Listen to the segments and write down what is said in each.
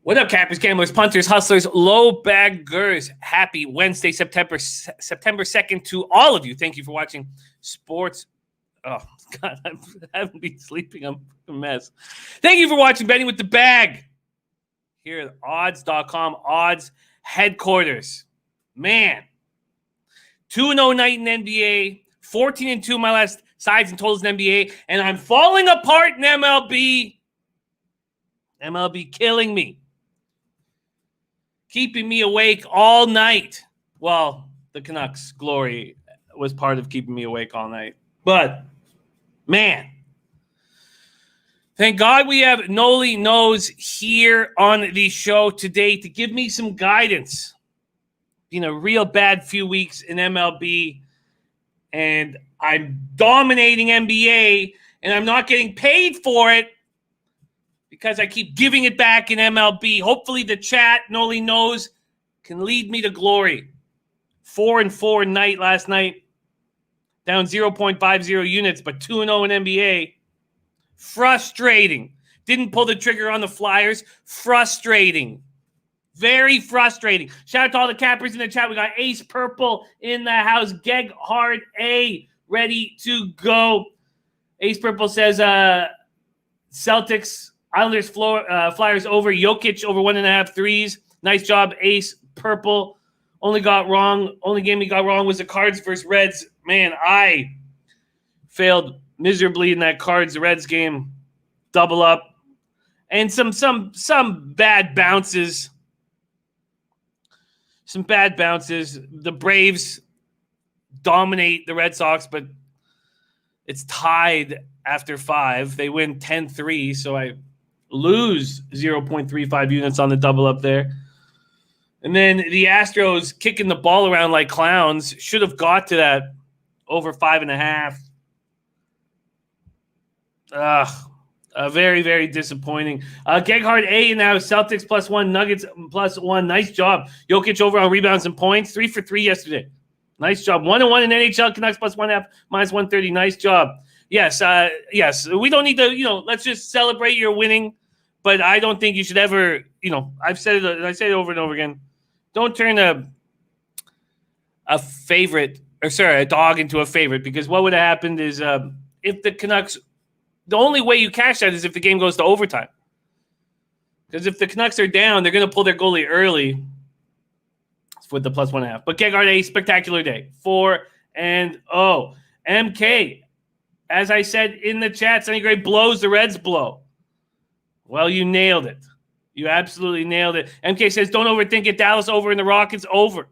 What up, cappers, gamblers, punters, hustlers, low baggers? Happy Wednesday, September 2nd to all of you. Thank you for watching Sports. Oh, God, I haven't been sleeping. I'm a mess. Thank you for watching Betting with the Bag here at odds.com, odds headquarters. Man, 2-0 night in NBA, 14-2 my last sides and totals in NBA, and I'm falling apart in MLB. MLB killing me. Keeping me awake all night. Well, the Canucks' glory was part of keeping me awake all night. But, man, thank God we have Nolly Knows here on the show today to give me some guidance. Been a real bad few weeks in MLB, and I'm dominating NBA, and I'm not getting paid for it because I keep giving it back in MLB. Hopefully the chat, Nolly Knows, can lead me to glory. 4-4 night last night. Down 0.50 units, but 2-0 in NBA. Frustrating. Didn't pull the trigger on the Flyers. Frustrating. Very frustrating. Shout out to all the cappers in the chat. We got Ace Purple in the house. Geg Hard A ready to go. Ace Purple says Celtics, Islanders, Flyers over. Jokic over 1.5 threes. Nice job, Ace Purple. Only game he got wrong was the Cards versus Reds. Man, I failed miserably in that Cards-Reds game. Double up. And some bad bounces. Some bad bounces. The Braves dominate the Red Sox, but it's tied after 5. They win 10-3, so I lose 0.35 units on the double up there. And then the Astros kicking the ball around like clowns. Should have got to that over 5.5. Very, very disappointing. Geghard A now, Celtics +1, Nuggets +1. Nice job. Jokic over on rebounds and points. 3 for 3 yesterday. Nice job. 1-1 in NHL. Canucks +1.5, -130. Nice job. Yes. We don't need to, let's just celebrate your winning. But I don't think you should ever, I say it over and over again. Don't turn a dog into a favorite, because what would have happened is if the Canucks, the only way you cash that is if the game goes to overtime. Because if the Canucks are down, they're going to pull their goalie early with the +1.5. But Gegard, a spectacular day. 4-0. MK, as I said in the chat, Sonny Gray blows, the Reds blow. Well, you nailed it. You absolutely nailed it. MK says, don't overthink it. Dallas over and the Rockets over.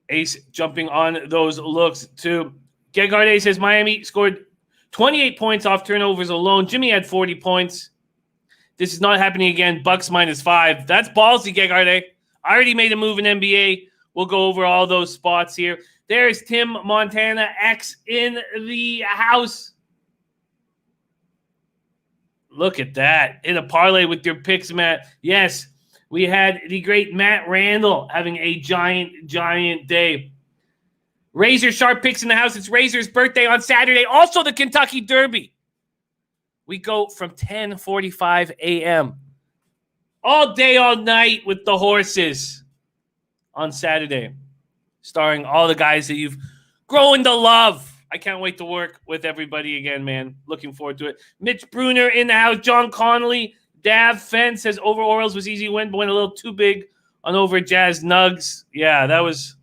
Ace jumping on those looks too. Gegard says Miami scored 28 points off turnovers alone. Jimmy had 40 points. This is not happening again. Bucks -5. That's ballsy, Gegard. I already made a move in NBA. We'll go over all those spots here. There's Tim Montana X in the house. Look at that. In a parlay with your picks, Matt. Yes, we had the great Matt Randall having a giant day. Razor Sharp picks in the house. It's Razor's birthday on Saturday. Also the Kentucky Derby. We go from 10:45 a.m. all day, all night with the horses on Saturday. Starring all the guys that you've grown to love. I can't wait to work with everybody again, man. Looking forward to it. Mitch Bruner in the house. John Connolly. Dav Fence says over Orioles was easy win, but went a little too big on over Jazz Nugs. Yeah, that was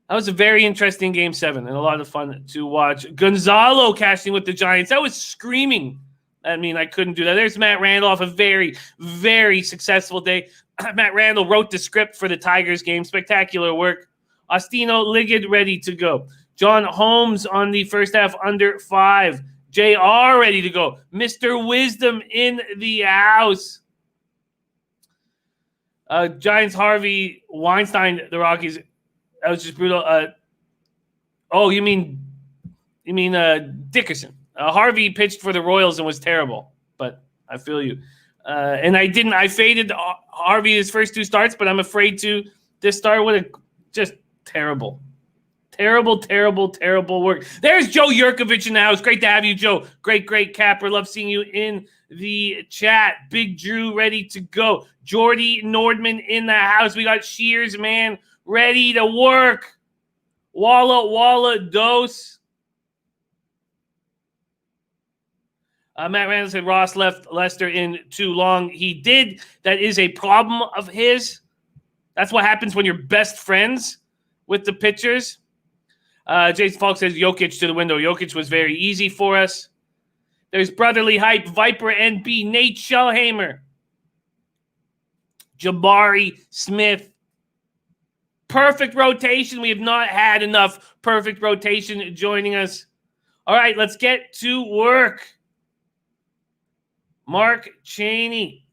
a very interesting Game 7 and a lot of fun to watch. Gonzalo cashing with the Giants. That was screaming. I mean, I couldn't do that. There's Matt Randall off a very, very successful day. Matt Randall wrote the script for the Tigers game. Spectacular work. Ostino Liggett ready to go. John Holmes on the first half under 5. JR ready to go. Mr. Wisdom in the house. Giants Harvey Weinstein, the Rockies. That was just brutal. You mean Dickerson. Harvey pitched for the Royals and was terrible, but I feel you. And I faded Harvey his first 2 starts, but I'm afraid to. This start would have just terrible. Terrible, terrible, terrible work. There's Joe Yurkovich in the house. Great to have you, Joe. Great capper. Love seeing you in the chat. Big Drew ready to go. Jordy Nordman in the house. We got Shears, man, ready to work. Walla dose. Matt Randall said Ross left Lester in too long. He did. That is a problem of his. That's what happens when you're best friends with the pitchers. Jason Falk says Jokic to the window. Jokic was very easy for us. There's Brotherly Hype, Viper NB, Nate Schellhammer, Jabari Smith. Perfect rotation. We have not had enough perfect rotation joining us. All right, let's get to work. Mark Cheney.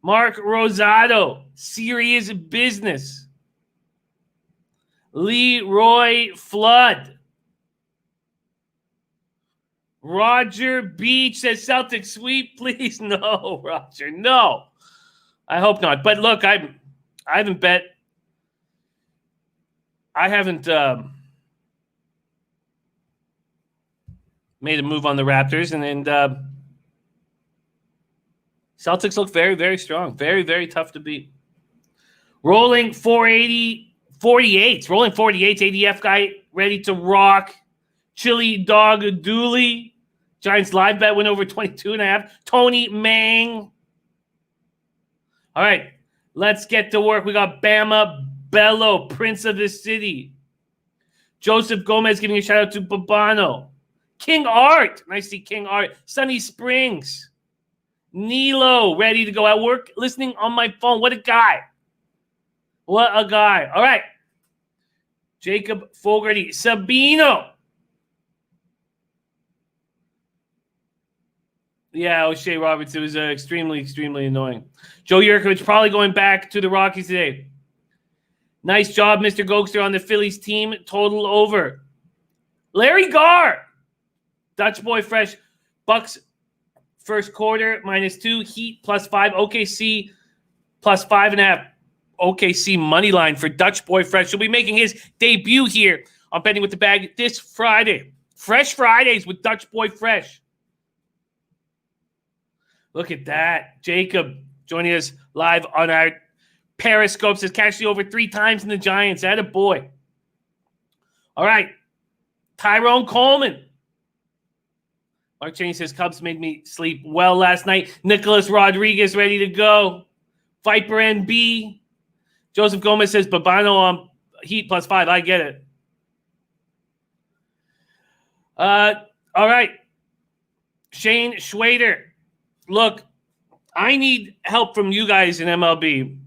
Mark Rosado. Serious business. Leroy Flood. Roger Beach says Celtics sweep, please. No, Roger, no. I hope not. But look, I haven't bet. I haven't made a move on the Raptors, and Celtics look very, very strong. Very, very tough to beat. Rolling 480, 48s. Rolling 48s. ADF guy ready to rock. Chili Dog Dooley. Giants live bet went over 22.5. Tony Mang. All right, let's get to work. We got Bama Bello, Prince of the City. Joseph Gomez giving a shout out to Babano. King Art. Nice to see King Art. Sunny Springs. Nilo, ready to go at work, listening on my phone. What a guy. What a guy. All right. Jacob Fogarty. Sabino. Yeah, O'Shea Roberts. It was extremely, extremely annoying. Joe Yurkovich probably going back to the Rockies today. Nice job, Mr. Gokster, on the Phillies team. Total over. Larry Garr. Dutch Boy Fresh. Bucks first quarter -2. Heat +5. OKC +5.5. OKC money line for Dutch Boy Fresh. He'll be making his debut here on Betting with the Bag this Friday. Fresh Fridays with Dutch Boy Fresh. Look at that. Jacob joining us live on our Periscope says catch the over 3 times in the Giants. Atta boy. All right. Tyrone Coleman. Mark Cheney says Cubs made me sleep well last night. Nicholas Rodriguez ready to go. Viper NB. Joseph Gomez says Babano on Heat +5. I get it. All right. Shane Schwader. Look, I need help from you guys in MLB.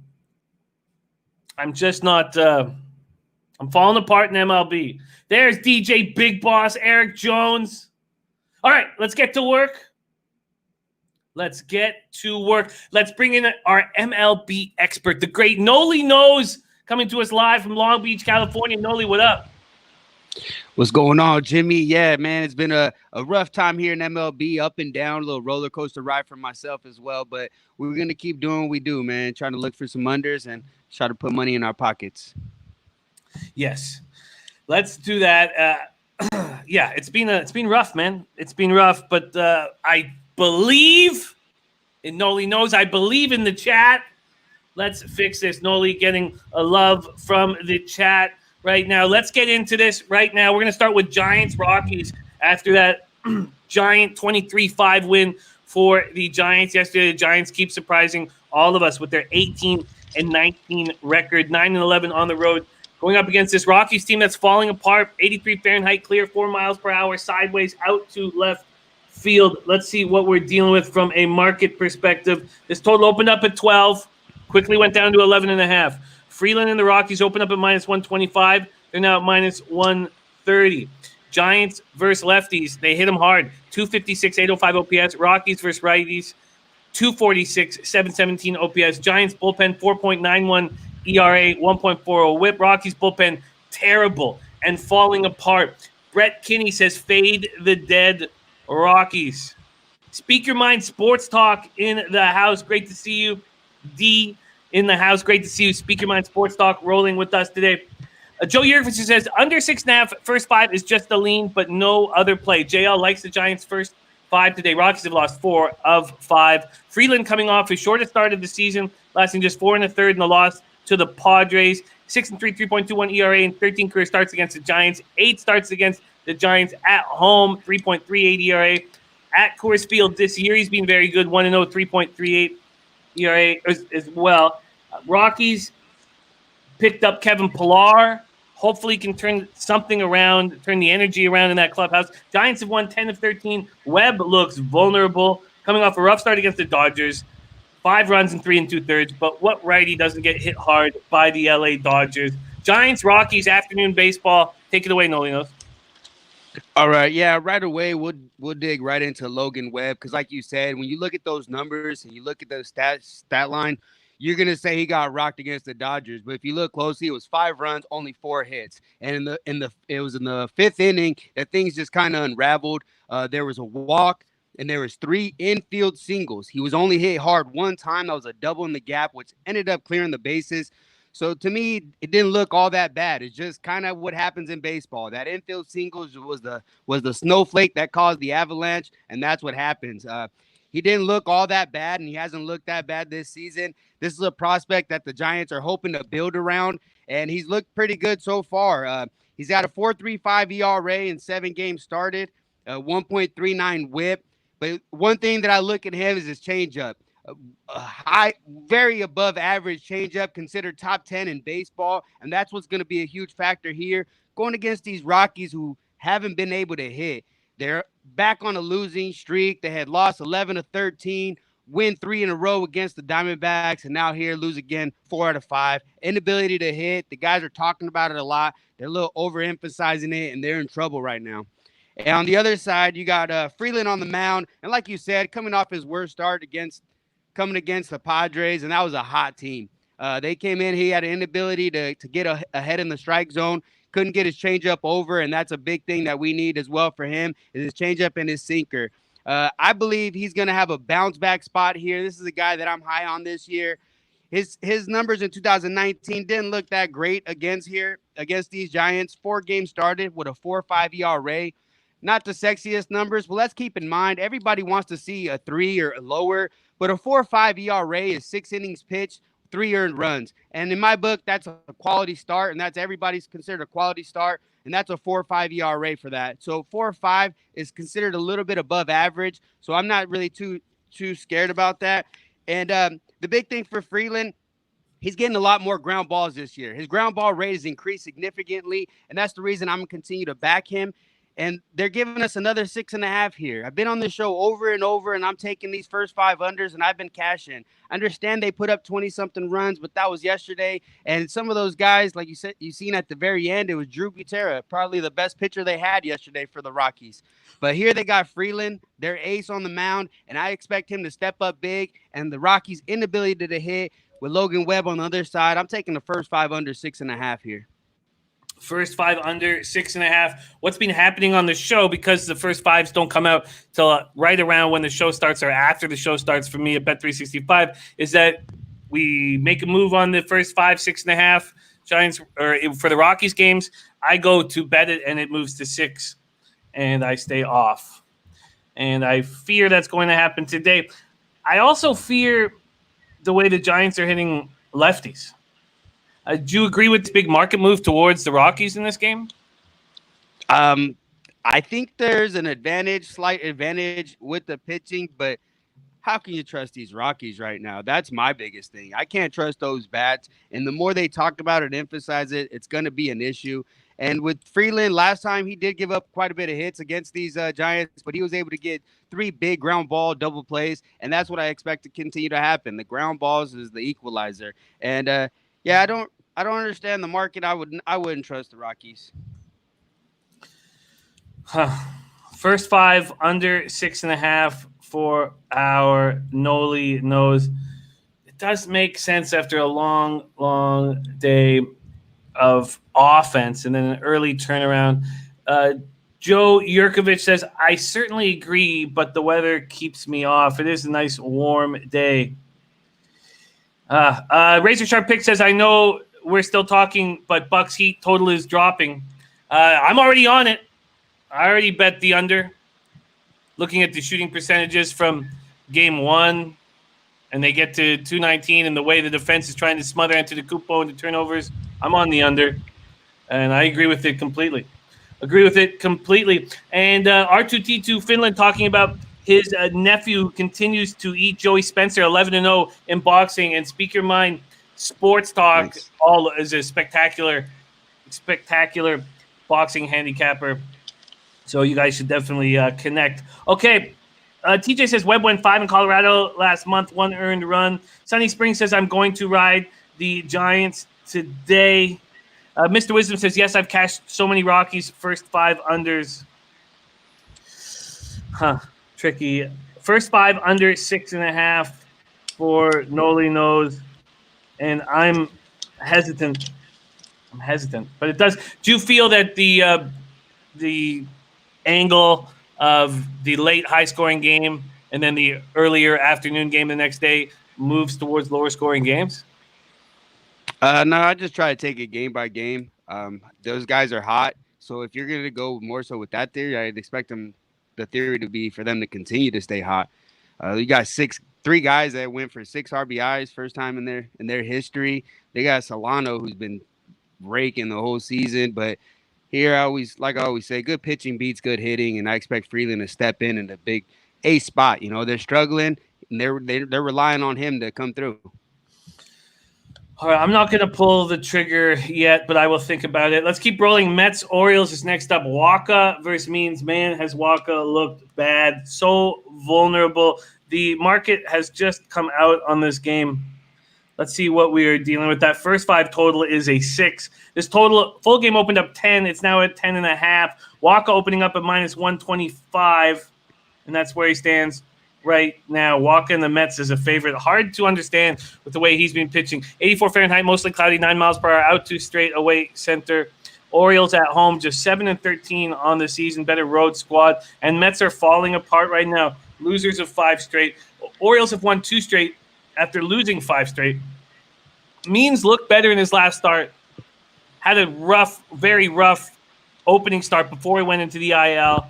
I'm just not I'm falling apart in MLB. There's DJ Big Boss, Eric Jones. All right, let's get to work. Let's get to work. Let's bring in our MLB expert, the great Nolly Knows, coming to us live from Long Beach, California. Nolly, what up? What's going on, Jimmy? Yeah, man, it's been a rough time here in MLB, up and down, a little roller coaster ride for myself as well. But we're going to keep doing what we do, man, trying to look for some unders and try to put money in our pockets. Yes, let's do that. Yeah, it's been rough, man. It's been rough, but I believe in Nolly Knows. I believe in the chat. Let's fix this. Nolly getting a love from the chat right now. Let's get into this right now. We're going to start with Giants Rockies after that giant 23-5 win for the Giants yesterday. The Giants keep surprising all of us with their 18-19 record, 9-11 on the road, going up against this Rockies team that's falling apart. 83 Fahrenheit clear, 4 miles per hour, sideways out to left field. Let's see what we're dealing with from a market perspective. This total opened up at 12, quickly went down to 11.5. Freeland and the Rockies opened up at -125. They're now at -130. Giants versus lefties. They hit them hard. 256, 805 OPS. Rockies versus righties. 246, 717 OPS. Giants bullpen, 4.91 ERA, 1.40 whip. Rockies bullpen, terrible and falling apart. Brett Kinney says fade the dead Rockies. Speak Your Mind Sports Talk in the house. Great to see you. D in the house. Great to see you. Speak Your Mind Sports Talk rolling with us today. Joe Yurkovich says under 6.5, first 5 is just the lean, but no other play. JL likes the Giants' first 5 today. Rockies have lost 4 of 5. Freeland coming off his shortest start of the season, lasting just 4 1/3 in the loss to the Padres. 6-3, 3.21 ERA, and 13 career starts against the Giants. 8 starts against the Giants at home, 3.38 ERA. At Coors Field this year, he's been very good, 1-0, 3.38 ERA as well. Rockies picked up Kevin Pillar. Hopefully can turn something around, turn the energy around in that clubhouse. Giants have won 10 of 13. Webb looks vulnerable, coming off a rough start against the Dodgers. 5 runs in 3 2/3. But what righty doesn't get hit hard by the LA Dodgers? Giants, Rockies, afternoon baseball. Take it away, Nolly Knows. All right, yeah, right away we'll dig right into Logan Webb because, like you said, when you look at those numbers and you look at the stat line, you're gonna say he got rocked against the Dodgers. But if you look closely, it was 5 runs, only 4 hits, and it was in the 5th inning that things just kind of unraveled. There was a walk and there was 3 infield singles. He was only hit hard 1 time. That was a double in the gap, which ended up clearing the bases. So to me, it didn't look all that bad. It's just kind of what happens in baseball. That infield singles was the snowflake that caused the avalanche, and that's what happens. He didn't look all that bad, and he hasn't looked that bad this season. This is a prospect that the Giants are hoping to build around, and he's looked pretty good so far. He's got a 4.35 ERA in 7 games started, 1.39 WHIP. But one thing that I look at him is his changeup. A high, very above average changeup, considered top 10 in baseball, and that's what's going to be a huge factor here going against these Rockies who haven't been able to hit. They're back on a losing streak. They had lost 11 of 13, win 3 in a row against the Diamondbacks, and now here lose again 4 out of 5. Inability to hit. The guys are talking about it a lot. They're a little overemphasizing it, and they're in trouble right now. And on the other side, you got Freeland on the mound, and like you said, coming off his worst start coming against the Padres, and that was a hot team. They came in. He had an inability to get ahead in the strike zone. Couldn't get his changeup over, and that's a big thing that we need as well for him is his changeup and his sinker. I believe he's going to have a bounce-back spot here. This is a guy that I'm high on this year. His numbers in 2019 didn't look that great against these Giants. 4 games started with a 4.5 ERA. Not the sexiest numbers, but let's keep in mind everybody wants to see a 3 or lower. But a 4.5 ERA is 6 innings pitched, 3 earned runs. And in my book, that's a quality start, and that's everybody's considered a quality start, and that's a 4.5 ERA for that. So 4.5 is considered a little bit above average, so I'm not really too scared about that. And the big thing for Freeland, he's getting a lot more ground balls this year. His ground ball rate has increased significantly, and that's the reason I'm going to continue to back him. And they're giving us another 6.5 here. I've been on this show over and over, and I'm taking these first 5 unders, and I've been cashing. I understand they put up 20-something runs, but that was yesterday. And some of those guys, like you said, you seen at the very end, it was Drew Gutierrez, probably the best pitcher they had yesterday for the Rockies. But here they got Freeland, their ace on the mound, and I expect him to step up big. And the Rockies' inability to hit with Logan Webb on the other side, I'm taking the first 5 under 6.5 here. First 5 under 6.5. What's been happening on the show, because the first 5s don't come out till right around when the show starts or after the show starts for me at Bet365, is that we make a move on the first 5, 6.5 Giants or for the Rockies games. I go to bet it and it moves to 6 and I stay off. And I fear that's going to happen today. I also fear the way the Giants are hitting lefties. Do you agree with the big market move towards the Rockies in this game? I think there's an slight advantage with the pitching, but how can you trust these Rockies right now? That's my biggest thing. I can't trust those bats, and the more they talk about it, emphasize it, it's going to be an issue. And with Freeland, last time he did give up quite a bit of hits against these Giants, but he was able to get 3 big ground ball double plays, and that's what I expect to continue to happen. The ground balls is the equalizer, and yeah, I don't understand the market. I wouldn't trust the Rockies. First 5 under 6.5 for our Nolly Knows. It does make sense after a long, long day of offense and then an early turnaround. Joe Yurkovich says, I certainly agree, but the weather keeps me off. It is a nice warm day. Razor Sharp Pick says, I know we're still talking, but Bucks Heat total is dropping. I'm already on it. I already bet the under. Looking at the shooting percentages from game one, and they get to 219, and the way the defense is trying to smother Antetokounmpo into turnovers, I'm on the under, and I agree with it completely. And R2T2 Finland talking about his nephew who continues to eat Joey Spencer, 11-0 in boxing, and Speak Your Mind Sports Talk all is a spectacular boxing handicapper. So you guys should definitely connect. Okay. TJ says Webb went 5 in Colorado last month, 1 earned run. Sunny Spring says I'm going to ride the Giants today. Mr. Wisdom says, yes, I've cashed so many Rockies first 5 unders. Tricky. First 5 under 6.5 for Nolly Knows. And I'm hesitant. But it does. Do you feel that the angle of the late high-scoring game and then the earlier afternoon game the next day moves towards lower-scoring games? No, I just try to take it game by game. Those guys are hot, so if you're going to go more so with that theory, I'd expect the theory to be for them to continue to stay hot. You got 3 guys that went for 6 RBIs first time in their history. They got Solano, who's been raking the whole season, but here, I always say, good pitching beats good hitting, and I expect Freeland to step in the big ace spot. You know, they're struggling, and they're relying on him to come through. All right, I'm not going to pull the trigger yet, but I will think about it. Let's keep rolling. Mets Orioles is next up. Waka versus Means. Man, has Waka looked bad. So vulnerable. The market has just come out on this game. Let's see what we are dealing with. That first 5 total is a 6. This total full game opened up 10. It's now at 10.5. Waka opening up at minus 125, and that's where he stands right now. Waka and the Mets is a favorite. Hard to understand with the way he's been pitching. 84 Fahrenheit, mostly cloudy, 9 miles per hour, out 2 straight, away center. Orioles at home, just 7-13 on the season. Better road squad, and Mets are falling apart right now. Losers of 5 straight. Orioles have won 2 straight after losing 5 straight. Means looked better in his last start. Had a very rough opening start before he went into the IL.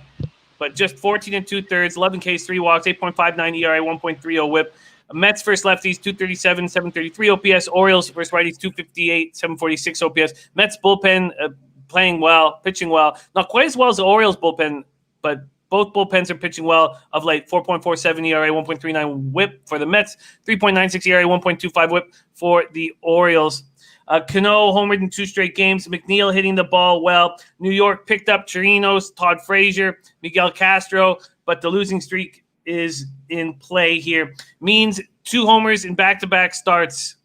But just 14 2/3, 11 Ks, 3 walks, 8.59 ERA, 1.30 whip. Mets versus lefties, 237, 733 OPS. Orioles versus righties, 258, 746 OPS. Mets bullpen playing well, pitching well. Not quite as well as the Orioles bullpen, but both bullpens are pitching well of late. 4.47 ERA, 1.39 whip for the Mets. 3.96 ERA, 1.25 whip for the Orioles. Cano homered in 2 straight games. McNeil hitting the ball well. New York picked up Chirinos, Todd Frazier, Miguel Castro, but the losing streak is in play here. Means 2 homers in back-to-back starts.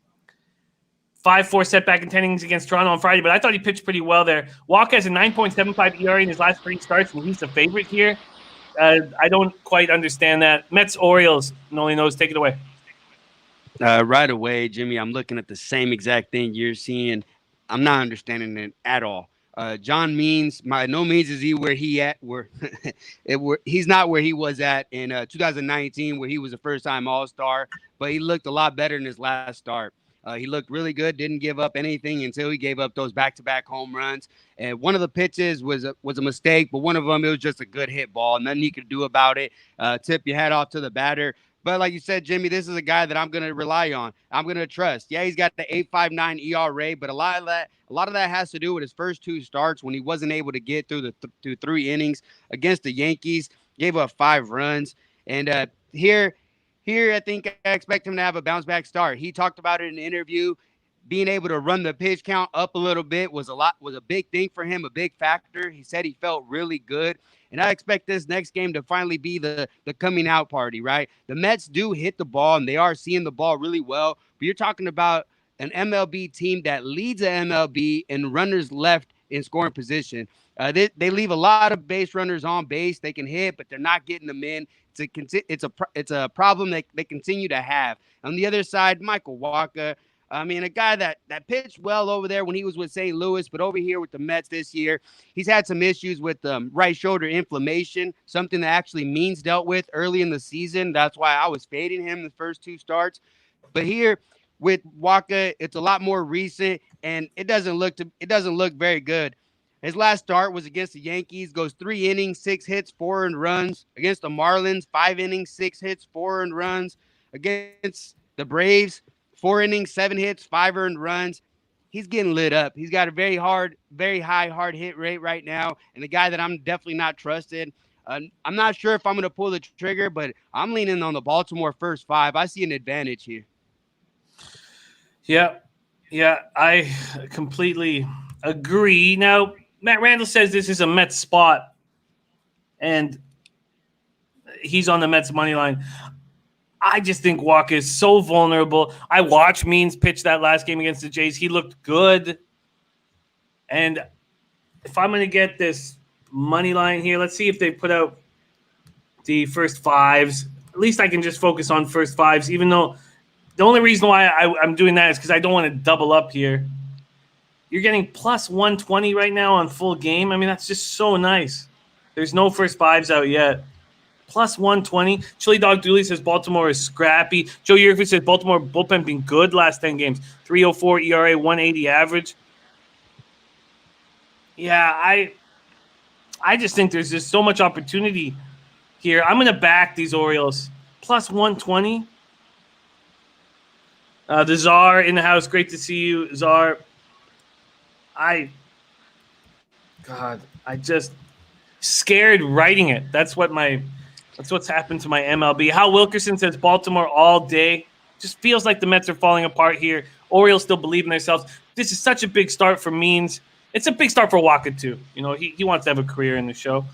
5-4 setback in 10 innings against Toronto on Friday, but I thought he pitched pretty well there. Walker has a 9.75 ERA in his last 3 starts, and he's the favorite here. I don't quite understand that. Mets, Orioles, Nolly Knows. Take it away. Right away, Jimmy, I'm looking at the same exact thing you're seeing. I'm not understanding it at all. John Means, by no means is he where he at. He's not where he was at in 2019, where he was a first-time All-Star, but he looked a lot better in his last start. He looked really good, didn't give up anything until he gave up those back-to-back home runs. And one of the pitches was a mistake, but one of them, it was just a good hit ball. Nothing he could do about it. Tip your hat off to the batter. But like you said, Jimmy, this is a guy that I'm going to rely on. I'm going to trust. Yeah, he's got the 8.59 ERA, but a lot of that has to do with his first 2 starts when he wasn't able to get through through 3 innings against the Yankees. Gave up 5 runs, and here, I think I expect him to have a bounce back start. He talked about it in an interview. Being able to run the pitch count up a little bit was a big thing for him, a big factor. He said he felt really good. And I expect this next game to finally be the coming out party, right? The Mets do hit the ball, and they are seeing the ball really well. But you're talking about an MLB team that leads the MLB in runners left in scoring position. They leave a lot of base runners on base. They can hit, but they're not getting them in. It's a problem that they continue to have. On the other side, Michael Wacha. I mean, a guy that pitched well over there when he was with St. Louis, but over here with the Mets this year, he's had some issues with right shoulder inflammation, something that actually Means dealt with early in the season. That's why I was fading him the first 2 starts. But here, with Waka, it's a lot more recent, and it doesn't look very good. His last start was against the Yankees, goes 3 innings, 6 hits, 4 earned runs. Against the Marlins, 5 innings, 6 hits, 4 earned runs. Against the Braves, 4 innings, 7 hits, 5 earned runs. He's getting lit up. He's got a very high hard hit rate right now, and a guy that I'm definitely not trusted. I'm not sure if I'm going to pull the trigger, but I'm leaning on the Baltimore first 5. I see an advantage here. Yeah, I completely agree. Now, Matt Randall says this is a Mets spot, and he's on the Mets money line. I just think Walker is so vulnerable. I watched Means pitch that last game against the Jays. He looked good. And if I'm going to get this money line here, let's see if they put out the first 5s. At least I can just focus on first 5s, even though the only reason why I'm doing that is because I don't want to double up here. You're getting plus 120 right now on full game. I mean, that's just so nice. There's no first 5s out yet. Plus 120. Chili Dog Dooley says Baltimore is scrappy. Joe Yerford says Baltimore bullpen been good last 10 games. 3.04 ERA, 180 average. Yeah, I just think there's just so much opportunity here. I'm going to back these Orioles. Plus 120. The Czar in the house. Great to see you, Czar. I just scared writing it. That's what's happened to my MLB. Hal Wilkerson says Baltimore all day. Just feels like the Mets are falling apart here. Orioles still believe in themselves. This is such a big start for Means. It's a big start for Waka, too. You know, he wants to have a career in the show.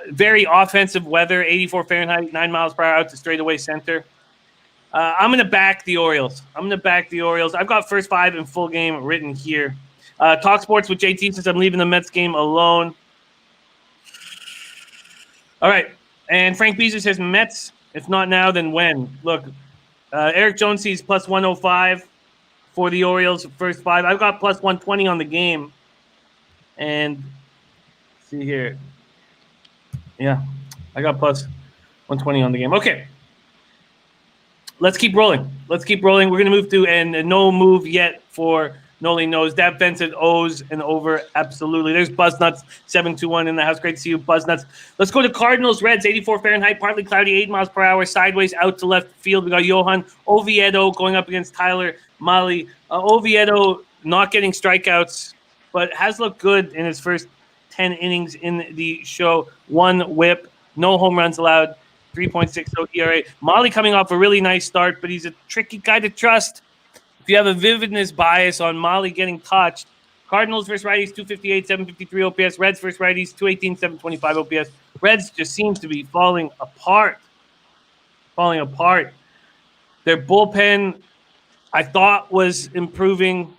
Very offensive weather, 84 Fahrenheit, 9 miles per hour out to straightaway center. I'm going to back the Orioles. I've got first 5 in full game written here. Talk Sports with JT says I'm leaving the Mets game alone. All right. And Frank Beasley says Mets, if not now, then when? Look, Eric Jones sees plus 105 for the Orioles first 5. I've got plus 120 on the game. And see here. Yeah, I got plus 120 on the game. Okay. Let's keep rolling. We're going to move to, and no move yet for Nolly Knows. Dab Vincent O's and over. Absolutely. There's Buzznuts 721 in the house. Great to see you, Buzznuts. Let's go to Cardinals Reds, 84 Fahrenheit, partly cloudy, 8 miles per hour, sideways out to left field. We got Johan Oviedo going up against Tyler Mahle. Oviedo not getting strikeouts, but has looked good in his first 10 innings in the show. 1 whip, no home runs allowed, 3.60 ERA. Mahle coming off a really nice start, but he's a tricky guy to trust. If you have a vividness bias on Mahle getting touched, Cardinals versus righties, 258, 753 OPS. Reds versus righties, 218, 725 OPS. Reds just seems to be falling apart. Their bullpen, I thought, was improving.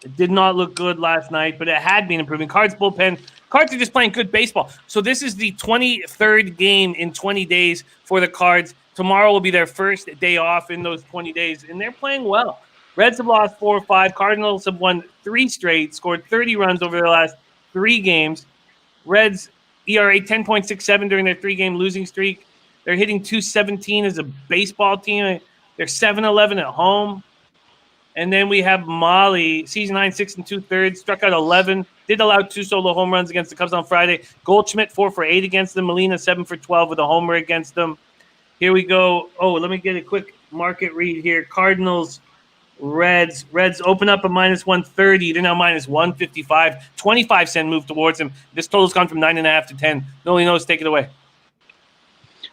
It did not look good last night, but it had been improving. Cards bullpen. Cards are just playing good baseball. So this is the 23rd game in 20 days for the Cards. Tomorrow will be their first day off in those 20 days, and they're playing well. Reds have lost 4 or 5. Cardinals have won 3 straight, scored 30 runs over their last 3 games. Reds ERA 10.67 during their 3-game losing streak. They're hitting .217 as a baseball team. They're 7-11 at home. And then we have Mahle, season 9, 6 2/3, struck out 11, did allow 2 solo home runs against the Cubs on Friday. Goldschmidt 4 for 8 against them. Molina 7 for 12 with a homer against them. Here we go. Oh, let me get a quick market read here. Cardinals, Reds. Reds open up a minus 130. They're now minus 155. 25-cent move towards them. This total's gone from 9.5 to 10. Nolly Knows, take it away.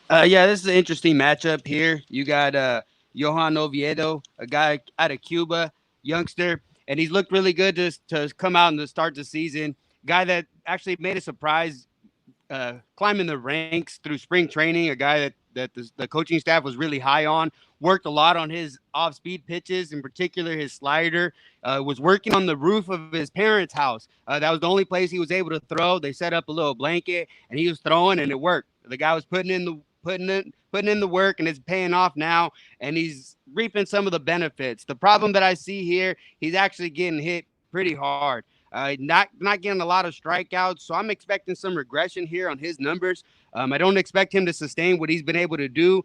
Yeah, this is an interesting matchup here. You got Johan Oviedo, a guy out of Cuba, youngster, and he's looked really good to come out and to start the season. Guy that actually made a surprise climbing the ranks through spring training, a guy that the coaching staff was really high on, worked a lot on his off-speed pitches, in particular his slider, was working on the roof of his parents' house. That was the only place he was able to throw. They set up a little blanket, and he was throwing, and it worked. The guy was putting in the work, and it's paying off now, and he's reaping some of the benefits. The problem that I see here, he's actually getting hit pretty hard. Not getting a lot of strikeouts, so I'm expecting some regression here on his numbers. I don't expect him to sustain what he's been able to do.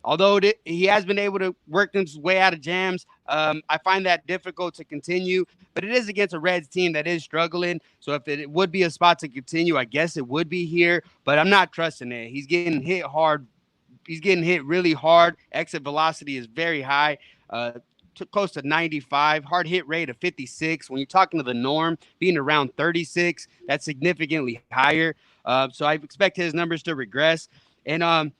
Although he has been able to work his way out of jams, I find that difficult to continue, but it is against a Reds team that is struggling. So if it would be a spot to continue, I guess it would be here, but I'm not trusting it. He's getting hit hard. He's getting hit really hard. Exit velocity is very high, close to 95. Hard hit rate of 56. When you're talking to the norm, being around 36, that's significantly higher. So I expect his numbers to regress. And on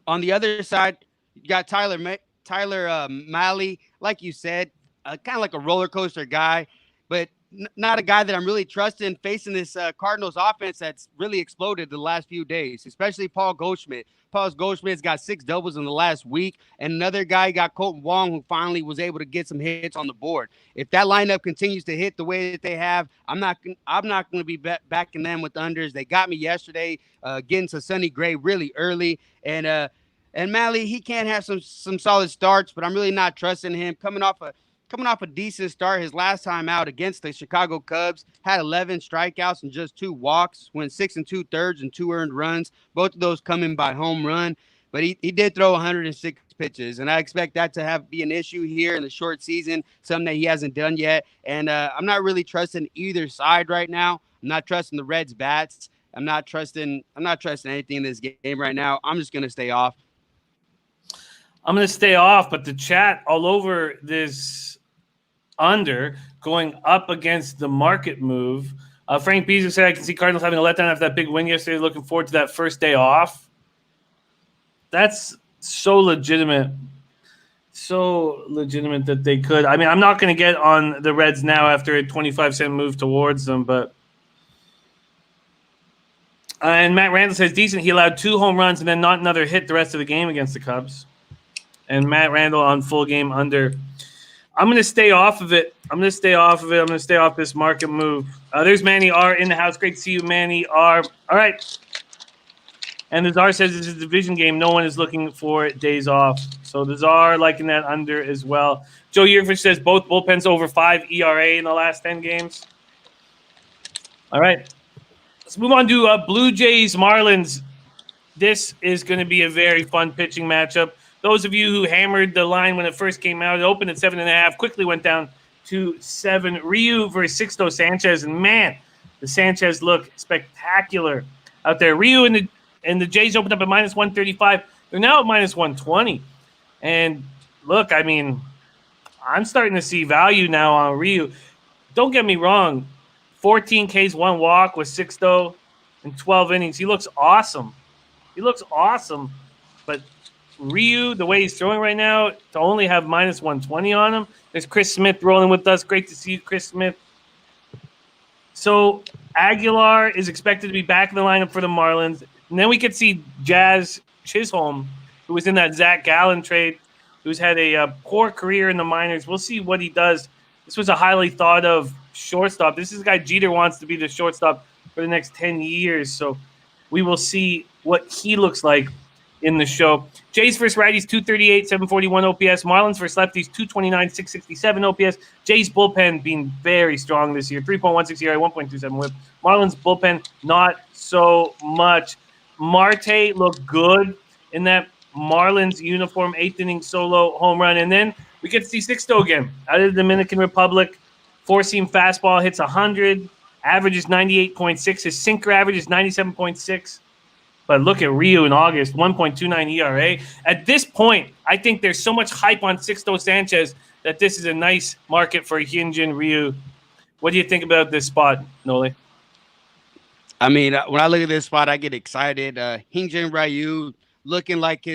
the other side, you got Tyler Mahle, like you said, kind of like a roller coaster guy, but not a guy that I'm really trusting facing this Cardinals offense that's really exploded the last few days, especially Paul Goldschmidt. Paul Goldschmidt's got 6 doubles in the last week, and another guy got Colton Wong, who finally was able to get some hits on the board. If that lineup continues to hit the way that they have, I'm not going to be backing them with unders. They got me yesterday, getting to Sonny Gray really early, and Mahle, he can have some solid starts, but I'm really not trusting him. Coming off a decent start his last time out against the Chicago Cubs, had 11 strikeouts and just 2 walks, went 6 2/3 and 2 earned runs, both of those coming by home run. But he did throw 106 pitches, and I expect that to be an issue here in the short season, something that he hasn't done yet. And I'm not really trusting either side right now. I'm not trusting the Reds bats. I'm not trusting anything in this game right now. I'm just going to stay off. I'm going to stay off, but the chat all over this under going up against the market move. Frank Beasley said, I can see Cardinals having a letdown after that big win yesterday. Looking forward to that first day off. That's so legitimate. So legitimate that they could. I mean, I'm not going to get on the Reds now after a 25-cent move towards them, but. And Matt Randall says, decent. He allowed 2 home runs and then not another hit the rest of the game against the Cubs. And Matt Randall on full game under. I'm going to stay off of it. I'm going to stay off this market move. There's Manny R in the house. Great to see you, Manny R. All right. And the Czar says this is a division game. No one is looking for days off. So the Czar liking that under as well. Joe Yerfish says both bullpens over 5 ERA in the last 10 games. All right. Let's move on to Blue Jays Marlins. This is going to be a very fun pitching matchup. Those of you who hammered the line when it first came out, it opened at 7.5, quickly went down to 7. Ryu versus Sixto Sanchez, and man, the Sanchez look spectacular out there. Ryu and the Jays opened up at minus 135. They're now at minus 120. And look, I mean, I'm starting to see value now on Ryu. Don't get me wrong. 14 Ks, 1 walk with Sixto in 12 innings. He looks awesome. But Ryu, the way he's throwing right now, to only have minus 120 on him. There's Chris Smith rolling with us. Great to see you, Chris Smith. So Aguilar is expected to be back in the lineup for the Marlins. And then we could see Jazz Chisholm, who was in that Zach Gallen trade, who's had a poor career in the minors. We'll see what he does. This was a highly thought of shortstop. This is a guy Jeter wants to be the shortstop for the next 10 years. So we will see what he looks like in the show. Jays versus righties, 238, 741 OPS. Marlins versus lefties, 229, 667 OPS. Jays bullpen being very strong this year, 3.16 ERA, 1.27 whip. Marlins bullpen, not so much. Marte looked good in that Marlins uniform, 8th inning solo home run. And then we get to see Sixto again out of the Dominican Republic. 4-seam fastball hits 100, average is 98.6. His sinker average is 97.6. But look at Ryu in August, 1.29 ERA. At this point, I think there's so much hype on Sixto Sanchez that this is a nice market for Hyunjin Ryu. What do you think about this spot, Nolly? I mean, when I look at this spot, I get excited. Hyunjin Ryu looking like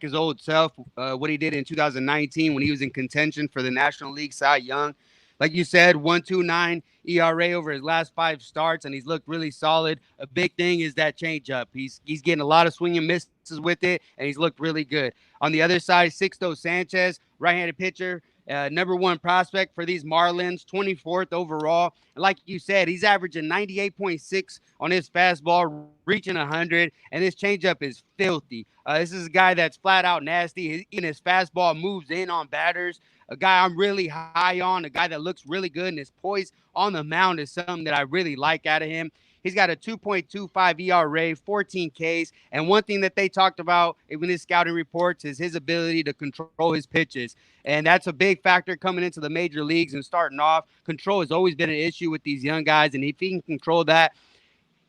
his old self, what he did in 2019 when he was in contention for the National League Cy Young. Like you said, 1.29 ERA over his last 5 starts, and he's looked really solid. A big thing is that changeup. He's getting a lot of swing and misses with it, and he's looked really good. On the other side, Sixto Sanchez, right-handed pitcher, number 1 prospect for these Marlins, 24th overall. And like you said, he's averaging 98.6 on his fastball, reaching 100, and his changeup is filthy. This is a guy that's flat out nasty. His fastball moves in on batters. A guy I'm really high on, a guy that looks really good, and his poise on the mound is something that I really like out of him. He's got a 2.25 ERA, 14 Ks. And one thing that they talked about in his scouting reports is his ability to control his pitches. And that's a big factor coming into the major leagues and starting off. Control has always been an issue with these young guys. And if he can control that,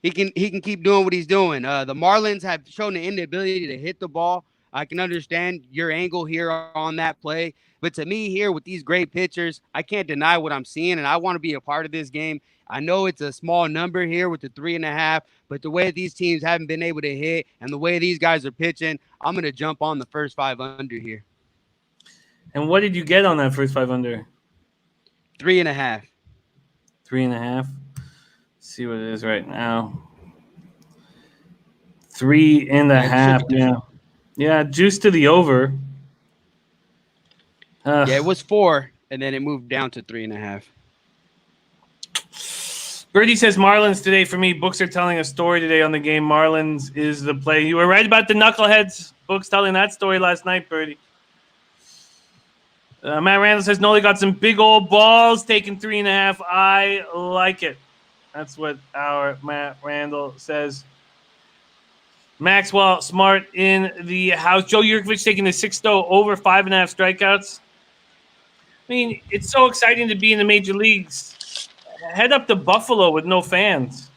he can keep doing what he's doing. The Marlins have shown the inability to hit the ball. I can understand your angle here on that play. But to me here with these great pitchers, I can't deny what I'm seeing, and I want to be a part of this game. I know it's a small number here with the 3.5, but the way these teams haven't been able to hit and the way these guys are pitching, I'm going to jump on the first 5 under here. And what did you get on that first 5 under? 3.5. 3.5. See what it is right now. 3.5. Yeah. Yeah, juice to the over. Yeah, it was 4, and then it moved down to 3.5. Birdie says Marlins today for me. Books are telling a story today on the game. Marlins is the play. You were right about the knuckleheads. Books telling that story last night, Birdie. Matt Randall says Nolly got some big old balls, taking 3.5. I like it. That's what our Matt Randall says. Maxwell Smart in the house. Joe Yurkovich taking the 6-0 over 5.5 strikeouts. I mean, it's so exciting to be in the major leagues. Head up to Buffalo with no fans.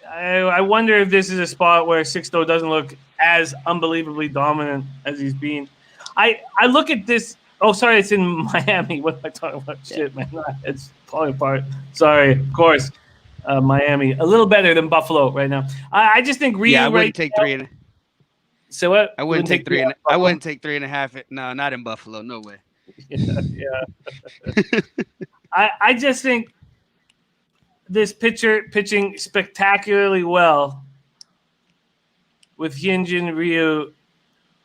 I wonder if this is a spot where Sixto doesn't look as unbelievably dominant as he's been. I look at this. Oh, sorry, it's in Miami. What am I talking about? Shit, man. It's falling apart. Sorry, of course. Miami. A little better than Buffalo right now. I just think Rio. Yeah, I wouldn't take 3. So what? I wouldn't take 3. I wouldn't take 3.5. No, not in Buffalo. No way. Yeah. I just think this pitcher pitching spectacularly well with Hyunjin Ryu,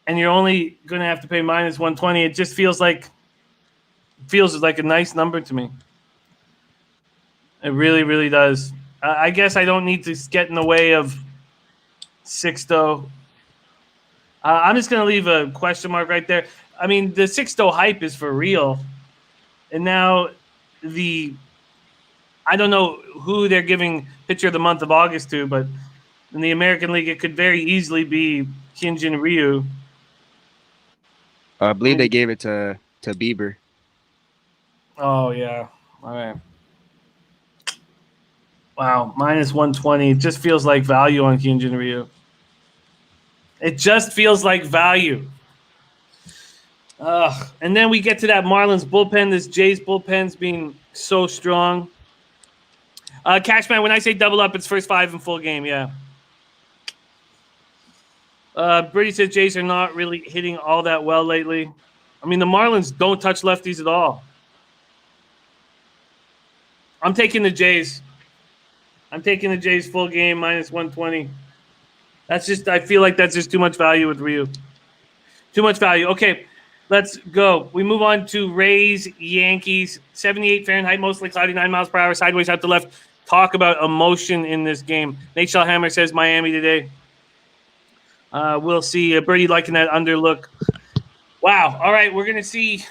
and you're only going to have to pay minus 120. It just feels like a nice number to me. It really, really does. I guess I don't need to get in the way of Sixto. I'm just going to leave a question mark right there. I mean, the Sixto hype is for real. And now I don't know who they're giving pitcher of the month of August to, but in the American League, it could very easily be Hyunjin Ryu. I believe they gave it to Bieber. Oh, yeah. All right. Wow, minus 120. It just feels like value on Hyunjin Ryu. It just feels like value. And then we get to that Marlins bullpen. This Jays bullpen's being so strong. Cashman, when I say double up, it's first 5 in full game, yeah. Brady says Jays are not really hitting all that well lately. I mean, the Marlins don't touch lefties at all. I'm taking the Jays. Full game, minus 120. I feel like that's just too much value with Ryu. Too much value. Okay, let's go. We move on to Rays, Yankees. 78 Fahrenheit, mostly cloudy, 9 miles per hour, sideways out to left. Talk about emotion in this game. Nate Shellhammer says Miami today. We'll see. Birdie liking that underlook. Wow. All right, we're going to see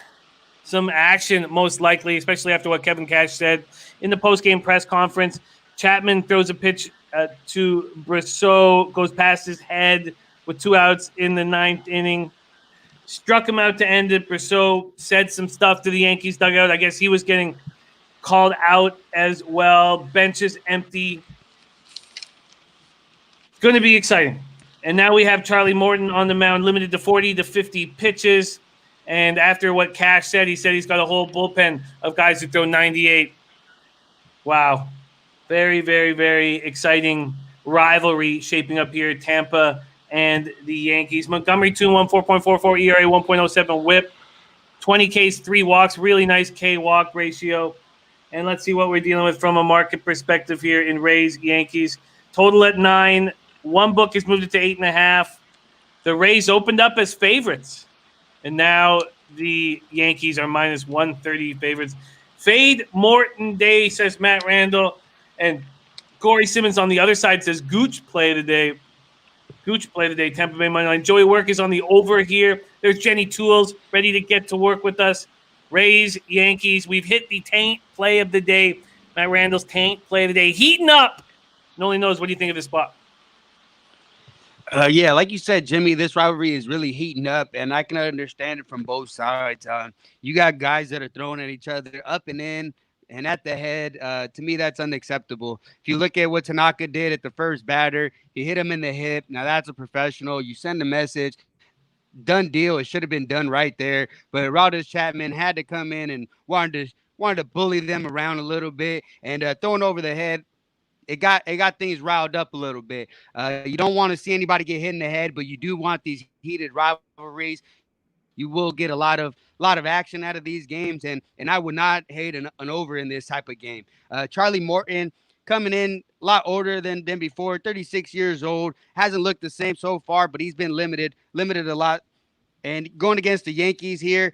some action most likely, especially after what Kevin Cash said in the post-game press conference. Chapman throws a pitch to Brissot, goes past his head with 2 outs in the 9th inning. Struck him out to end it. Brissot said some stuff to the Yankees dugout. I guess he was getting called out as well. Bench is empty. It's going to be exciting. And now we have Charlie Morton on the mound, limited to 40 to 50 pitches. And after what Cash said, he said he's got a whole bullpen of guys who throw 98. Wow. Very, very, very exciting rivalry shaping up here. Tampa and the Yankees. Montgomery 2-1, 4.44 ERA, 1.07 whip. 20 Ks, 3 walks. Really nice K-walk ratio. And let's see what we're dealing with from a market perspective here in Rays, Yankees. Total at 9. One book has moved it to 8.5. The Rays opened up as favorites. And now the Yankees are minus 130 favorites. Fade Morton Day, says Matt Randall. And Corey Simmons on the other side says Gooch play today. Tampa Bay money line. Joey Work is on the over here. There's Jenny Tools ready to get to work with us. Rays, Yankees. We've hit the taint play of the day. Matt Randall's taint play of the day. Heating up Nolly Knows, what do you think of this spot? Yeah, like you said, Jimmy, this rivalry is really heating up, and I can understand it from both sides. You got guys that are throwing at each other up and in and at the head. To me, that's unacceptable. If you look at what Tanaka did at the first batter, he hit him in the hip. Now, that's a professional. You send a message. Done deal. It should have been done right there. But Raldis Chapman had to come in and wanted to bully them around a little bit and throwing over the head. It got things riled up a little bit. You don't want to see anybody get hit in the head, but you do want these heated rivalries. You will get a lot of action out of these games, and I would not hate an over in this type of game. Charlie Morton coming in a lot older than before, 36 years old, hasn't looked the same so far, but he's been limited a lot. And going against the Yankees here,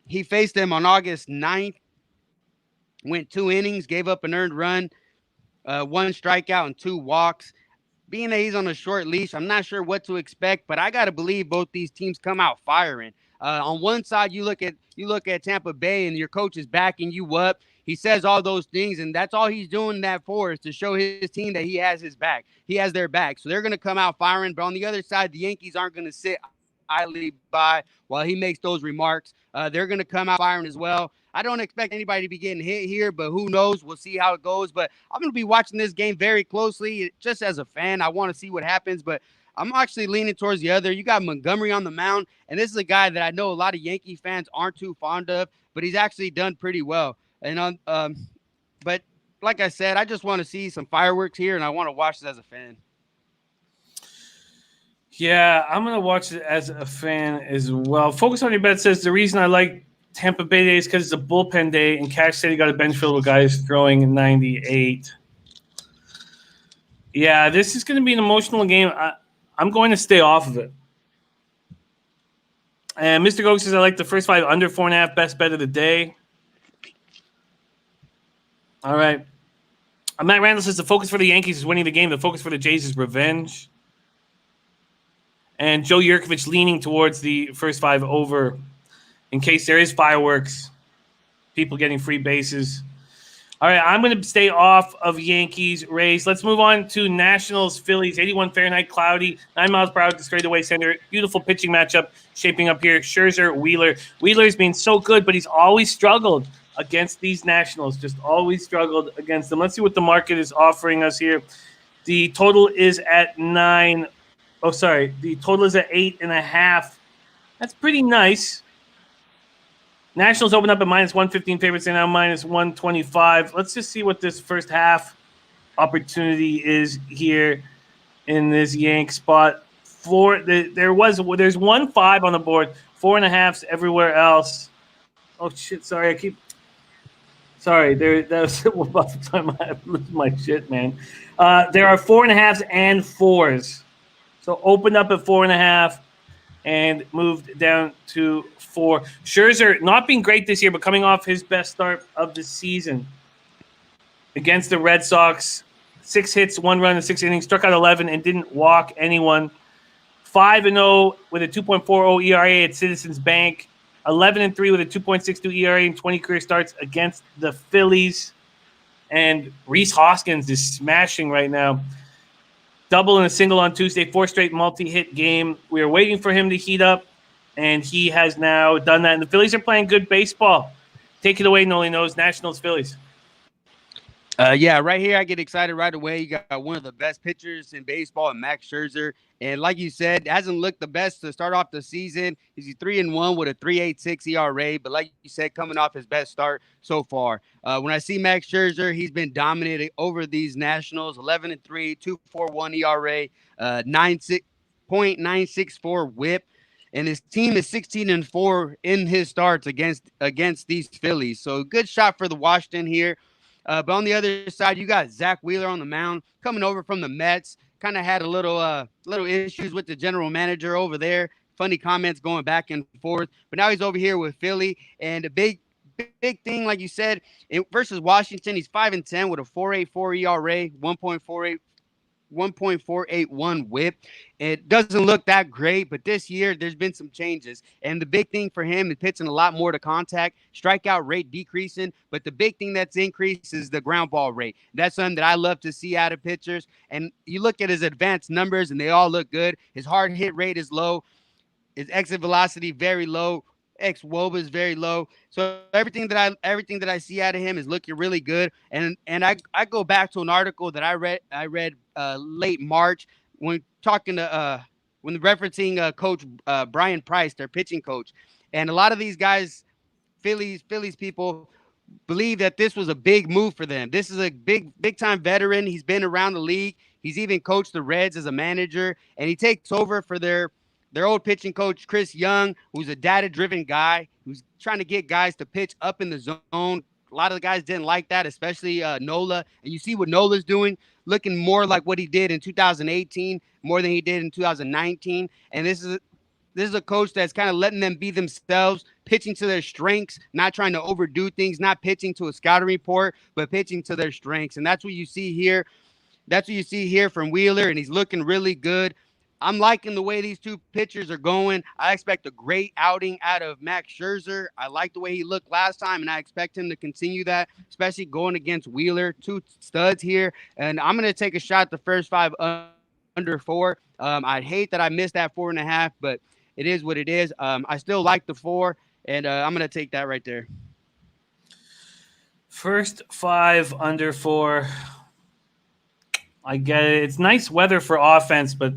he faced them on August 9th, went 2 innings, gave up an earned run. 1 strikeout and 2 walks. Being that he's on a short leash, I'm not sure what to expect, but I got to believe both these teams come out firing. On one side, you look at Tampa Bay, and your coach is backing you up. He says all those things, and that's all he's doing that for, is to show his team that he has his back. He has their back, so they're going to come out firing. But on the other side, the Yankees aren't going to sit idly by while he makes those remarks. They're going to come out firing as well. I don't expect anybody to be getting hit here, but who knows? We'll see how it goes. But I'm going to be watching this game very closely. Just as a fan, I want to see what happens. But I'm actually leaning towards the other. You got Montgomery on the mound, and this is a guy that I know a lot of Yankee fans aren't too fond of, but he's actually done pretty well. And but like I said, I just want to see some fireworks here, and I want to watch this as a fan. Yeah, I'm going to watch it as a fan as well. Focus on Your Bet says the reason I like Tampa Bay Day is because it's a bullpen day, and Cash said he got a bench filled with guys throwing 98. Yeah, this is going to be an emotional game. I'm going to stay off of it. And Mr. Gogue says I like the first 5 under 4.5, best bet of the day. All right. Matt Randall says the focus for the Yankees is winning the game. The focus for the Jays is revenge. And Joe Yurkovich leaning towards the first 5 over in case there is fireworks, people getting free bases. All right, I'm going to stay off of Yankees, Rays. Let's move on to Nationals, Phillies. 81 Fahrenheit, cloudy, 9 miles per hour to straightaway center. Beautiful pitching matchup shaping up here. Scherzer, Wheeler. Wheeler's been so good, but he's always struggled against these Nationals. Just always struggled against them. Let's see what the market is offering us here. The total is at 9. Oh, sorry. The total is at 8.5. That's pretty nice. Nationals open up at minus 115 favorites. They're now minus 125. Let's just see what this first half opportunity is here in this Yank spot. There's 1.5 on the board, 4.5s everywhere else. Oh shit! Sorry, that was about the time I lose my shit, man. There are 4.5s and 4s. So opened up at 4.5 and moved down to 4. Scherzer not being great this year, but coming off his best start of the season against the Red Sox. 6 hits, 1 run in 6 innings, struck out 11 and didn't walk anyone. 5-0 with a 2.40 ERA at Citizens Bank. 11-3 with a 2.62 ERA in 20 career starts against the Phillies. And Rhys Hoskins is smashing right now. Double and a single on Tuesday, 4 straight multi-hit game. We are waiting for him to heat up, and he has now done that. And the Phillies are playing good baseball. Take it away, Nolly Knows. Nationals, Phillies. Yeah, right here I get excited right away. You got one of the best pitchers in baseball, Max Scherzer. And like you said, hasn't looked the best to start off the season. He's 3-1 with a 3.86 ERA. But like you said, coming off his best start so far. When I see Max Scherzer, he's been dominating over these Nationals. 11-3, 2.41 ERA, 0.964 WHIP. And his team is 16-4 in his starts against these Phillies. So good shot for the Washington here. But on the other side, you got Zach Wheeler on the mound coming over from the Mets. Kind of had a little issues with the general manager over there. Funny comments going back and forth. But now he's over here with Philly. And a big thing, like you said, versus Washington, he's 5-10 with a 4.84 ERA, 1.48 1.481 whip. It doesn't look that great, but this year there's been some changes. And the big thing for him is pitching a lot more to contact, strikeout rate decreasing. But the big thing that's increased is the ground ball rate. That's something that I love to see out of pitchers. And you look at his advanced numbers and they all look good. His hard hit rate is low. His exit velocity very low. X WOBA is very low. So everything that I see out of him is looking really good. And I go back to an article that I read late March when talking to when referencing coach Brian Price, their pitching coach. And a lot of these guys, Phillies people, believe that this was a big move for them. This is a big time veteran. He's been around the league. He's even coached the Reds as a manager, and he takes over for their old pitching coach, Chris Young, who's a data-driven guy who's trying to get guys to pitch up in the zone. A lot of the guys didn't like that, especially Nola. And you see what Nola's doing, looking more like what he did in 2018, more than he did in 2019. And this is a coach that's kind of letting them be themselves, pitching to their strengths, not trying to overdo things, not pitching to a scouting report, but pitching to their strengths. And that's what you see here. That's what you see here from Wheeler, and he's looking really good. I'm liking the way these two pitchers are going. I expect a great outing out of Max Scherzer. I like the way he looked last time, and I expect him to continue that, especially going against Wheeler. Two studs here, and I'm going to take a shot the first 5 under 4. I'd hate that I missed that 4.5, but it is what it is. I still like the 4, and I'm going to take that right there. First 5 under 4. I get it. It's nice weather for offense, but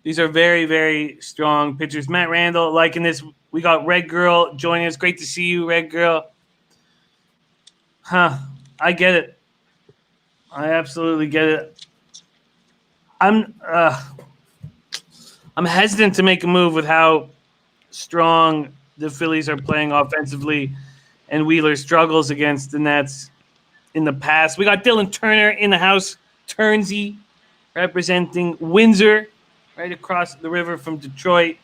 these are very, very strong pitchers. Matt Randall liking this. We got Red Girl joining us. Great to see you, Red Girl. I get it. I absolutely get it. I'm hesitant to make a move with how strong the Phillies are playing offensively and Wheeler struggles against the Nets in the past. We got Dylan Turner in the house, Turnsey, representing Windsor, right across the river from Detroit.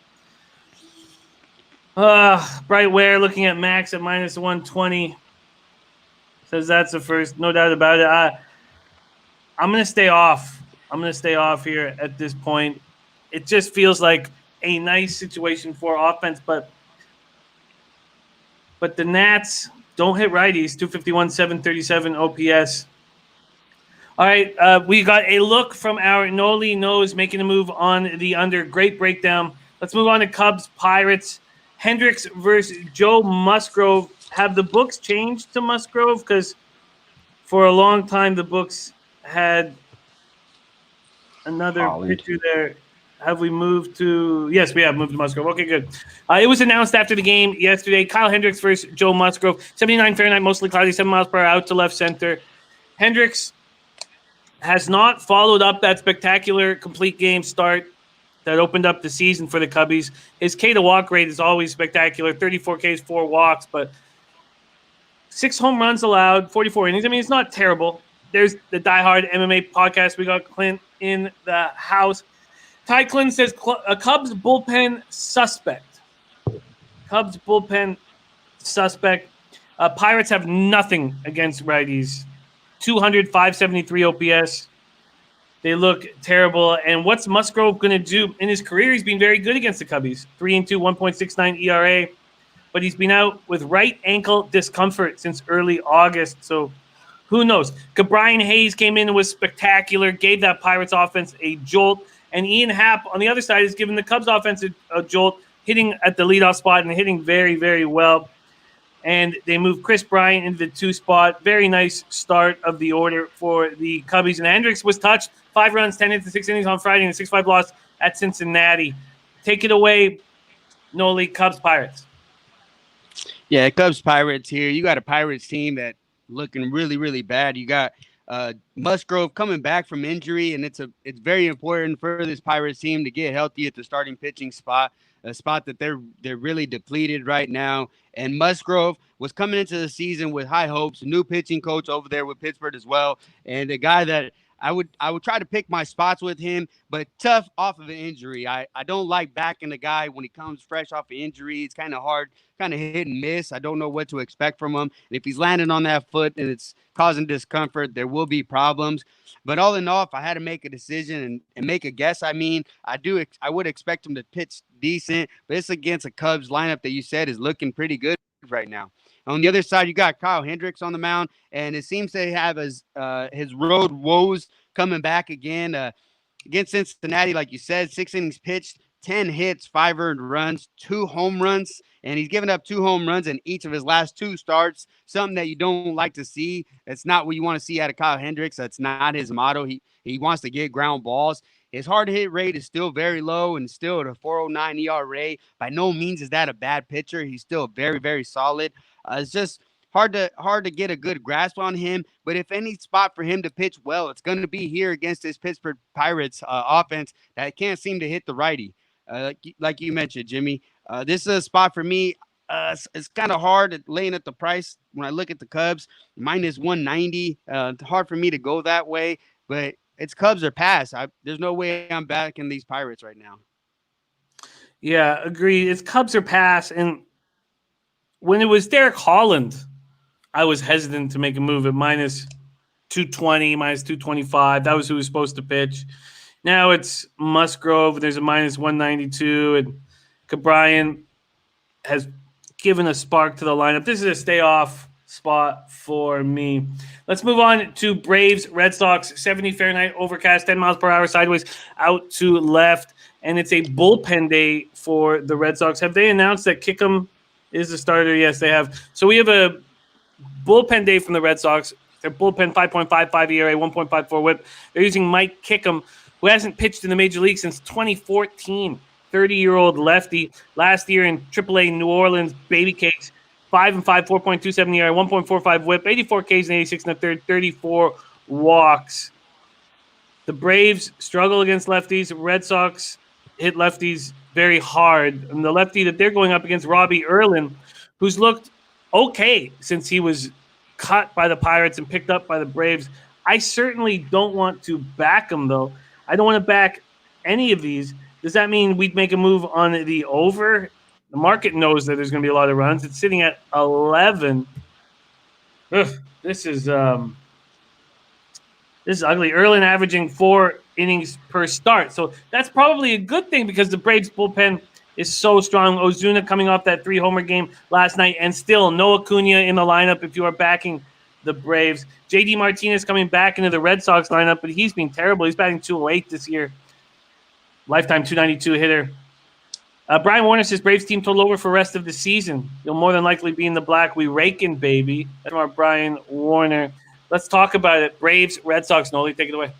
Bright Ware looking at Max at minus 120. Says that's the first, no doubt about it. I'm going to stay off. I'm going to stay off here at this point. It just feels like a nice situation for offense, but the Nats don't hit righties. 251, 737 OPS. All right, we got a look from our Nolly Knows making a move on the under. Great breakdown. Let's move on to Cubs Pirates. Hendricks versus Joe Musgrove. Have the books changed to Musgrove? Because for a long time the books had another pitcher there. Have we moved to – yes, we have moved to Musgrove. Okay, good. It was announced after the game yesterday. Kyle Hendricks versus Joe Musgrove. 79 Fahrenheit, mostly cloudy, 7 miles per hour, out to left center. Hendricks has not followed up that spectacular complete game start that opened up the season for the Cubbies. His K to walk rate is always spectacular, 34 Ks, 4 walks, but 6 home runs allowed, 44 innings. I mean, it's not terrible. There's the diehard MMA podcast. We got Clint in the house. Ty Clinton says Cubs bullpen suspect. Cubs bullpen suspect. Pirates have nothing against righties. 200, 573 OPS. They look terrible. And what's Musgrove going to do in his career? He's been very good against the Cubbies. 3-2, 1.69 ERA. But he's been out with right ankle discomfort since early August. So who knows? Brian Hayes came in and was spectacular, gave that Pirates offense a jolt. And Ian Happ on the other side is giving the Cubs offense a jolt, hitting at the leadoff spot and hitting very, very well. And they moved Chris Bryant into the 2 spot. Very nice start of the order for the Cubbies. And Hendricks was touched. 5 runs, 10 hits, and 6 innings on Friday, and a 6-5 loss at Cincinnati. Take it away, Nolly. Cubs Pirates. Yeah, Cubs Pirates here. You got a Pirates team that looking really, really bad. You got Musgrove coming back from injury, and it's very important for this Pirates team to get healthy at the starting pitching spot, a spot that they're really depleted right now. And Musgrove was coming into the season with high hopes, new pitching coach over there with Pittsburgh as well, and a guy that I would try to pick my spots with him, but tough off of an injury. I don't like backing the guy when he comes fresh off an injury. It's kind of hard, kind of hit and miss. I don't know what to expect from him. And if he's landing on that foot and it's causing discomfort, there will be problems. But all in all, if I had to make a decision and make a guess, I mean, I would expect him to pitch decent, but it's against a Cubs lineup that you said is looking pretty good right now. On the other side, you got Kyle Hendricks on the mound, and it seems to have his road woes coming back again. Against Cincinnati, like you said, 6 innings pitched, 10 hits, 5 earned runs, 2 home runs, and he's given up 2 home runs in each of his last 2 starts, something that you don't like to see. That's not what you want to see out of Kyle Hendricks. That's not his motto. He wants to get ground balls. His hard hit rate is still very low and still at a 4.09 ERA. By no means is that a bad pitcher. He's still very, very solid. It's just hard to get a good grasp on him. But if any spot for him to pitch well, it's going to be here against this Pittsburgh Pirates offense that can't seem to hit the righty. Like you mentioned, Jimmy, this is a spot for me. It's kind of hard laying at the price when I look at the Cubs, minus 190. Hard for me to go that way, but it's Cubs or pass. There's no way I'm backing these Pirates right now. Yeah, agreed. It's Cubs or pass. And when it was Derek Holland, I was hesitant to make a move at minus 220, minus 225. That was who was supposed to pitch. Now it's Musgrove. There's a minus 192. And Cabrian has given a spark to the lineup. This is a stay off spot for me. Let's move on to Braves, Red Sox, 70 Fahrenheit, overcast, 10 miles per hour, sideways, out to left. And it's a bullpen day for the Red Sox. Have they announced that Kickham is the starter? Yes, they have. So we have a bullpen day from the Red Sox. Their bullpen, 5.55 ERA, 1.54 whip. They're using Mike Kickham, who hasn't pitched in the major league since 2014. 30-year-old lefty. Last year in AAA New Orleans, baby cakes, 5-5, 4.27 ERA, 1.45 whip, 84 Ks and 86 in the third, 34 walks. The Braves struggle against lefties. Red Sox hit lefties very hard. And the lefty that they're going up against, Robbie Erlin, who's looked okay since he was cut by the Pirates and picked up by the Braves. I certainly don't want to back him, though. I don't want to back any of these. Does that mean we'd make a move on the over? The market knows that there's going to be a lot of runs. It's sitting at 11. Ugh, this is ugly. Erlin averaging 4 innings per start. So that's probably a good thing because the Braves bullpen is so strong. Ozuna coming off that 3-homer game last night, and still no Acuna in the lineup if you are backing the Braves. J.D. Martinez coming back into the Red Sox lineup, but he's been terrible. He's batting 208 this year. Lifetime 292 hitter. Brian Warner says Braves team total over for rest of the season. You'll more than likely be in the black. We raking, baby. That's from our Brian Warner. Let's talk about it. Braves, Red Sox. Nolly, take it away.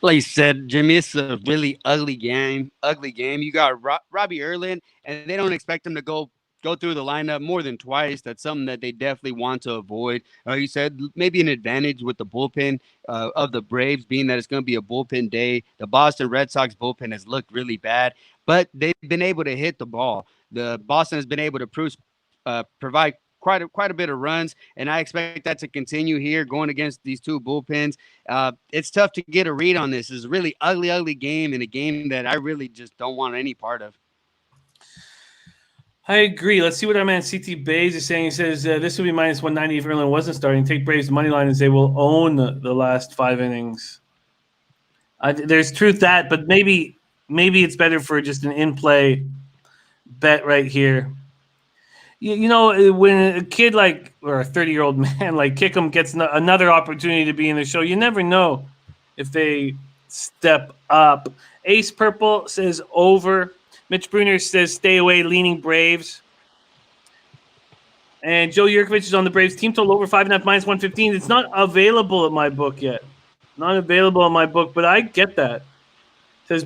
Like you said, Jimmy, it's a really ugly game. You got Robbie Erlin, and they don't expect him to go through the lineup more than twice. That's something that they definitely want to avoid. You said maybe an advantage with the bullpen of the Braves being that it's going to be a bullpen day. The Boston Red Sox bullpen has looked really bad, but they've been able to hit the ball. The Boston has been able to provide quite a bit of runs, and I expect that to continue here going against these two bullpens. It's tough to get a read on this. It's a really ugly game, and a game that I really just don't want any part of. I agree. Let's see what our man CT Bays is saying. He says this would be minus 190 if Erlin wasn't starting. Take Braves money line and say we'll own the last 5 innings. There's truth that, but maybe it's better for just an in-play bet right here. You know, when a kid or a 30-year-old man like Kickham gets another opportunity to be in the show, you never know if they step up. Ace Purple says over. Mitch Bruner says stay away, leaning Braves. And Joe Yurkovich is on the Braves. Team total over 5.5 minus 115. It's not available at my book yet. Not available in my book, but I get that. It says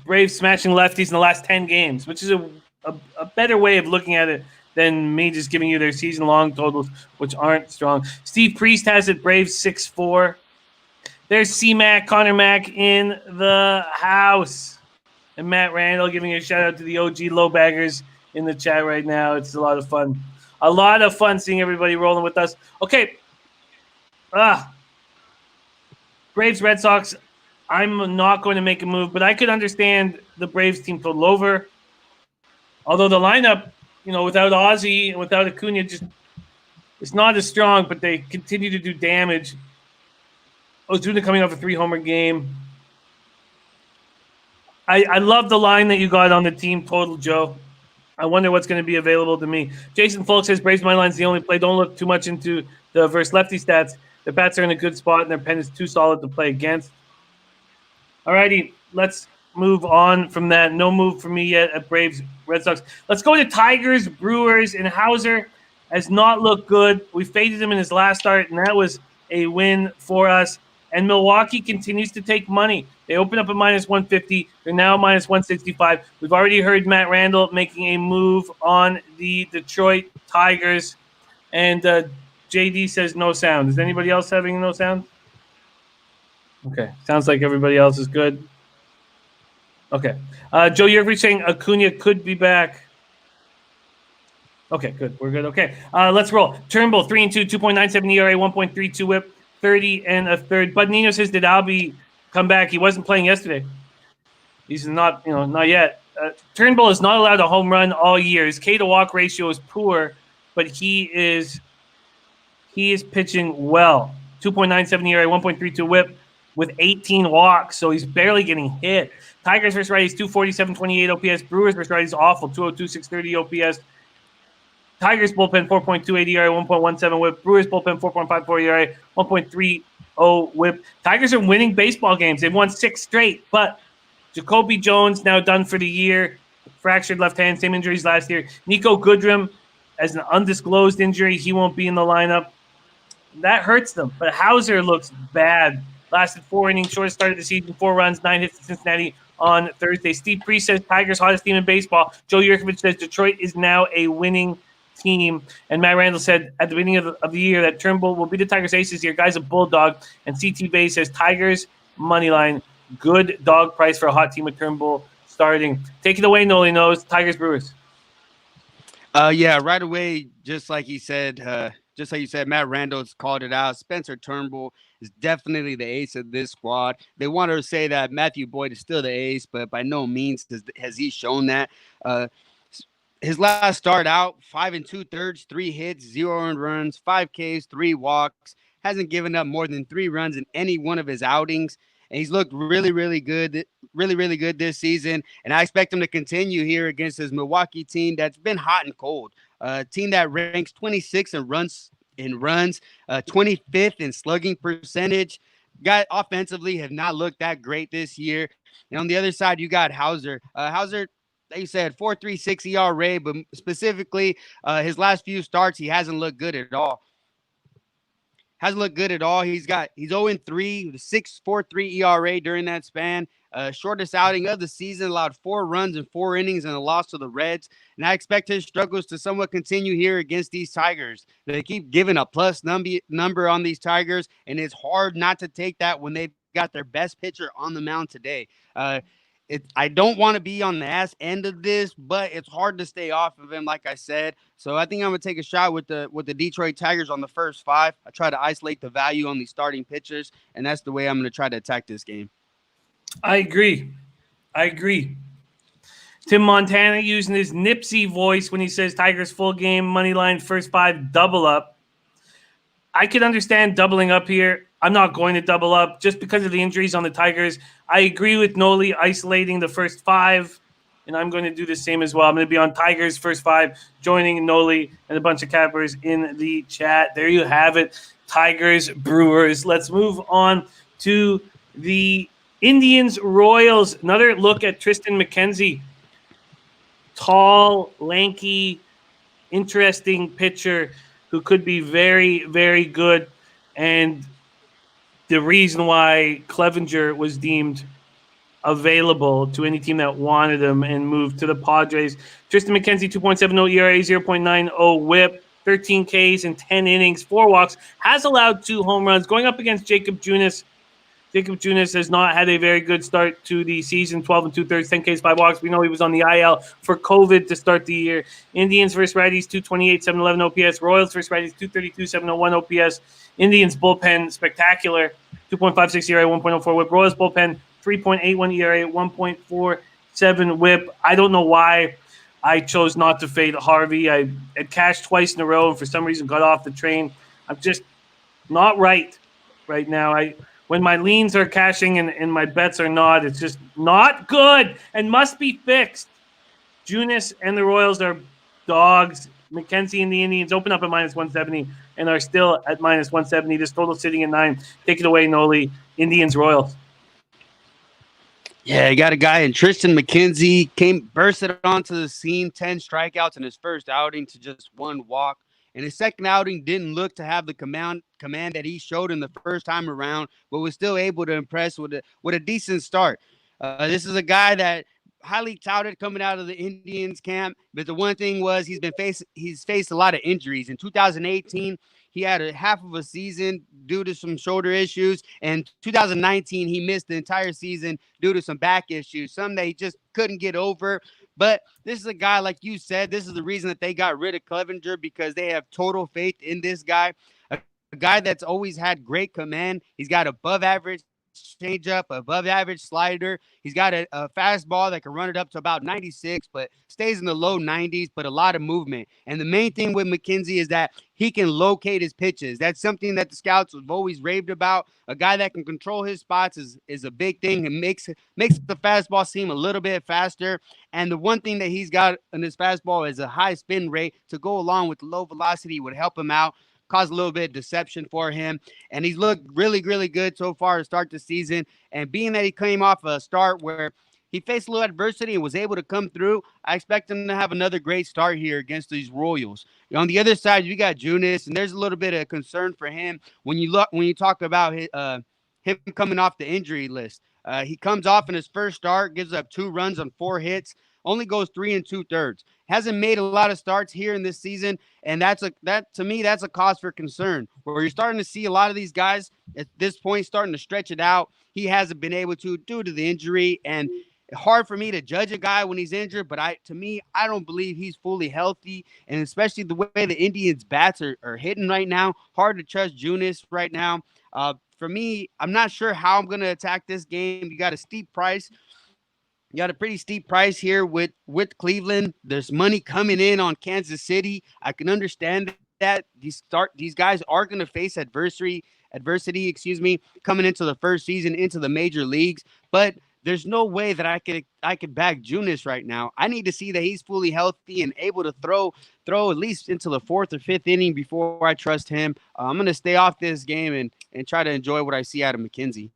Braves smashing lefties in the last 10 games, which is a better way of looking at it than me just giving you their season-long totals, which aren't strong. Steve Priest has it, Braves 6-4. There's C-Mac, Connor Mack in the house. And Matt Randall giving a shout-out to the OG Lowbaggers in the chat right now. It's a lot of fun. A lot of fun seeing everybody rolling with us. Okay. Braves, Red Sox. I'm not going to make a move, but I could understand the Braves team total over. Although the lineup, without Ozzy and without Acuna, it's not as strong, but they continue to do damage. Ozuna coming off a 3-homer game. I love the line that you got on the team total, Joe. I wonder what's going to be available to me. Jason Folk says Braves money line's the only play. Don't look too much into the versus lefty stats. The bats are in a good spot, and their pen is too solid to play against. All righty, let's move on from that. No move for me yet at Braves, Red Sox. Let's go to Tigers, Brewers, and Hauser has not looked good. We faded him in his last start, and that was a win for us. And Milwaukee continues to take money. They open up at minus 150. They're now minus 165. We've already heard Matt Randall making a move on the Detroit Tigers. And JD says no sound. Is anybody else having no sound? Okay. Sounds like everybody else is good. Okay. Joe Yervich saying Acuna could be back. Okay, good. We're good. Okay. Let's roll. Turnbull, 3-2, 2.97 ERA, 1.32 whip. 30 and a third. But Nino says, did Albie come back? He wasn't playing yesterday. He's not, not yet. Turnbull is not allowed a home run all year. His K to walk ratio is poor, but he is pitching well. 2.97 ERA, 1.32 whip with 18 walks, so he's barely getting hit. Tigers versus righties, 247, 28 OPS. Brewers versus righties, awful, 202, 630 OPS. Tigers bullpen 4.28 ERA, 1.17 whip. Brewers bullpen 4.54 ERA, 1.30 whip. Tigers are winning baseball games. They've won 6 straight, but Jacoby Jones now done for the year. Fractured left hand, same injuries last year. Nico Goodrum has an undisclosed injury. He won't be in the lineup. That hurts them, but Hauser looks bad. Lasted 4 innings, shortest start of the season, 4 runs, 9 hits to Cincinnati on Thursday. Steve Priest says Tigers hottest team in baseball. Joe Yurkovich says Detroit is now a winning team. And Matt Randall said at the beginning of the year that Turnbull will be the Tigers ace this year. Guy's a bulldog. And CT Bay says Tigers money line, good dog price for a hot team with Turnbull starting. Take it away, Nolly Knows. Tigers, Brewers. Yeah, right away, just like you said, Matt Randall's called it out. Spencer Turnbull is definitely the ace of this squad. They want to say that Matthew Boyd is still the ace, but by no means has he shown that. His last start out, 5 2/3, 3 hits, 0 earned runs, 5 Ks, 3 walks. Hasn't given up more than 3 runs in any one of his outings. And he's looked really, really good this season. And I expect him to continue here against his Milwaukee team that's been hot and cold. A team that ranks 26 in runs, 25th in slugging percentage. Guy offensively have not looked that great this year. And on the other side, you got Hauser. Hauser, they said 4.36 ERA, but specifically his last few starts, he hasn't looked good at all. He's 0-3 with a 6.43 ERA during that span. Shortest outing of the season, allowed 4 runs in 4 innings and a loss to the Reds. And I expect his struggles to somewhat continue here against these Tigers. They keep giving a plus number on these Tigers, and it's hard not to take that when they've got their best pitcher on the mound today. I don't want to be on the ass end of this, but it's hard to stay off of him, like I said. So I think I'm going to take a shot with the Detroit Tigers on the first 5. I try to isolate the value on these starting pitchers, and that's the way I'm going to try to attack this game. I agree. Tim Montana using his Nipsey voice when he says Tigers full game, money line, first 5, double up. I could understand doubling up here. I'm not going to double up just because of the injuries on the Tigers. I agree with Noli isolating the first 5, and I'm going to do the same as well. I'm going to be on Tigers first 5, joining Noli and a bunch of cappers in the chat. There you have it, Tigers, Brewers. Let's move on to the Indians, Royals. Another look at Tristan McKenzie. Tall, lanky, interesting pitcher who could be very, very good. And the reason why Clevenger was deemed available to any team that wanted him and moved to the Padres. Tristan McKenzie, 2.70 ERA, 0.90 whip, 13 Ks in 10 innings, 4 walks, has allowed 2 home runs, going up against Jacob Junis. Jacob Junis has not had a very good start to the season. 12 and 2/3, 10 Ks, 5 walks. We know he was on the IL for COVID to start the year. Indians versus righties, 228, 711 OPS. Royals versus righties, 232, 701 OPS. Indians bullpen, spectacular. 2.56 ERA, 1.04 whip. Royals bullpen, 3.81 ERA, 1.47 whip. I don't know why I chose not to fade Harvey. I had cashed twice in a row and for some reason got off the train. I'm just not right now. When my leans are cashing and my bets are not, it's just not good and must be fixed. Junis and the Royals are dogs. McKenzie and the Indians open up at minus 170 and are still at minus 170. This total sitting at 9. Take it away, Nolly. Indians, Royals. Yeah, you got a guy in Tristan McKenzie, bursted onto the scene, 10 strikeouts in his first outing to just 1 walk. And his second outing didn't look to have the command that he showed in the first time around, but was still able to impress with a decent start. This is a guy that highly touted coming out of the Indians camp, but the one thing was he's faced a lot of injuries. In 2018, he had a half of a season due to some shoulder issues, and 2019 he missed the entire season due to some back issues, some that he just couldn't get over. But this is a guy, like you said, this is the reason that they got rid of Clevenger, because they have total faith in this guy, a guy that's always had great command. He's got above average changeup, above average slider. He's got a fastball that can run it up to about 96, but stays in the low 90s, but a lot of movement. And the main thing with McKenzie is that he can locate his pitches. That's something that the scouts have always raved about. A guy that can control his spots is a big thing. It makes the fastball seem a little bit faster. And the one thing that he's got in his fastball is a high spin rate to go along with low velocity would help him out, cause a little bit of deception for him. And he's looked really, really good so far to start the season. And being that he came off a start where he faced a little adversity and was able to come through, I expect him to have another great start here against these Royals. On the other side, you got Junis, and there's a little bit of concern for him when you talk about him coming off the injury list. He comes off in his first start, gives up 2 runs on 4 hits, only goes 3 2/3. Hasn't made a lot of starts here in this season, and to me that's a cause for concern. Where you're starting to see a lot of these guys at this point starting to stretch it out. He hasn't been able to due to the injury, and hard for me to judge a guy when he's injured. But I don't believe he's fully healthy, and especially the way the Indians bats are hitting right now, hard to trust Junis right now. For me, I'm not sure how I'm going to attack this game. You got a steep price. You got a pretty steep price here with Cleveland. There's money coming in on Kansas City. I can understand that these guys are going to face adversity, coming into the first season into the major leagues. But there's no way that I could back Junis right now. I need to see that he's fully healthy and able to throw at least into the 4th or 5th inning before I trust him. I'm going to stay off this game and try to enjoy what I see out of McKenzie.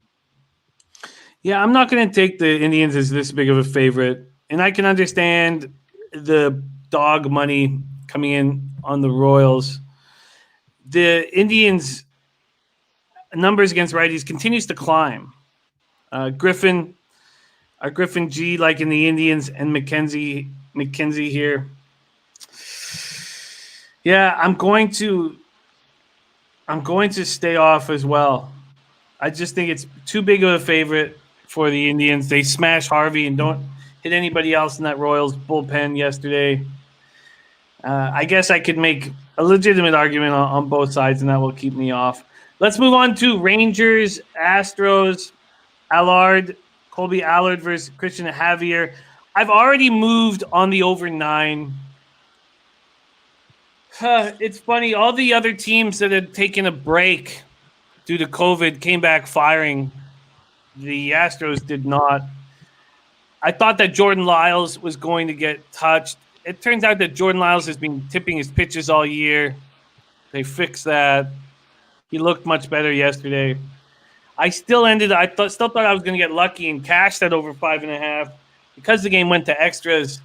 Yeah, I'm not going to take the Indians as this big of a favorite. And I can understand the dog money coming in on the Royals. The Indians' numbers against righties continues to climb. Griffin G, like in the Indians, and McKenzie here. Yeah, I'm going to stay off as well. I just think it's too big of a favorite for the Indians. They smash Harvey and don't hit anybody else in that Royals bullpen yesterday. I guess I could make a legitimate argument on both sides, and that will keep me off. Let's move on to Rangers, Astros, Colby Allard versus Christian Javier. I've already moved on the over 9. It's funny. All the other teams that had taken a break due to COVID came back firing. The Astros did not. I thought that Jordan Lyles was going to get touched. It turns out that Jordan Lyles has been tipping his pitches all year. They fixed that. He looked much better yesterday. I still thought I was going to get lucky and cash that over 5.5 because the game went to extras.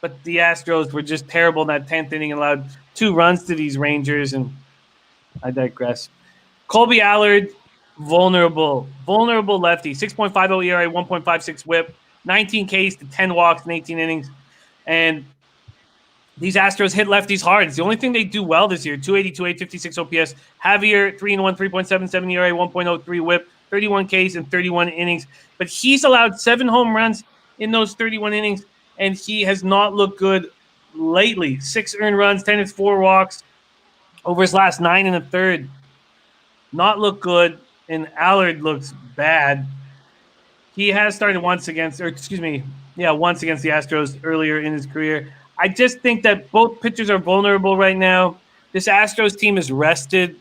But the Astros were just terrible in that 10th inning, allowed 2 runs to these Rangers, and I digress. Colby Allard, vulnerable lefty, 6.50 ERA, 1.56 whip, 19 Ks to 10 walks in 18 innings. And these Astros hit lefties hard. It's the only thing they do well this year. 280, 256 OPS. Javier, 3-1, 3.77 ERA, 1.03 whip, 31 Ks in 31 innings. But he's allowed 7 home runs in those 31 innings, and he has not looked good lately. 6 earned runs, 10 hits, 4 walks over his last 9 and a third. Not look good, and Allard looks bad. He has started once against the Astros earlier in his career. I just think that both pitchers are vulnerable right now. This Astros team is rested.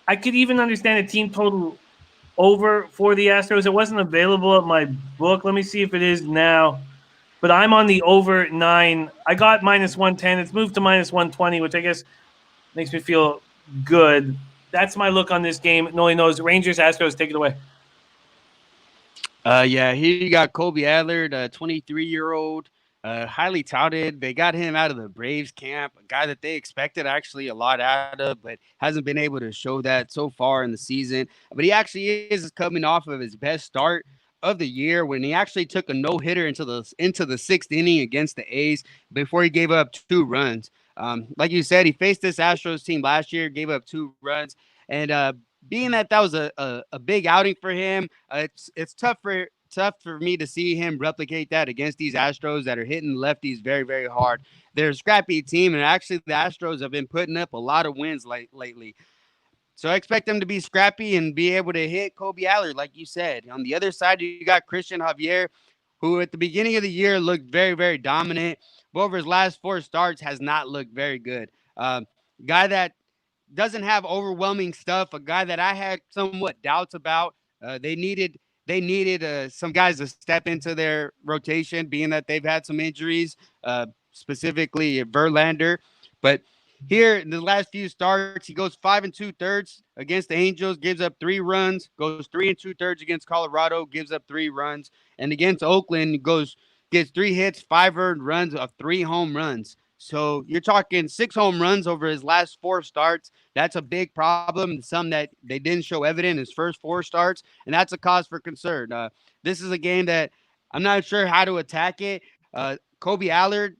I could even understand a team total over for the Astros. It wasn't available at my book. Let me see if it is now. But I'm on the over 9. I got -110. It's moved to -120, which I guess makes me feel good. That's my look on this game. Nolly Knows. Rangers, Astros, take it away. Here you got Kobe Allard, a 23-year-old, highly touted. They got him out of the Braves camp, a guy that they expected actually a lot out of, but hasn't been able to show that so far in the season. But he actually is coming off of his best start of the year when he actually took a no-hitter into the 6th inning against the A's before he gave up 2 runs. Like you said, he faced this Astros team last year, gave up 2 runs, and being that was a big outing for him, it's tough for me to see him replicate that against these Astros that are hitting lefties very, very hard. They're a scrappy team, and actually the Astros have been putting up a lot of wins lately. So I expect them to be scrappy and be able to hit Kobe Allard, like you said. On the other side, you got Christian Javier, who at the beginning of the year looked very, very dominant, but over his last 4 starts has not looked very good. Guy that doesn't have overwhelming stuff, a guy that I had somewhat doubts about. They needed some guys to step into their rotation, being that they've had some injuries, specifically Verlander. But here in the last few starts, he goes 5 2/3 against the Angels, gives up 3 runs, goes 3 2/3 against Colorado, gives up 3 runs, and against Oakland gets 3 hits, 5 earned runs of 3 home runs. So you're talking 6 home runs over his last 4 starts. That's a big problem, some that they didn't show evident in his first 4 starts, and that's a cause for concern. This is a game that I'm not sure how to attack it. Kobe Allard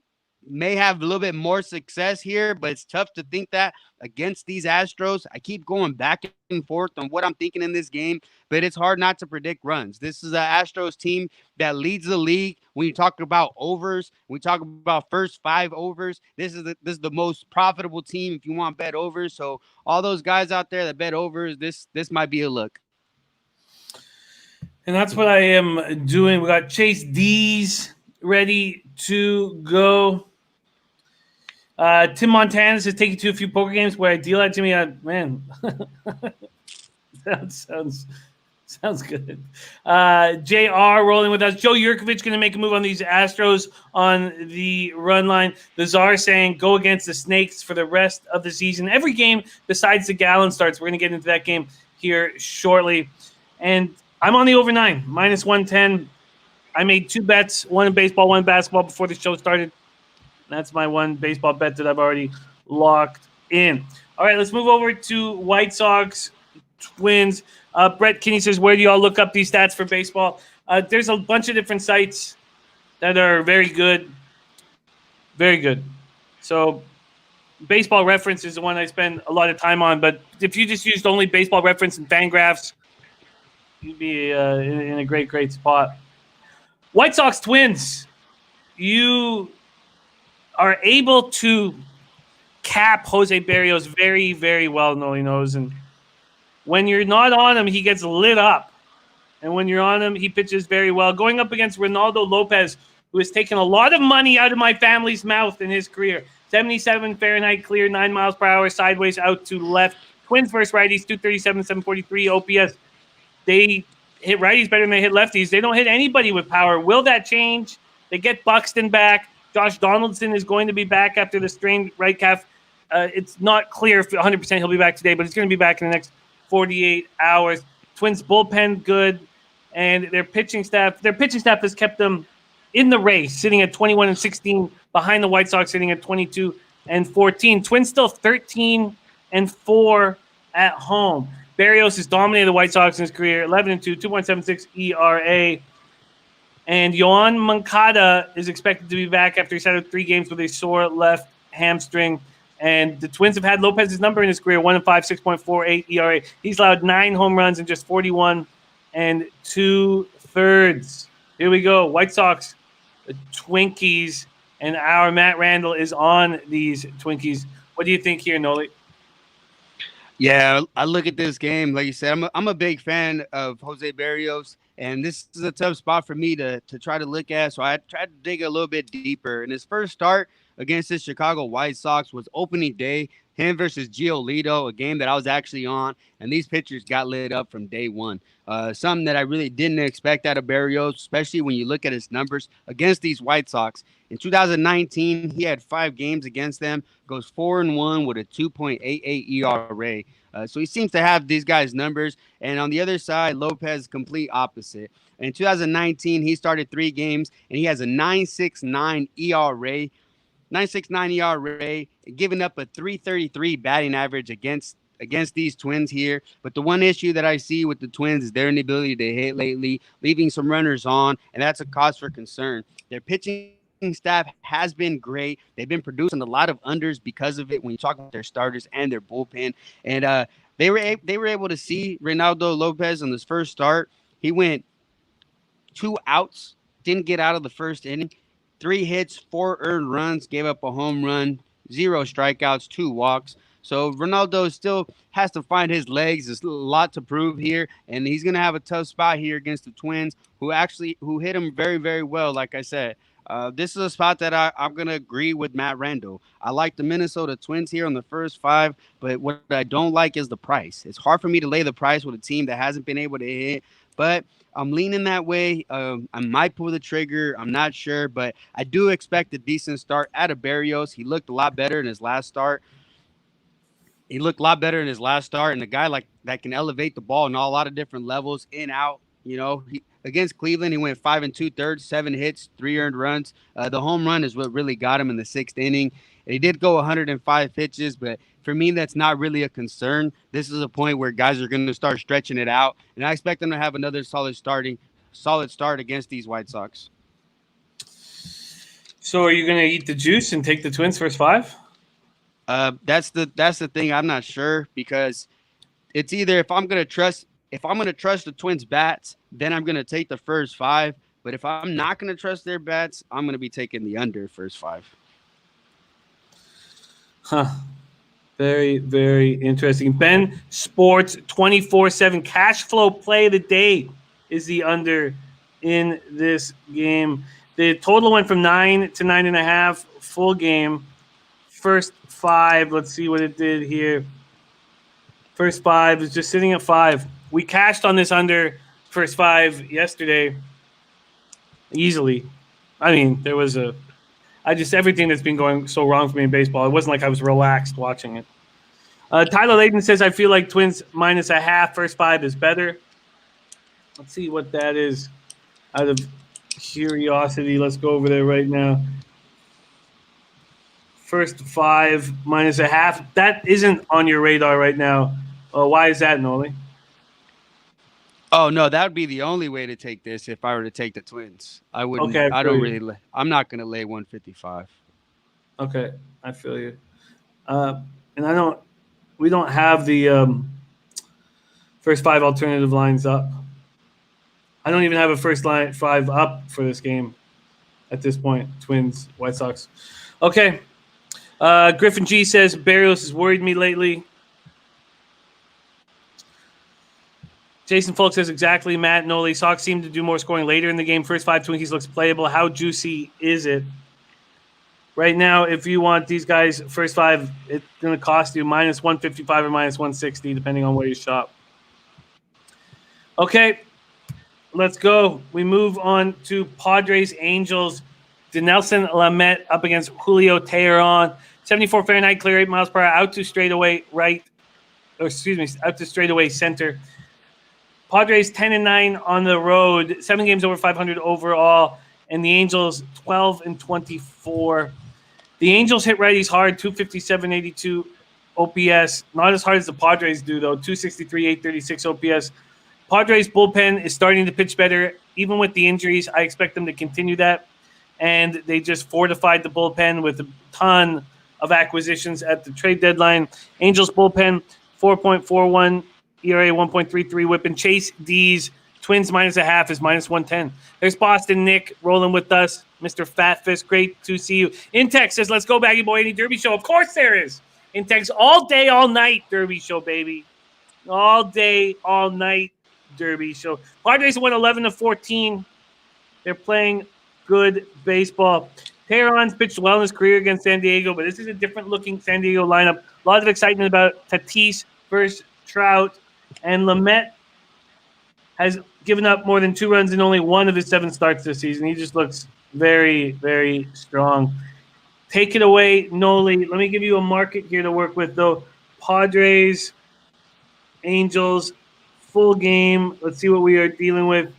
may have a little bit more success here, but it's tough to think that against these Astros. I keep going back and forth on what I'm thinking in this game, but it's hard not to predict runs. This is an Astros team that leads the league. When you talk about overs, we talk about first 5 overs. This is the most profitable team if you want bet overs. So all those guys out there that bet overs, this might be a look. And that's what I am doing. We got Chase D's ready to go. Tim Montanas is taking to a few poker games where I deal at Jimmy. Man, that sounds good. JR rolling with us. Joe Yurkovich going to make a move on these Astros on the run line. The Czar saying go against the Snakes for the rest of the season. Every game besides the Gallon starts. We're going to get into that game here shortly. And I'm on the over 9, -110. I made 2 bets, one in baseball, one in basketball before the show started. That's my one baseball bet that I've already locked in. All right, let's move over to White Sox Twins. Brett Kinney says, where do y'all look up these stats for baseball? There's a bunch of different sites that are very good. Very good. So Baseball Reference is the one I spend a lot of time on. But if you just used only Baseball Reference and Fangraphs, you'd be in a great, great spot. White Sox Twins. You are able to cap Jose Barrios very, very well, Nolly Knows. And when you're not on him, he gets lit up. And when you're on him, he pitches very well. Going up against Ronaldo Lopez, who has taken a lot of money out of my family's mouth in his career. 77 Fahrenheit clear, 9 miles per hour, sideways out to left. Twins versus righties, 237, 743 OPS. They hit righties better than they hit lefties. They don't hit anybody with power. Will that change? They get Buxton back. Josh Donaldson is going to be back after the strained right calf. It's not clear if 100% he'll be back today, but he's going to be back in the next 48 hours. Twins bullpen good, and their pitching staff has kept them in the race, sitting at 21-16, behind the White Sox, sitting at 22-14. Twins still 13-4 at home. Barrios has dominated the White Sox in his career, 11-2, 2.76 ERA. And Yoan Moncada is expected to be back after he sat out 3 games with a sore left hamstring. And the Twins have had Lopez's number in his career, 1-5, 6.48 ERA. He's allowed 9 home runs in just 41 2/3. Here we go. White Sox, the Twinkies, and our Matt Randall is on these Twinkies. What do you think here, Nolly? Yeah, I look at this game, like you said, I'm a big fan of Jose Barrios, and this is a tough spot for me to try to look at. So I tried to dig a little bit deeper. And his first start against the Chicago White Sox was opening day, him versus Giolito, a game that I was actually on, and these pitchers got lit up from day one. Something that I really didn't expect out of Barrios, especially when you look at his numbers against these White Sox. In 2019, he had 5 games against them, goes 4-1 with a 2.88 ERA. So he seems to have these guys' numbers. And on the other side, Lopez, complete opposite. In 2019, he started 3 games, and he has a 9.69 ERA. 9.69 ERA, giving up a 333 batting average against these Twins here. But the one issue that I see with the Twins is their inability to hit lately, leaving some runners on, and that's a cause for concern. Their pitching staff has been great. They've been producing a lot of unders because of it when you talk about their starters and their bullpen. And they were able to see Reynaldo Lopez on his first start. He went 2 outs, didn't get out of the first inning. 3 hits, 4 earned runs, gave up a home run, 0 strikeouts, 2 walks. So Ronaldo still has to find his legs. There's a lot to prove here, and he's going to have a tough spot here against the Twins, who hit him very, very well, like I said. This is a spot that I'm going to agree with Matt Randall. I like the Minnesota Twins here on the first 5, but what I don't like is the price. It's hard for me to lay the price with a team that hasn't been able to hit, but I'm leaning that way. I might pull the trigger. I'm not sure, but I do expect a decent start out of Barrios. He looked a lot better in his last start. And a guy like that can elevate the ball in a lot of different levels, in, out. You know, against Cleveland, he went 5 2/3, 7 hits, 3 earned runs. The home run is what really got him in the 6th inning. And he did go 105 pitches, but for me, that's not really a concern. This is a point where guys are going to start stretching it out, and I expect them to have another solid start against these White Sox. So, are you going to eat the juice and take the Twins first 5? That's the thing. I'm not sure, because it's either if I'm going to trust the Twins bats, then I'm going to take the first 5. But if I'm not going to trust their bats, I'm going to be taking the under first 5. Huh. Very, very interesting. Ben Sports 24/7 cash flow play of the day is the under in this game. The total went from 9 to 9.5 full game. First 5, let's see what it did here. First 5 is just sitting at 5. We cashed on this under first 5 yesterday easily. I mean, there was everything that's been going so wrong for me in baseball. It wasn't like I was relaxed watching it. Tyler Layton says, I feel like Twins -0.5 first 5 is better. Let's see what that is out of curiosity. Let's go over there right now. First 5 -0.5. That isn't on your radar right now. Why is that, Nolly? Oh no, that would be the only way to take this if I were to take the Twins. I wouldn't. Okay, I'm not going to lay 155. Okay, I feel you. And we don't have the first 5 alternative lines up. I don't even have a first 5 up for this game at this point. Twins, White Sox. Okay. Griffin G says Barrios has worried me lately. Jason Folk says exactly. Matt Nolly, Sox seem to do more scoring later in the game. First 5 Twinkies looks playable. How juicy is it? Right now, if you want these guys first 5, it's going to cost you -155 or -160, depending on where you shop. Okay, let's go. We move on to Padres Angels. Dinelson Lamet up against Julio Teheran. 74 Fahrenheit, clear 8 miles per hour, out to straightaway center. Padres 10-9 on the road, 7 games over 500 overall, and the Angels 12-24. The Angels hit righties hard, 257-82 OPS. Not as hard as the Padres do, though, 263-836 OPS. Padres bullpen is starting to pitch better, even with the injuries. I expect them to continue that, and they just fortified the bullpen with a ton of acquisitions at the trade deadline. Angels bullpen, 4.41 ERA, 1.33 whip, and Chase D's Twins -0.5 is -110. There's Boston Nick rolling with us, Mr. Fat Fist. Great to see you. Intex says, let's go, Baggy Boy. Any Derby show? Of course there is. Intex all day, all night Derby show, baby. All day, all night Derby show. Padres won 11-14. They're playing good baseball. Teheran's pitched well in his career against San Diego, but this is a different-looking San Diego lineup. A lot of excitement about Tatis versus Trout, and Lamet has given up more than 2 runs in only 1 of his 7 starts this season. He just looks very, very strong. Take it away, Nolly. Let me give you a market here to work with, though. Padres, Angels, full game. Let's see what we are dealing with.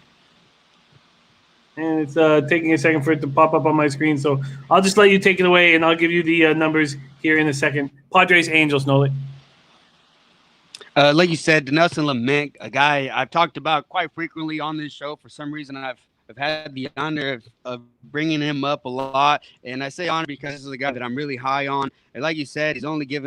And it's taking a second for it to pop up on my screen. So I'll just let you take it away, and I'll give you the numbers here in a second. Padres, Angels, Nolly. Like you said, Nelson Lamet, a guy I've talked about quite frequently on this show. For some reason, I've had the honor of bringing him up a lot. And I say honor because this is a guy that I'm really high on. And like you said, he's only gave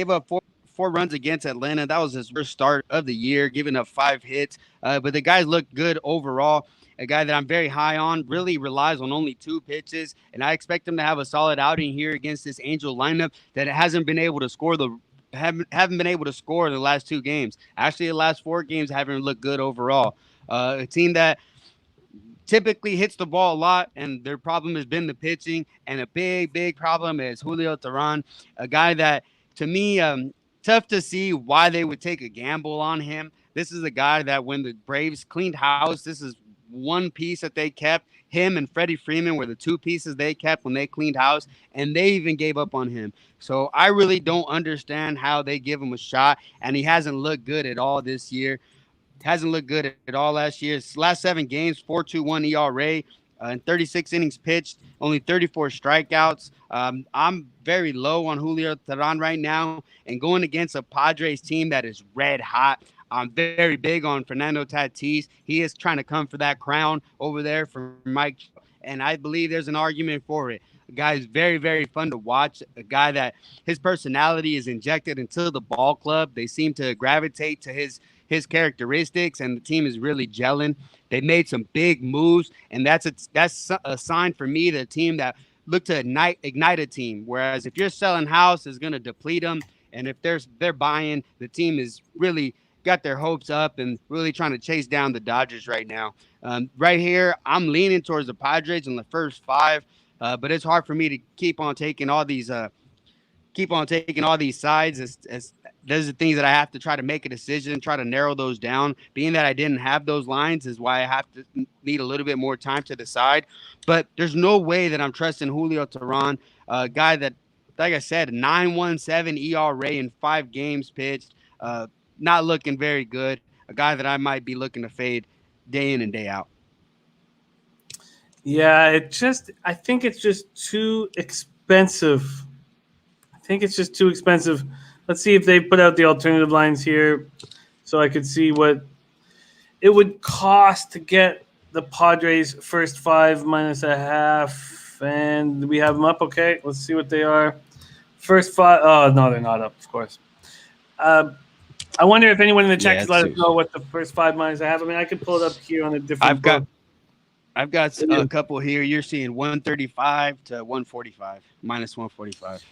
up four runs against Atlanta. That was his worst start of the year, giving up 5 hits. But the guy looked good overall. A guy that I'm very high on, really relies on only 2 pitches. And I expect him to have a solid outing here against this Angel lineup that hasn't been able to score haven't been able to score in the last 2 games. Actually, the last 4 games haven't looked good overall. A team that typically hits the ball a lot, and their problem has been the pitching. And a big problem is Julio Teheran, a guy that, to me, tough to see why they would take a gamble on him. This is a guy that when the Braves cleaned house, this is one piece that they kept. Him and Freddie Freeman were the 2 pieces they kept when they cleaned house, and they even gave up on him. So I really don't understand how they give him a shot, and he hasn't looked good at all this year. Hasn't looked good at all last year. His last 7 games, 4.21 ERA, in 36 innings pitched, only 34 strikeouts. I'm very low on Julio Teheran right now, and going against a Padres team that is red hot. I'm very big on Fernando Tatis. He is trying to come for that crown over there for Mike, and I believe there's an argument for it. A guy is very, very fun to watch. A guy that his personality is injected into the ball club. They seem to gravitate to his characteristics, and the team is really gelling. They made some big moves, and that's a sign for me, the team that look to ignite a team. Whereas if you're selling house, it's going to deplete them, and if they're buying, the team is really got their hopes up and really trying to chase down the Dodgers right now. Right here, I'm leaning towards the Padres in the first 5, but it's hard for me to keep on taking all these sides. As those are things that I have to try to make a decision, try to narrow those down. Being that I didn't have those lines is why I have to need a little bit more time to decide. But there's no way that I'm trusting Julio Teheran, a guy that, like I said, 9.17 ERA in 5 games pitched. Not looking very good. A guy that I might be looking to fade day in and day out. Yeah, I think it's just too expensive. Let's see if they put out the alternative lines here so I could see what it would cost to get the Padres first 5 -0.5. And we have them up. Okay, let's see what they are. First 5. Oh, no, they're not up, of course. I wonder if anyone in the chat could let us know what the first 5 -0.5. I mean, I could pull it up here on a different book. I've got a couple here. You're seeing 135 to 145, -145.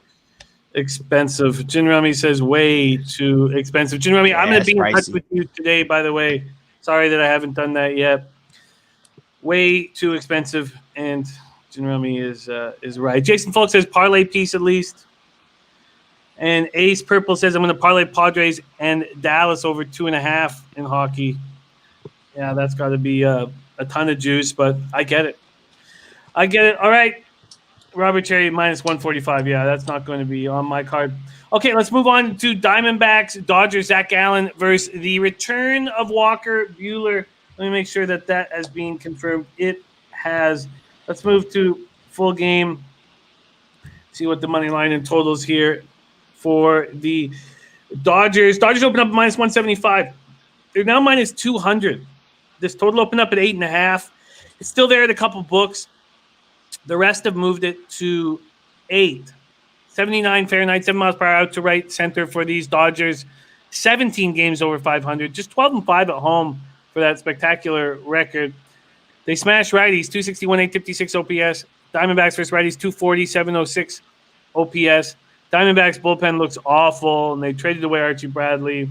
Expensive. Jin Remy says way too expensive. Jin Remy, I'm going to be in touch with you today, by the way. Sorry that I haven't done that yet. Way too expensive, and Jin Remy is right. Jason Falk says parlay piece at least. And Ace Purple says, I'm going to parlay Padres and Dallas over 2.5 in hockey. Yeah, that's got to be a ton of juice, but I get it. All right. Robert Cherry, -145. Yeah, that's not going to be on my card. Okay, let's move on to Diamondbacks, Dodgers, Zach Gallen versus the return of Walker Buehler. Let me make sure that has been confirmed. It has. Let's move to full game. See what the money line and totals here for the Dodgers. Dodgers open up at -175. They're now -200. This total opened up at 8.5. It's still there at a couple books. The rest have moved it to 8. 79 Fahrenheit, 7 miles per hour out to right center for these Dodgers. 17 games over 500, just 12-5 at home for that spectacular record. They smashed righties, 261, 856 OPS. Diamondbacks versus righties, 240, 706 OPS. Diamondbacks bullpen looks awful, and they traded away Archie Bradley.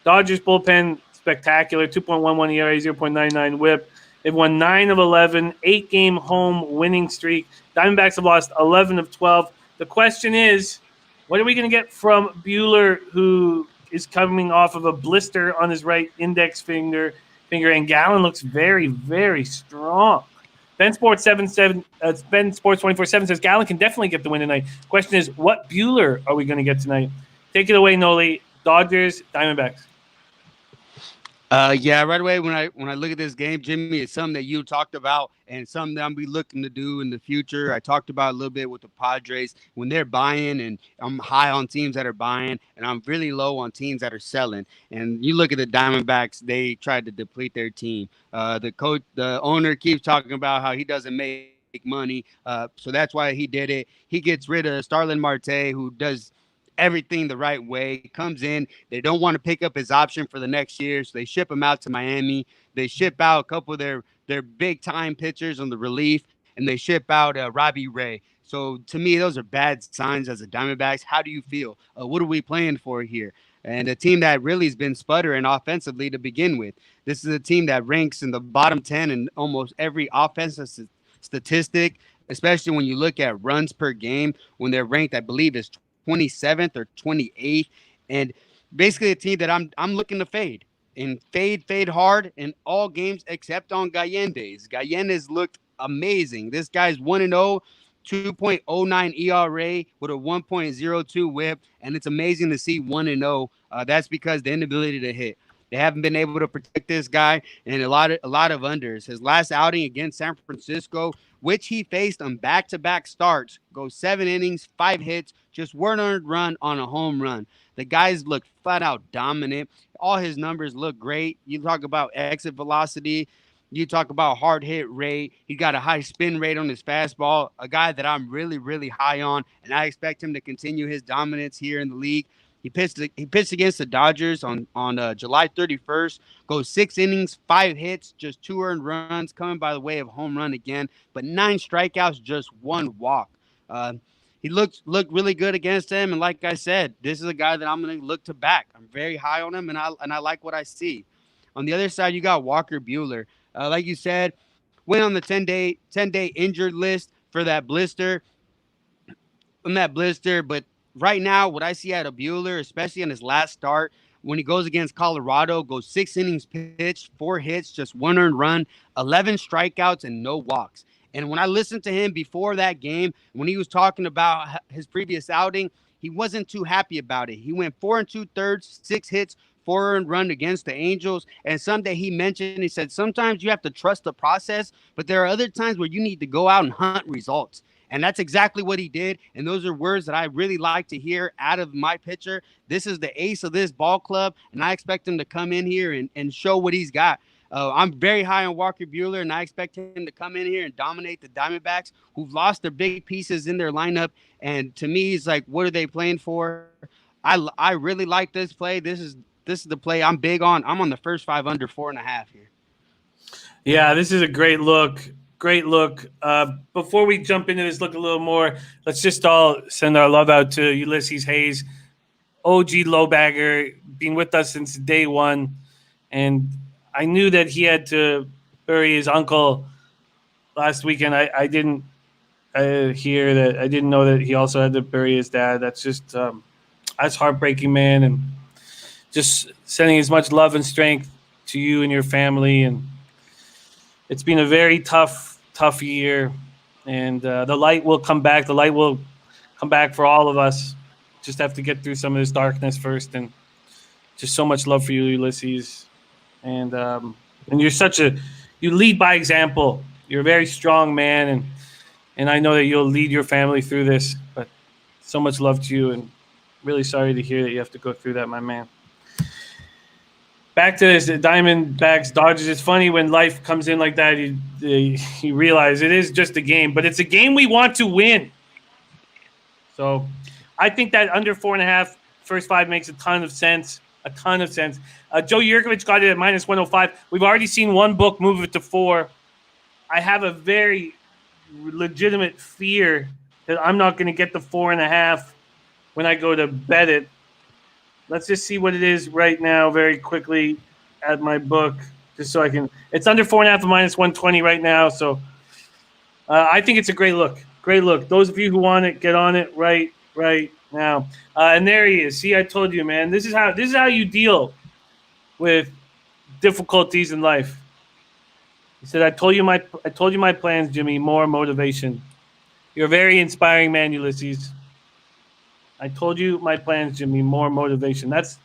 Dodgers bullpen, spectacular, 2.11 ERA, 0.99 whip. They've won 9 of 11, 8-game home winning streak. Diamondbacks have lost 11 of 12. The question is, what are we going to get from Buehler, who is coming off of a blister on his right index finger, and Gallen looks very, very strong. Ben Sports 24/7 says Gallen can definitely get the win tonight. Question is, what Buehler are we going to get tonight? Take it away, Nolly. Dodgers, Diamondbacks. Yeah, right away when I look at this game, Jimmy, it's something that you talked about and something that I'm be looking to do in the future. I talked about a little bit with the Padres when they're buying, and I'm high on teams that are buying, and I'm really low on teams that are selling. And you look at the Diamondbacks; they tried to deplete their team. The owner keeps talking about how he doesn't make money, so that's why he did it. He gets rid of Starlin Marte, who does everything the right way, comes in. They don't want to pick up his option for the next year, so they ship him out to Miami. They ship out a couple of their big time pitchers on the relief, and they ship out Robbie Ray. So to me, those are bad signs as a Diamondbacks. How do you feel? What are we playing for here? And a team that really has been sputtering offensively to begin with. This is a team that ranks in the bottom 10 in almost every offensive statistic, especially when you look at runs per game, when they're ranked, I believe, is 27th or 28th, and basically a team that I'm looking to fade hard in all games except on Gallende's. Gallende's looked amazing. This guy's 1-0, 2.09 ERA with a 1.02 whip, and it's amazing to see 1-0. That's because the inability to hit. They haven't been able to protect this guy, and a lot of unders. His last outing against San Francisco, which he faced on back-to-back starts, goes 7 innings, 5 hits, just 1 earned run on a home run. The guys look flat out dominant. All his numbers look great. You talk about exit velocity. You talk about hard hit rate. He got a high spin rate on his fastball, a guy that I'm really, really high on, and I expect him to continue his dominance here in the league. He pitched against the Dodgers on July 31st, goes 6 innings, 5 hits, just 2 earned runs, coming by the way of home run again, but 9 strikeouts, just 1 walk. He looked really good against him, and like I said, this is a guy that I'm going to look to back. I'm very high on him, and I like what I see. On the other side, you got Walker Buehler. Like you said, went on the 10-day injured list for that blister. But right now, what I see out of Buehler, especially on his last start, when he goes against Colorado, goes 6 innings pitched, 4 hits, just 1 earned run, 11 strikeouts, and no walks. And when I listened to him before that game, when he was talking about his previous outing, he wasn't too happy about it. He went 4 2/3, 6 hits, 4 earned run against the Angels. And someday he mentioned, he said, sometimes you have to trust the process, but there are other times where you need to go out and hunt results. And that's exactly what he did. And those are words that I really like to hear out of my pitcher. This is the ace of this ball club, and I expect him to come in here and show what he's got. I'm very high on Walker Buehler, and I expect him to come in here and dominate the Diamondbacks, who've lost their big pieces in their lineup. And to me, it's like, what are they playing for? I really like this play. This is the play I'm big on. I'm on the first 5 under 4.5 here. Yeah, this is a great look. Great look. Before we jump into this look a little more, let's just all send our love out to Ulysses Hayes, OG Lowbagger, been with us since day one. And I knew that he had to bury his uncle last weekend. I didn't hear that. I didn't know that he also had to bury his dad. That's just that's heartbreaking, man. And just sending as much love and strength to you and your family. And it's been a very tough year, and the light will come back. The light will come back for all of us. Just have to get through some of this darkness first, and just so much love for you, Ulysses. And you lead by example. You're a very strong man, and I know that you'll lead your family through this. But so much love to you, and really sorry to hear that you have to go through that, my man. Back to this, the Diamondbacks, Dodgers. It's funny when life comes in like that, you realize it is just a game, but it's a game we want to win. So I think that under 4.5, first 5 makes a ton of sense. A ton of sense. Joe Yurkovich got it at minus 105. We've already seen one book move it to 4. I have a very legitimate fear that I'm not going to get the 4.5 when I go to bet it. Let's just see what it is right now very quickly at my book, just so I can. It's under 4.5 at minus 120 right now, so I think it's a great look. Great look. Those of you who want it, get on it right now. And there he is. See, I told you, man. This is how you deal with difficulties in life. He said, I told you my plans, Jimmy. More motivation. You're a very inspiring man, Ulysses. I told you my plans, Jimmy. More motivation. That's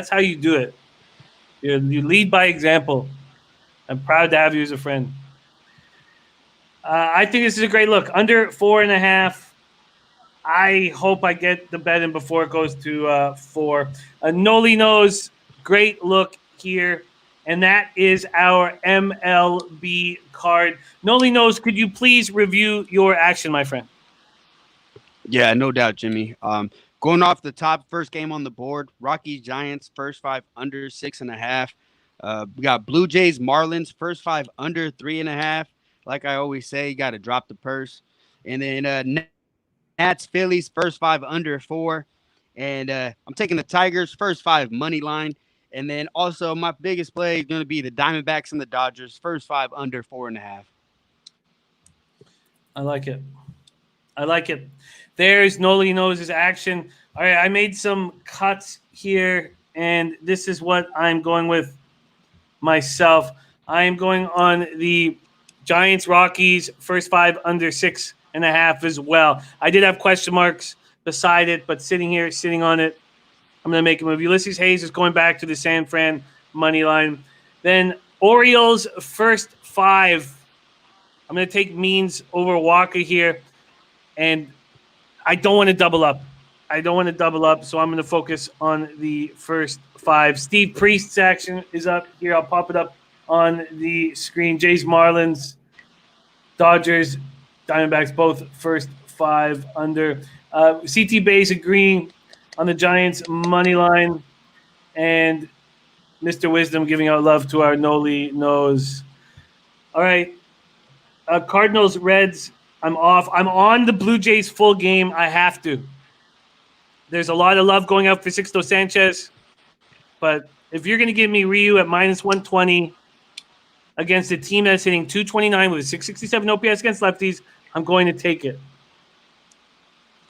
how you do it. You lead by example. I'm proud to have you as a friend. I think this is a great look. Under 4.5. I hope I get the bet in before it goes to 4. Nolly Knows, great look here. And that is our MLB card. Nolly Knows, could you please review your action, my friend? Yeah, no doubt, Jimmy. Going off the top, first game on the board, Rockies, Giants, first 5 under 6.5. We got Blue Jays, Marlins, first 5 under 3.5. Like I always say, you got to drop the purse. And then Nats, Phillies, first 5 under 4. And I'm taking the Tigers, first 5 money line. And then also my biggest play is going to be the Diamondbacks and the Dodgers, first 5 under 4.5. I like it. There's Nolly Knows his action. All right, I made some cuts here, and this is what I'm going with myself. I am going on the Giants, Rockies, first 5 under 6.5 as well. I did have question marks beside it, but sitting on it, I'm going to make a move. Ulysses Hayes is going back to the San Fran money line. Then Orioles, first 5. I'm going to take Means over Walker here, and I don't want to double up. So I'm going to focus on the first 5. Steve Priest's action is up here. I'll pop it up on the screen. Jays, Marlins, Dodgers, Diamondbacks, both first 5 under. CT Base agreeing on the Giants money line, and Mr. Wisdom giving out love to our Nolly Knows. All right, Cardinals, Reds. I'm off. I'm on the Blue Jays full game. I have to. There's a lot of love going out for Sixto Sanchez, but if you're going to give me Ryu at minus 120 against a team that's hitting 229 with a 667 OPS against lefties, I'm going to take it.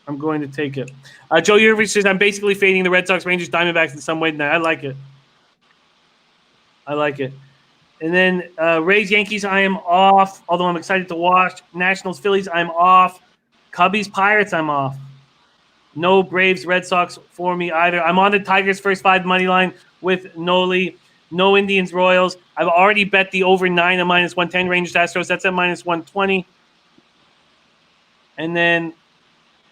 Joe Yurvich says, I'm basically fading the Red Sox, Rangers, Diamondbacks in some way tonight. I like it. And then Rays, Yankees, I am off, although I'm excited to watch. Nationals, Phillies, I'm off. Cubbies, Pirates, I'm off. No Braves, Red Sox for me either. I'm on the Tigers first 5 money line with Nolly. No Indians, Royals. I've already bet the over 9 at minus 110. Rangers, Astros, that's at minus 120. And then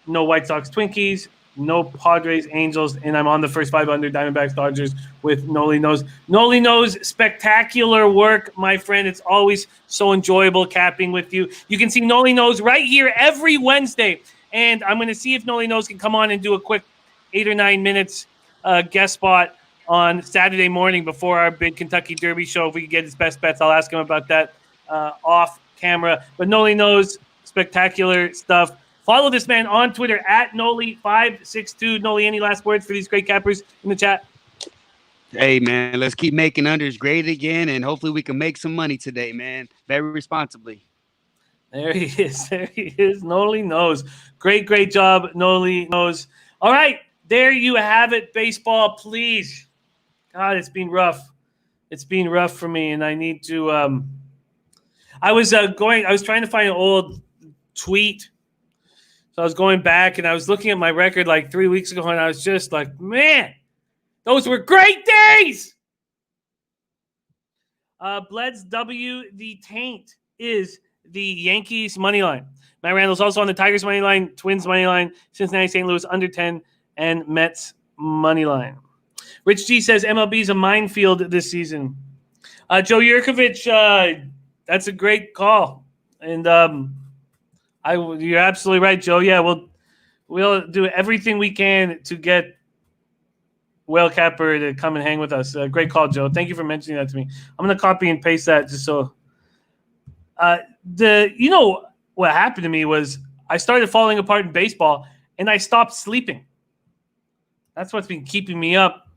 no White Sox, Twinkies. No Padres, Angels, and I'm on the first 5 under Diamondbacks, Dodgers with Nolly Knows. Nolly Knows, spectacular work, my friend. It's always so enjoyable capping with you. You can see Nolly Knows right here every Wednesday, and I'm going to see if Nolly Knows can come on and do a quick 8 or 9 minutes guest spot on Saturday morning before our big Kentucky Derby show. If we can get his best bets, I'll ask him about that off camera. But Nolly Knows, spectacular stuff. Follow this man on Twitter at Nolly562. Nolly, any last words for these great cappers in the chat? Hey, man, let's keep making unders great again, and hopefully we can make some money today, man. Very responsibly. There he is. Nolly Knows. Great job, Nolly Knows. All right, there you have it, baseball. Please. God, it's been rough. It's been rough for me, and I need to I was trying to find an old tweet. So I was going back and I was looking at my record like 3 weeks ago, and I was just like, man, those were great days. Bled's W, the taint is the Yankees money line. Matt Randall's also on the Tigers money line, Twins money line, Cincinnati, St. Louis under 10, and Mets money line. Rich G says MLB's a minefield this season. Joe Yurkovich, that's a great call. And you're absolutely right, Joe. Yeah, we'll We'll do everything we can to get Whale Capper to come and hang with us. Great call, Joe. Thank you for mentioning that to me. I'm going to copy and paste that just so. What happened to me was I started falling apart in baseball, and I stopped sleeping. That's what's been keeping me up.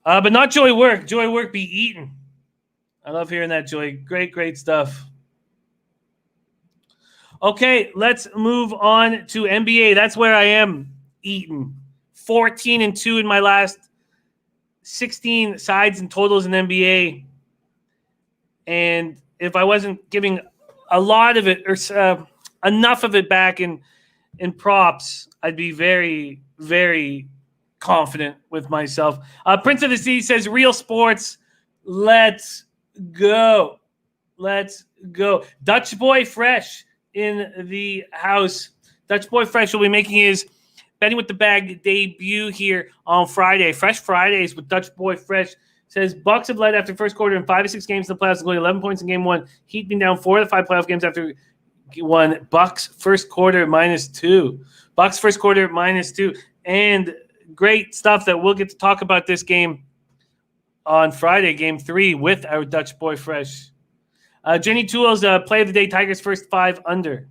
But not Joy Work. Joy Work be eating. I love hearing that, Joy. Great, great stuff. Okay, let's move on to NBA. That's where I am eating. 14-2 in my last 16 sides and totals in NBA. And if I wasn't giving a lot of it or enough of it back in props, I'd be very, very confident with myself. Prince of the Sea says, real sports, let's go. Let's go. Dutch Boy Fresh in the house. Dutch Boy Fresh will be making his Betting with the Bag debut here on Friday. Fresh Fridays with Dutch Boy Fresh. Says Bucks have led after first quarter in 5 of 6 games in the playoffs, including 11 points in game 1. Heat been down 4 of the 5 playoff games after 1. Bucks first quarter -2. Bucks first quarter -2. And great stuff that we'll get to talk about this game on Friday, game 3, with our Dutch Boy Fresh. Jenny Tools, play of the day, Tigers first 5 under.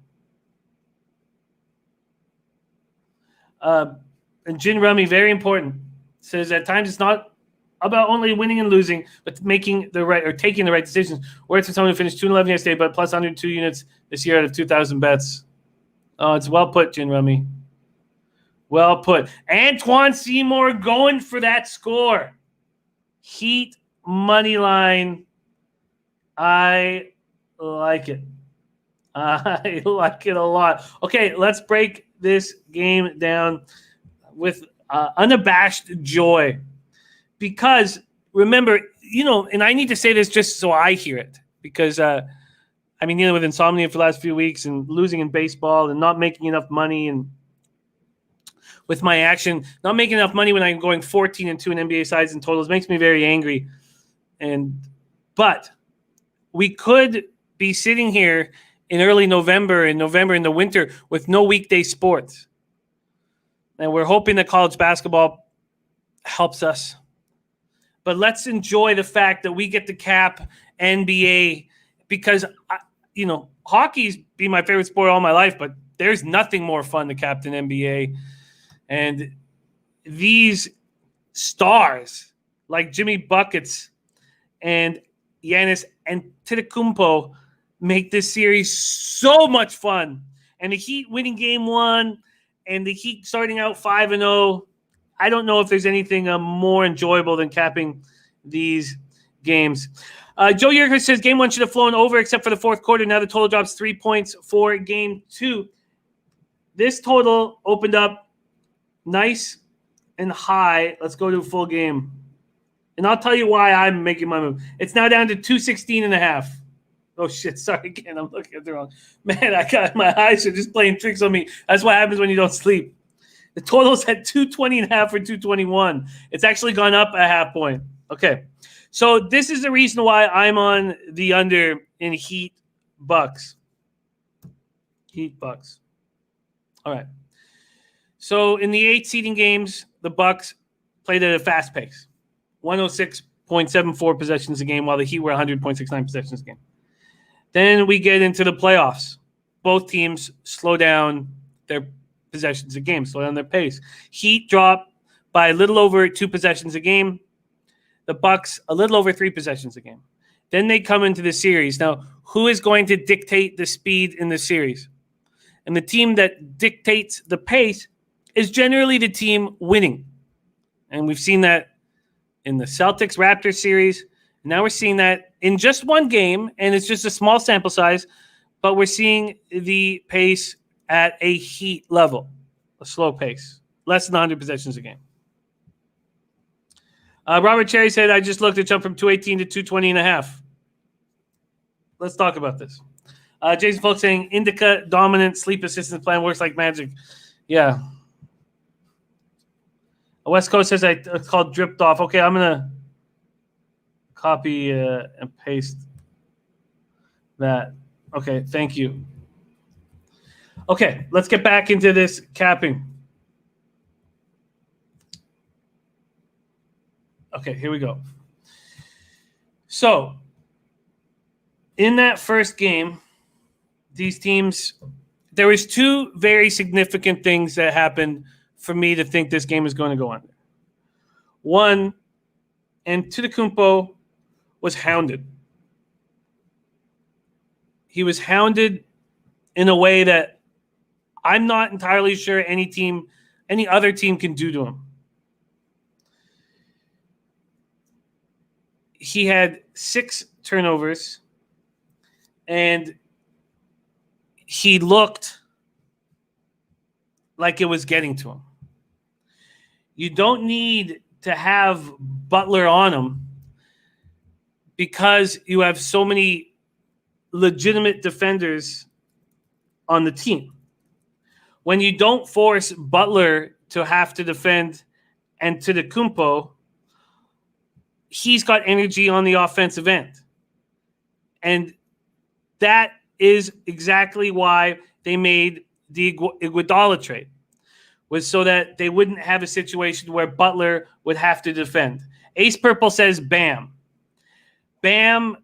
And Gin Rummy, very important. Says at times it's not about only winning and losing, but taking the right decisions. Words for someone who finished 2-11 yesterday, but plus 102 units this year out of 2,000 bets. Oh, it's well put, Gin Rummy. Well put. Antoine Seymour going for that score. Heat money line. I like it. I like it a lot. Okay, let's break this game down with unabashed joy. Because remember, and I need to say this just so I hear it, because I've been dealing with insomnia for the last few weeks and losing in baseball and not making enough money, and with my action, not making enough money when I'm going 14-2 in NBA sides and totals makes me very angry. But we could be sitting here in early November in the winter with no weekday sports. And we're hoping that college basketball helps us. But let's enjoy the fact that we get to cap NBA, because, hockey's been my favorite sport all my life, but there's nothing more fun to cap than NBA. And these stars like Jimmy Buckets and Giannis Antetokounmpo make this series so much fun. And the Heat winning game 1 and the Heat starting out 5-0. I don't know if there's anything more enjoyable than capping these games. Joe Yerker says game 1 should have flown over except for the fourth quarter. Now the total drops 3 points for game 2. This total opened up nice and high. Let's go to a full game. And I'll tell you why I'm making my move. It's now down to 216.5. Oh, shit. Sorry again. I'm looking at the wrong. Man, my eyes are just playing tricks on me. That's what happens when you don't sleep. The total's at 220.5 or 221. It's actually gone up a half point. Okay. So this is the reason why I'm on the under in Heat Bucks. Heat Bucks. All right. So in the 8 seeding games, the Bucks played at a fast pace. 106.74 possessions a game, while the Heat were 100.69 possessions a game. Then we get into the playoffs. Both teams slow down their possessions a game, slow down their pace. Heat drop by a little over 2 possessions a game. The Bucks a little over 3 possessions a game. Then they come into the series. Now, who is going to dictate the speed in the series? And the team that dictates the pace is generally the team winning. And we've seen that in the Celtics-Raptors series. Now we're seeing that in just one game, and it's just a small sample size, but we're seeing the pace at a Heat level, a slow pace, less than 100 possessions a game. Robert Cherry said, I just looked at jump from 218 to 220.5. Let's talk about this. Jason Folk saying, Indica dominant sleep assistance plan works like magic. Yeah. West Coast says it's called dripped off. Okay, I'm going to copy and paste that. Okay, thank you. Okay, let's get back into this capping. Okay, here we go. So, in that first game, these teams, there was two very significant things that happened for me to think this game is going to go under. One, Antetokounmpo was hounded. He was hounded in a way that I'm not entirely sure any other team can do to him. He had 6 turnovers, and he looked like it was getting to him. You don't need to have Butler on him because you have so many legitimate defenders on the team. When you don't force Butler to have to defend Antetokounmpo, he's got energy on the offensive end. And that is exactly why they made the Iguodala trade, was so that they wouldn't have a situation where Butler would have to defend. Ace Purple says Bam. Bam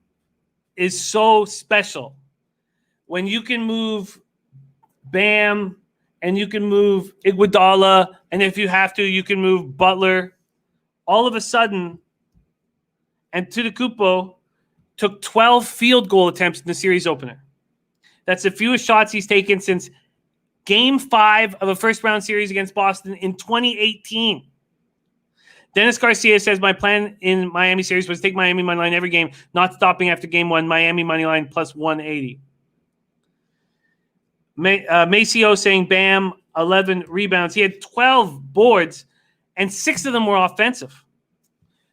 is so special. When you can move Bam and you can move Iguodala, and if you have to, you can move Butler, all of a sudden, Antetokounmpo took 12 field goal attempts in the series opener. That's the fewest shots he's taken since Game 5 of a first-round series against Boston in 2018. Dennis Garcia says, my plan in Miami series was to take Miami money line every game, not stopping after Game 1, Miami money line plus 180. Maceo saying, Bam, 11 rebounds. He had 12 boards, and 6 of them were offensive.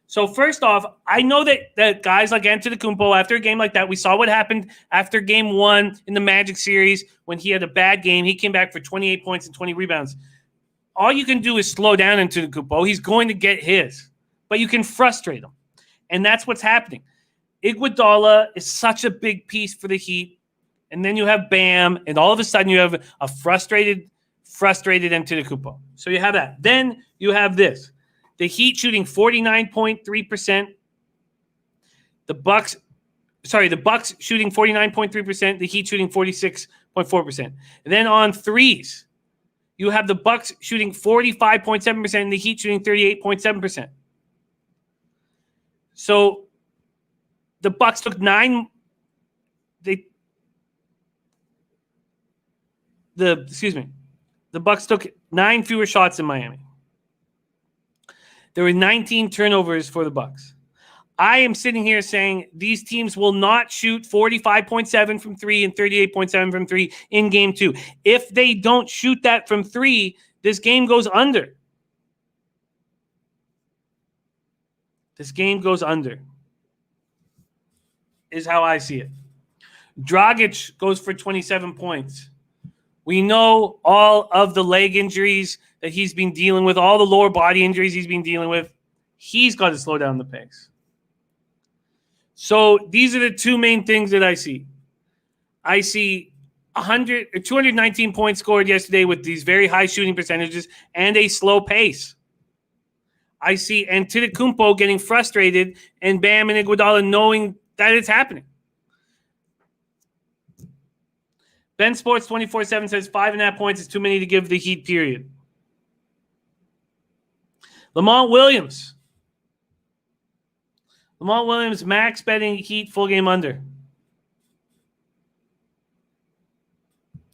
So first off, I know that guys like Antetokounmpo, after a game like that, we saw what happened after Game 1 in the Magic series when he had a bad game. He came back for 28 points and 20 rebounds. All you can do is slow down Antetokounmpo. He's going to get his, but you can frustrate him, and that's what's happening. Iguodala is such a big piece for the Heat, and then you have Bam, and all of a sudden you have a frustrated Antetokounmpo. So you have that. Then you have this. The Heat shooting 49.3%. The Bucks shooting 49.3%. The Heat shooting 46.4%. And then on threes, you have the Bucks shooting 45.7% and the Heat shooting 38.7%. So the Bucks took 9. The Bucks took 9 fewer shots in Miami. There were 19 turnovers for the Bucks. I am sitting here saying these teams will not shoot 45.7 from 3 and 38.7 from 3 in Game 2. If they don't shoot that from 3, this game goes under. This game goes under, is how I see it. Dragic goes for 27 points. We know all of the leg injuries that he's been dealing with, all the lower body injuries he's been dealing with. He's got to slow down the pace. So these are the two main things that I see. I see 219 points scored yesterday with these very high shooting percentages and a slow pace. I see Antetokounmpo getting frustrated and Bam and Iguodala knowing that it's happening. Ben Sports 24/7 says 5.5 points is too many to give the Heat, period. Lamont Williams, max betting Heat full game under.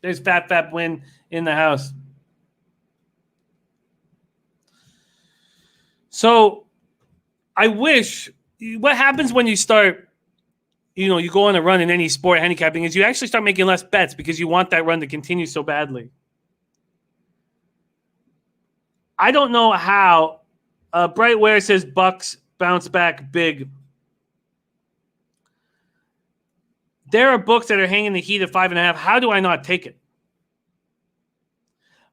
There's Fat win in the house. So I wish, what happens when you start, you go on a run in any sport handicapping is you actually start making less bets because you want that run to continue so badly. I don't know how. Brightware says Bucks bounce back big. There are books that are hanging the Heat at 5.5. How do I not take it?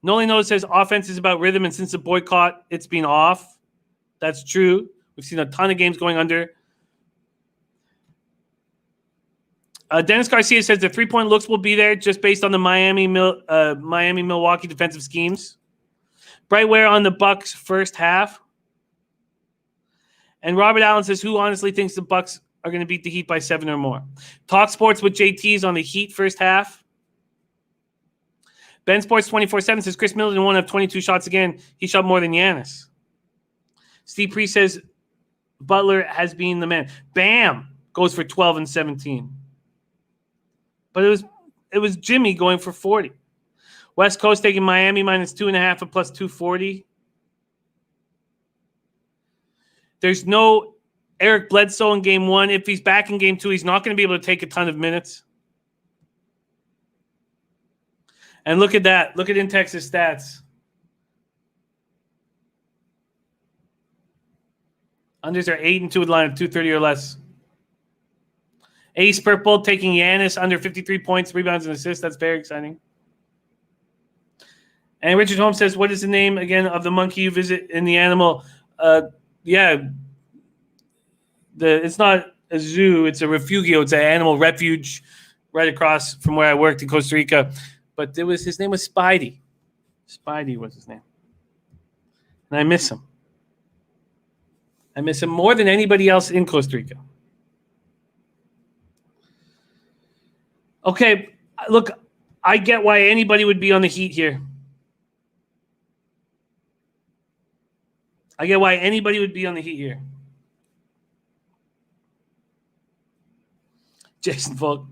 Nolly Knows says offense is about rhythm, and since the boycott, it's been off. That's true. We've seen a ton of games going under. Dennis Garcia says the 3-point looks will be there just based on the Miami-Milwaukee defensive schemes. Brightware on the Bucks first half. And Robert Allen says, who honestly thinks the Bucks are going to beat the Heat by 7 or more? Talk Sports with JT's on the Heat first half. Ben Sports 24/7 says Chris Middleton won up 22 shots again. He shot more than Giannis. Steve Priest says Butler has been the man. Bam goes for 12 and 17. But it was Jimmy going for 40. West Coast taking Miami minus 2.5 at plus 240. There's no Eric Bledsoe in game 1. If he's back in game 2, he's not going to be able to take a ton of minutes. And look at that. Look at In Texas stats. Unders are 8-2 with a line of 230 or less. Ace Purple taking Giannis under 53 points, rebounds, and assists. That's very exciting. And Richard Holmes says, what is the name again of the monkey you visit in the animal? It's not a zoo. It's a refugio. It's an animal refuge right across from where I worked in Costa Rica. But his name was Spidey. Spidey was his name. And I miss him. I miss him more than anybody else in Costa Rica. Okay, look, I get why anybody would be on the Heat here. I get why anybody would be on the Heat here. Jason Volk.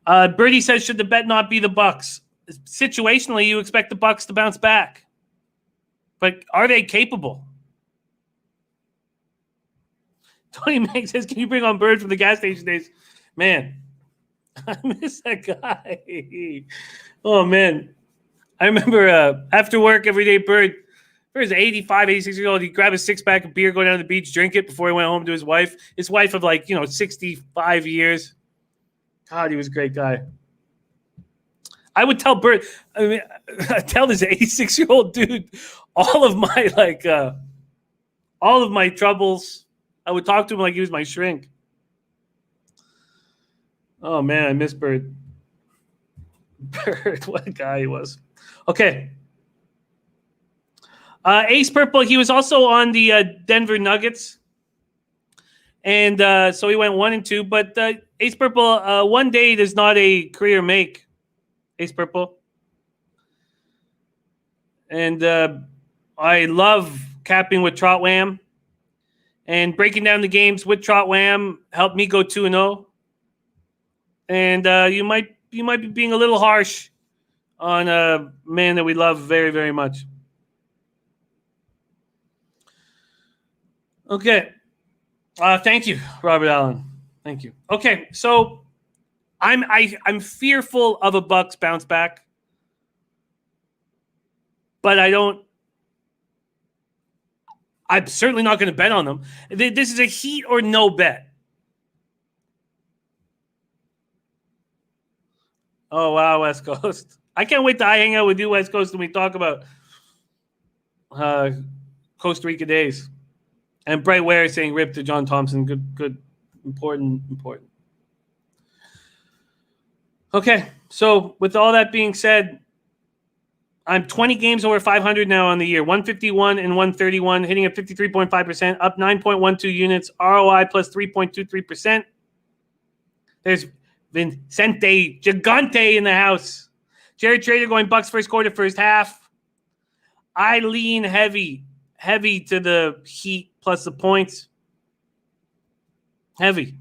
Birdie says, should the bet not be the Bucks? Situationally, you expect the Bucks to bounce back. But are they capable? Tony Meg says, can you bring on Bird from the gas station days? Man, I miss that guy. Oh, man. I remember after work every day, Bird was 85, 86 years old. He'd grab a 6-pack of beer, go down to the beach, drink it before he went home to his wife. His wife of 65 years. God, he was a great guy. I would tell Bird, tell this 86-year-old dude all of my troubles. I would talk to him like he was my shrink. Oh, man, I miss Bird. Bird, what a guy he was. Okay. Ace Purple, he was also on the Denver Nuggets. And so he went 1-2. But Ace Purple, one day does not a career make. Ace Purple. And I love capping with Trotwam. And breaking down the games with Trotwam helped me go 2-0. And you might be being a little harsh on a man that we love very, very much. Okay. Thank you, Robert Allen. Thank you. Okay, so I'm fearful of a Bucks bounce back, but I'm certainly not going to bet on them. This is a Heat or no bet. Oh, wow, West Coast. I can't wait to hang out with you, West Coast, when we talk about Costa Rica days. And Bright Ware saying rip to John Thompson. Good, important. Okay, so with all that being said, I'm 20 games over 500 now on the year. 151 and 131, hitting at 53.5%, up 9.12 units, ROI plus 3.23%. There's Vincente Gigante in the house. Jared Trader going Bucks first quarter, first half. I lean heavy to the Heat plus the points. Heavy.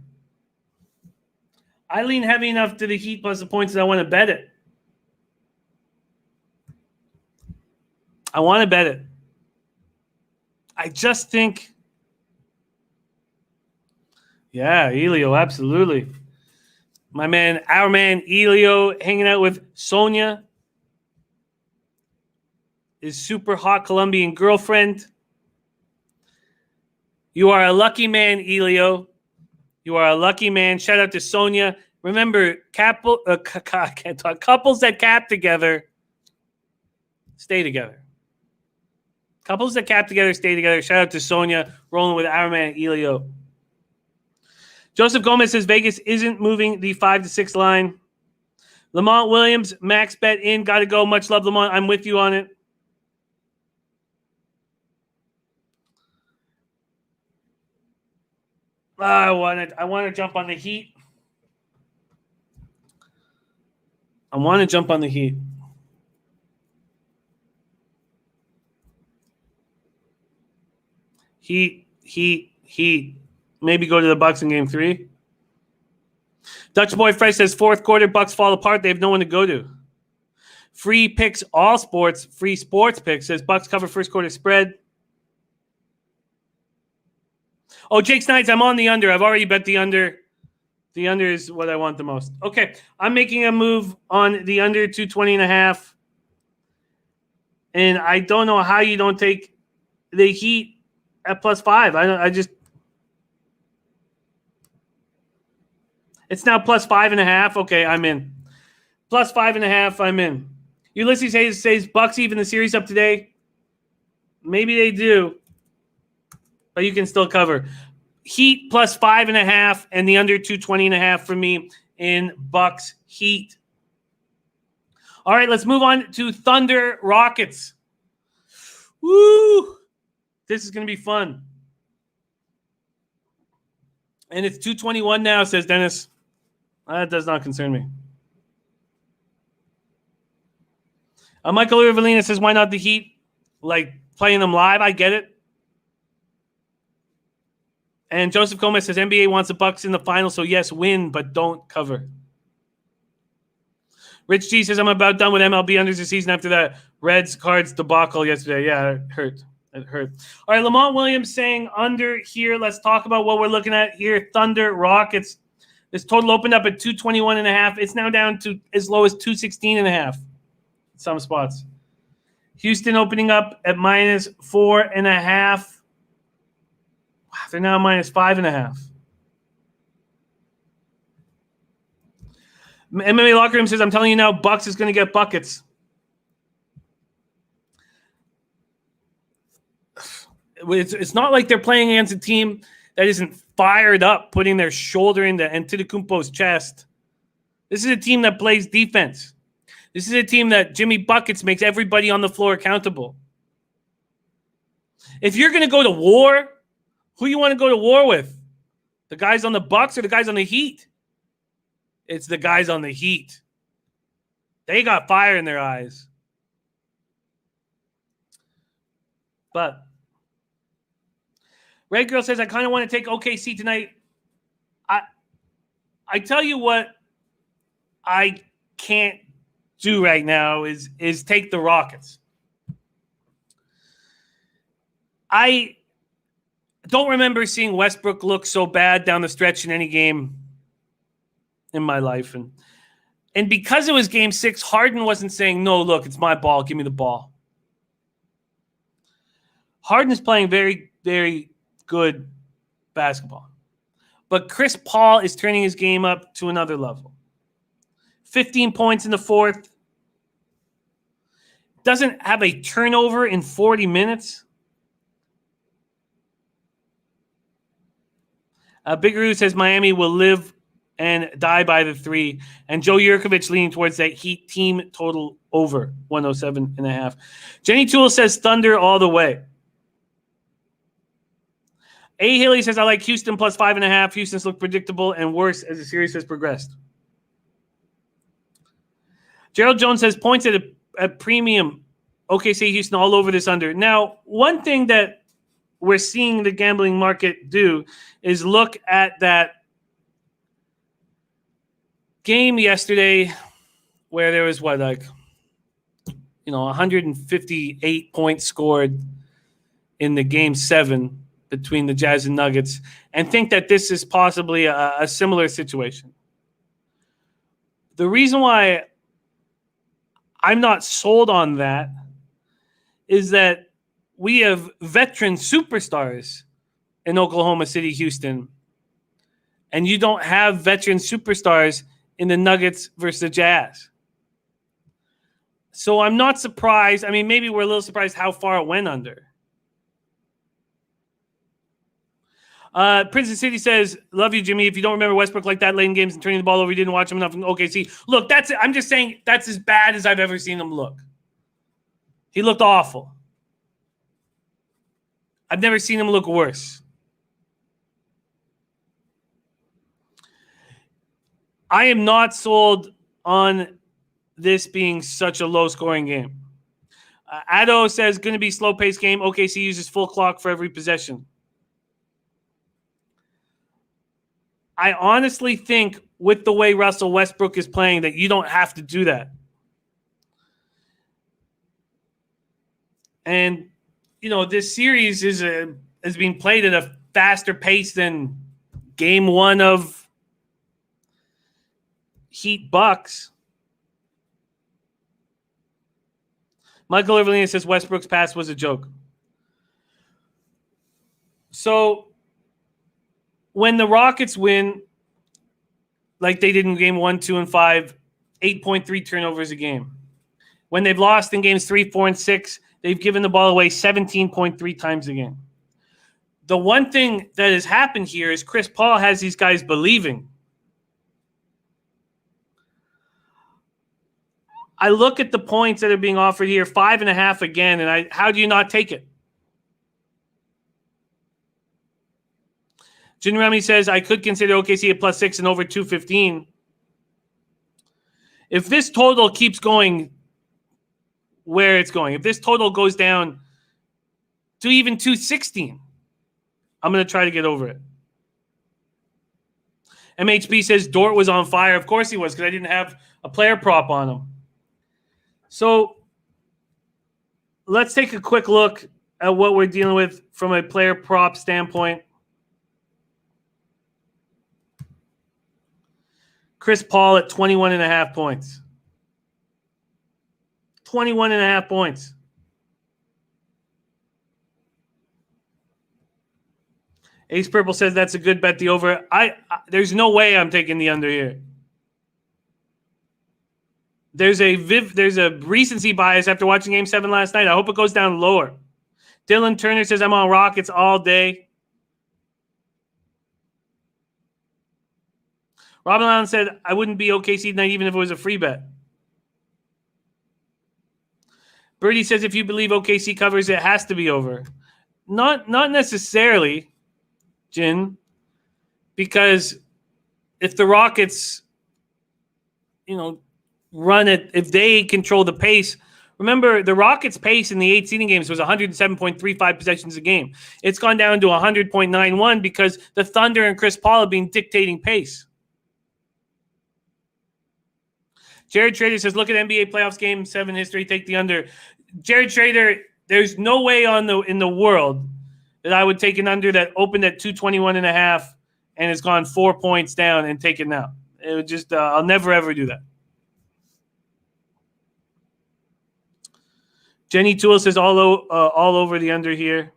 I lean heavy enough to the Heat plus the points that I want to bet it. I just think, yeah, Elio, absolutely. Our man Elio hanging out with Sonia, his super hot Colombian girlfriend. You are a lucky man, Elio. You are a lucky man. Shout out to Sonia. Remember, couples that cap together stay together. Couples that cap together stay together. Shout out to Sonia, rolling with our man Elio. Joseph Gomez says Vegas isn't moving the 5-6 line. Lamont Williams, max bet in. Got to go. Much love, Lamont. I'm with you on it. I want to jump on the Heat. Heat. Maybe go to the Bucks in game 3. Dutch Boy Fresh says fourth quarter Bucks fall apart. They have no one to go to. Free picks all sports. Free sports picks says Bucks cover first quarter spread. Oh, Jake Snides, I'm on the under. I've already bet the under. The under is what I want the most. Okay, I'm making a move on the under 220.5. And I don't know how you don't take the Heat at +5. It's now +5.5. Okay, I'm in. +5.5, I'm in. Ulysses Hayes says Bucks even the series up today. Maybe they do, but you can still cover. Heat +5.5 and the under 220.5 for me in Bucks Heat. All right, let's move on to Thunder Rockets. Woo! This is going to be fun. And it's 221 now, says Dennis. That does not concern me. Michael Rivalina says, why not the Heat? Like playing them live, I get it. And Joseph Gomez says, NBA wants the Bucks in the final, so yes, win, but don't cover. Rich G says, I'm about done with MLB unders this season after that Reds Cards debacle yesterday. Yeah, it hurt. It hurt. All right, Lamont Williams saying under here. Let's talk about what we're looking at here. Thunder Rockets. This total opened up at 221.5. It's now down to as low as 216.5 in some spots. Houston opening up at -4.5. Wow, they're now -5.5. MMA Locker Room says, I'm telling you now, Bucks is going to get buckets. It's not like they're playing against a team that isn't fired up, putting their shoulder into Antetokounmpo's chest. This is a team that plays defense. This is a team that Jimmy Buckets makes everybody on the floor accountable. If you're going to go to war, who you want to go to war with? The guys on the Bucks or the guys on the Heat? It's the guys on the Heat. They got fire in their eyes. But Red Girl says, I kind of want to take OKC tonight. I tell you what I can't do right now is take the Rockets. I don't remember seeing Westbrook look so bad down the stretch in any game in my life. And because it was game 6, Harden wasn't saying, no, look, it's my ball. Give me the ball. Harden is playing very, very good basketball. But Chris Paul is turning his game up to another level. 15 points in the fourth. Doesn't have a turnover in 40 minutes. Big Roo says Miami will live and die by the 3. And Joe Yurkovich leaning towards that Heat team total over 107.5. Jenny Toole says Thunder all the way. A. Haley says I like Houston +5.5. Houston's looked predictable and worse as the series has progressed. Gerald Jones says points at a premium. OKC Houston all over this under. Now, one thing that we're seeing the gambling market do is look at that game yesterday where there was 158 points scored in the game 7 between the Jazz and Nuggets, and think that this is possibly a similar situation. The reason why I'm not sold on that is that we have veteran superstars in Oklahoma City, Houston, and you don't have veteran superstars in the Nuggets versus the Jazz. So I'm not surprised. I mean, maybe we're a little surprised how far it went under. Princeton City says, love you, Jimmy. If you don't remember Westbrook like that late in games and turning the ball over, you didn't watch him enough in OKC. Look, I'm just saying that's as bad as I've ever seen him look. He looked awful. I've never seen him look worse. I am not sold on this being such a low-scoring game. Addo says, going to be slow-paced game. OKC uses full clock for every possession. I honestly think with the way Russell Westbrook is playing that you don't have to do that. And, this series is being played at a faster pace than game one of Heat Bucks. Michael Evelina says Westbrook's pass was a joke. So when the Rockets win, like they did in game 1, 2, and 5, 8.3 turnovers a game. When they've lost in games 3, 4, and 6, they've given the ball away 17.3 times a game. The one thing that has happened here is Chris Paul has these guys believing. I look at the points that are being offered here, 5.5 again, and how do you not take it? Jin Remy says, I could consider OKC at +6 and over 215. If this total keeps going where it's going, if this total goes down to even 216, I'm going to try to get over it. MHP says Dort was on fire. Of course he was, because I didn't have a player prop on him. So let's take a quick look at what we're dealing with from a player prop standpoint. Chris Paul at 21.5 points. 21.5 points. Ace Purple says that's a good bet, the over. There's no way I'm taking the under here. There's a recency bias after watching Game 7 last night. I hope it goes down lower. Dylan Turner says I'm on Rockets all day. Robin Allen said I wouldn't be OKC tonight even if it was a free bet. Birdie says if you believe OKC covers, it has to be over. Not necessarily, Jin, because if the Rockets, run it, if they control the pace. Remember, the Rockets' pace in the 8 seeding games was 107.35 possessions a game. It's gone down to 100.91 because the Thunder and Chris Paul have been dictating pace. Jared Trader says, look at NBA playoffs game 7 history, take the under. Jared Trader, there's no way in the world that I would take an under that opened at 221.5 and has gone 4 points down and take it now. It would just, I'll never ever do that. Jenny Toole says all over the under here.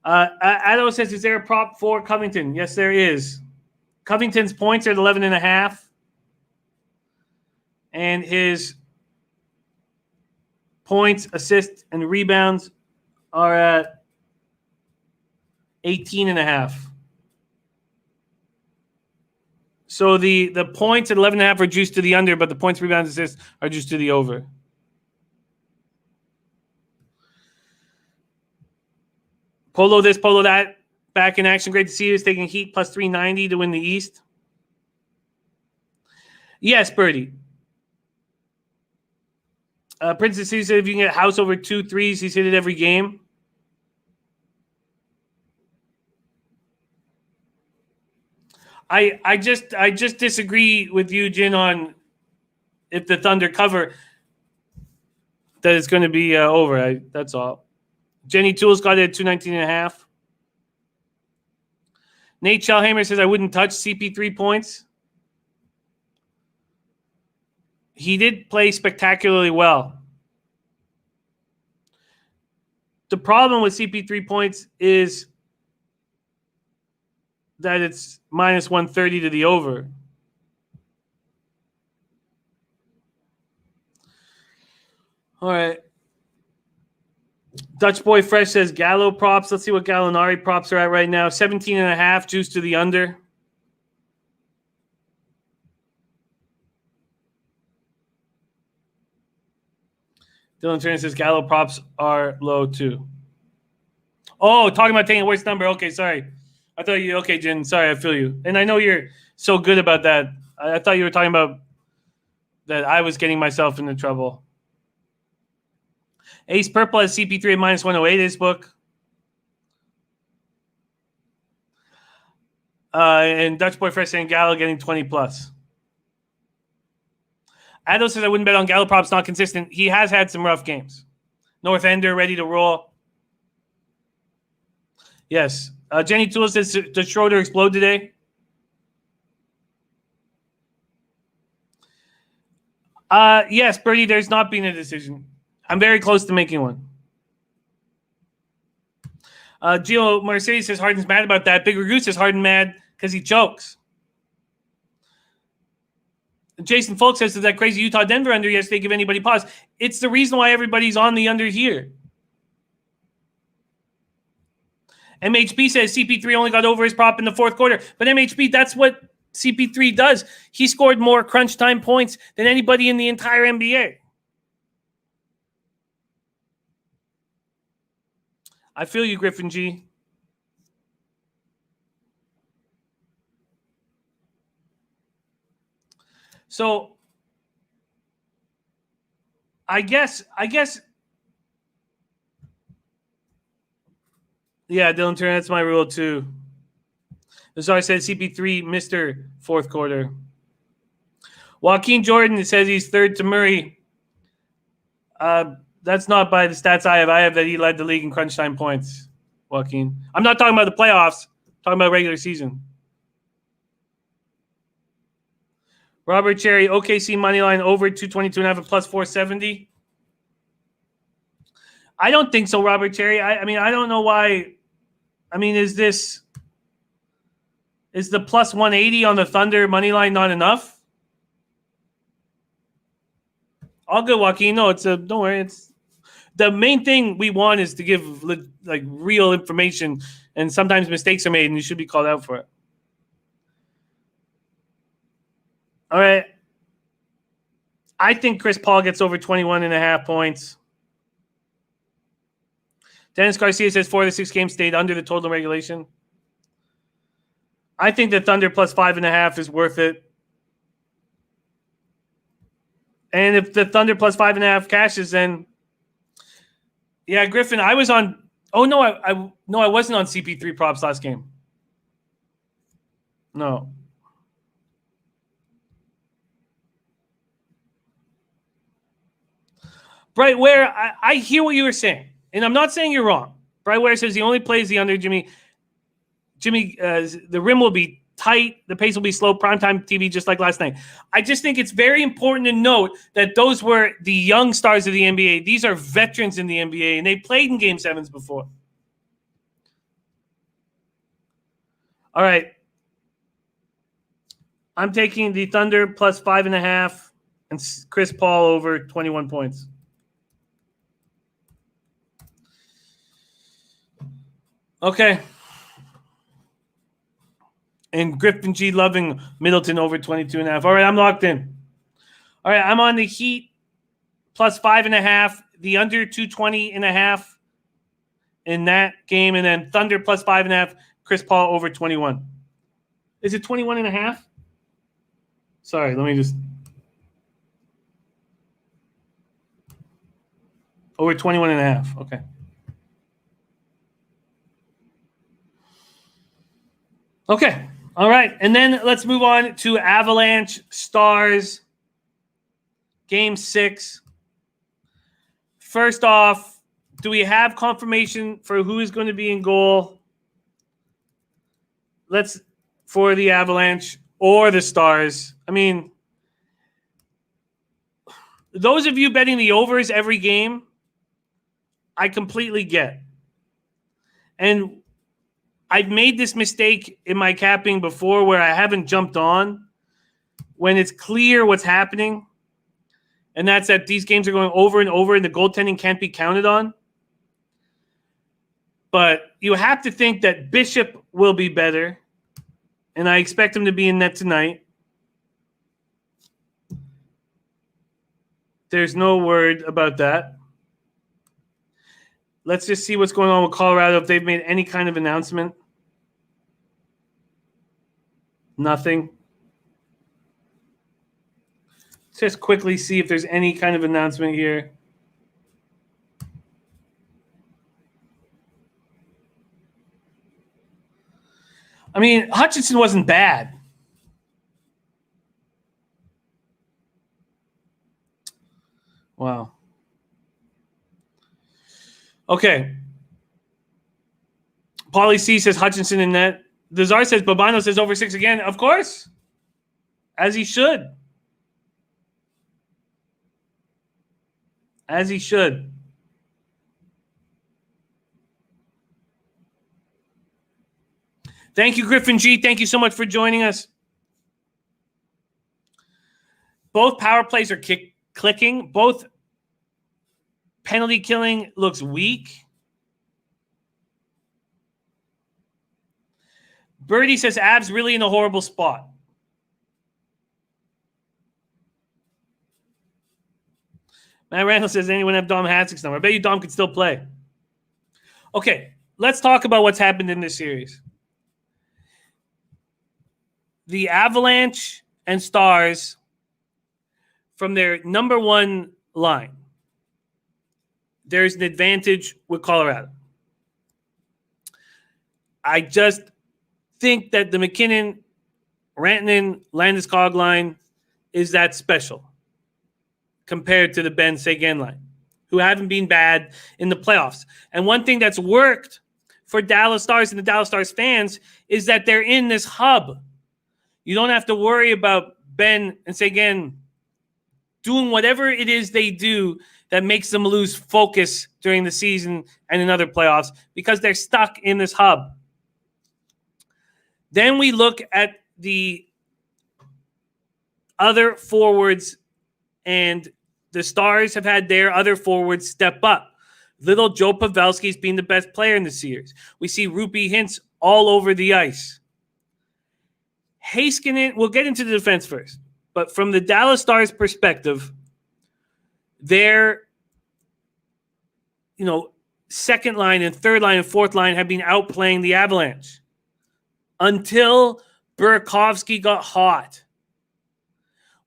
Addo says, is there a prop for Covington? Yes, there is. Covington's points are at 11.5. And his points, assists, and rebounds are at 18.5. So the points at 11.5 are juiced to the under, but the points, rebounds, assists are juiced to the over. Polo this, polo that. Back in action. Great to see you. It's taking Heat plus 390 to win the East. Yes, Birdie. Princess City said if you can get House over 2 threes, he's hit it every game. I just disagree with you, Jin, on if the Thunder cover that it's going to be over. That's all. Jenny Tools got it at 219.5. Nate Schellhammer says I wouldn't touch CP3 points. He did play spectacularly well. The problem with CP3 points is that it's minus 130 to the over. All right. Dutch Boy Fresh says Gallo props. Let's see what Gallinari props are at right now. 17.5, juice to the under. Dylan Turner says Gallo props are low too. Oh, talking about taking a worse number. Okay, sorry. I thought you, okay, Jen. Sorry, I feel you. And I know you're so good about that. I thought you were talking about that I was getting myself into trouble. Ace Purple has CP3 at minus 108 this book. And Dutch Boy Fresh saying Gallo getting 20 plus. Ado says I wouldn't bet on Gallo props, not consistent. He has had some rough games. North Ender ready to roll. Yes. Jenny Tool says, does Schroeder explode today? Yes, Birdie, there's not been a decision. I'm very close to making one. Gio Mercedes says Harden's mad about that. Big Goose says Harden mad because he chokes. Jason Folk says, that crazy Utah-Denver under yesterday give anybody pause? It's the reason why everybody's on the under here. MHB says CP3 only got over his prop in the fourth quarter. But MHB, that's what CP3 does. He scored more crunch time points than anybody in the entire NBA. I feel you, Griffin G. So I guess yeah, Dylan Turner, that's my rule too. Azar said CP3 Mr. Fourth quarter. Joaquin Jordan says he's third to Murray. That's not by the stats I have. I have that he led the league in crunch time points, Joaquin. I'm not talking about the playoffs. I'm talking about regular season. Robert Cherry, OKC moneyline over 222.5 and plus 470. I don't think so, Robert Cherry. I mean, I don't know why. I mean, is the plus 180 on the Thunder moneyline not enough? All good, Joaquin. No, don't worry. It's the main thing we want is to give like real information, and sometimes mistakes are made, and you should be called out for it. All right. I think Chris Paul gets over 21.5 points. Dennis Garcia says 4 of the 6 games stayed under the total regulation. I think the Thunder plus 5.5 is worth it. And if the Thunder plus 5.5 cashes, then yeah, Griffin, I was on. Oh no, I wasn't on CP3 props last game. No. Bright Ware, I hear what you were saying, and I'm not saying you're wrong. Bright Ware says he only plays the under, Jimmy. The rim will be tight. The pace will be slow. Primetime TV, just like last night. I just think it's very important to note that those were the young stars of the NBA. These are veterans in the NBA, and they played in Game 7s before. All right. I'm taking the Thunder plus 5.5 and Chris Paul over 21 points. Okay. And Griffin G loving Middleton over 22.5. All right, I'm locked in. All right, I'm on the Heat plus 5.5, the under 220.5 in that game, and then Thunder plus 5.5, Chris Paul over 21. Is it 21.5? Sorry, let me just. Over 21.5. Okay. Okay. All right. And then let's move on to Avalanche Stars Game 6. First off, do we have confirmation for who is going to be in goal? For the Avalanche or the Stars. I mean, those of you betting the overs every game, I completely get. And I've made this mistake in my capping before where I haven't jumped on when it's clear what's happening. And that's that these games are going over and over and the goaltending can't be counted on. But you have to think that Bishop will be better, and I expect him to be in net tonight. There's no word about that. Let's just see what's going on with Colorado, if they've made any kind of announcement. Nothing. Let's just quickly see if there's any kind of announcement here. I mean, Hutchinson wasn't bad. Wow. Okay. Paulie C says Hutchinson in net. Desar says Babano says over 6 again. Of course. As he should. As he should. Thank you, Griffin G. Thank you so much for joining us. Both power plays are clicking. Both penalty killing looks weak. Birdie says Abs really in a horrible spot. Matt Randall says anyone have Dom Hatzik's number? I bet you Dom could still play. Okay, let's talk about what's happened in this series. The Avalanche and Stars from their number one line. There's an advantage with Colorado. I just think that the McKinnon, Rantanen, Landeskog line is that special compared to the Ben Seguin line, who haven't been bad in the playoffs. And one thing that's worked for Dallas Stars and the Dallas Stars fans is that they're in this hub. You don't have to worry about Ben and Seguin doing whatever it is they do that makes them lose focus during the season and in other playoffs because they're stuck in this hub. Then we look at the other forwards, and the Stars have had their other forwards step up. Little Joe Pavelski's been the best player in the series. We see Rupi Hintz all over the ice. Heiskanen, we'll get into the defense first, but from the Dallas Stars perspective, their second line and third line and fourth line have been outplaying the Avalanche until Burakovsky got hot.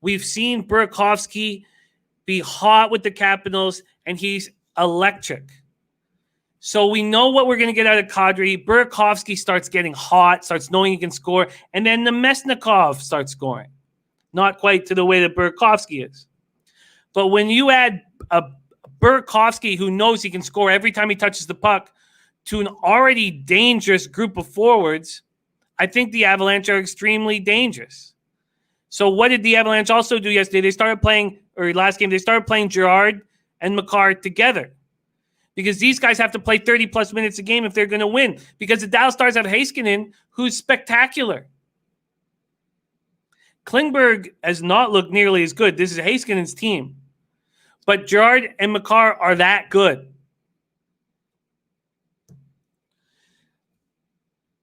We've seen Burakovsky be hot with the Capitals, and he's electric. So we know what we're going to get out of Kadri. Burakovsky starts getting hot, starts knowing he can score, and then Nemesnikov starts scoring. Not quite to the way that Burakovsky is. But when you add a Burakovsky who knows he can score every time he touches the puck to an already dangerous group of forwards, I think the Avalanche are extremely dangerous. So what did the Avalanche also do yesterday? They started playing Girard and Makar together. Because these guys have to play 30-plus minutes a game if they're going to win. Because the Dallas Stars have Heiskanen, who's spectacular. Klingberg has not looked nearly as good. This is Heiskanen's team. But Girard and Makar are that good.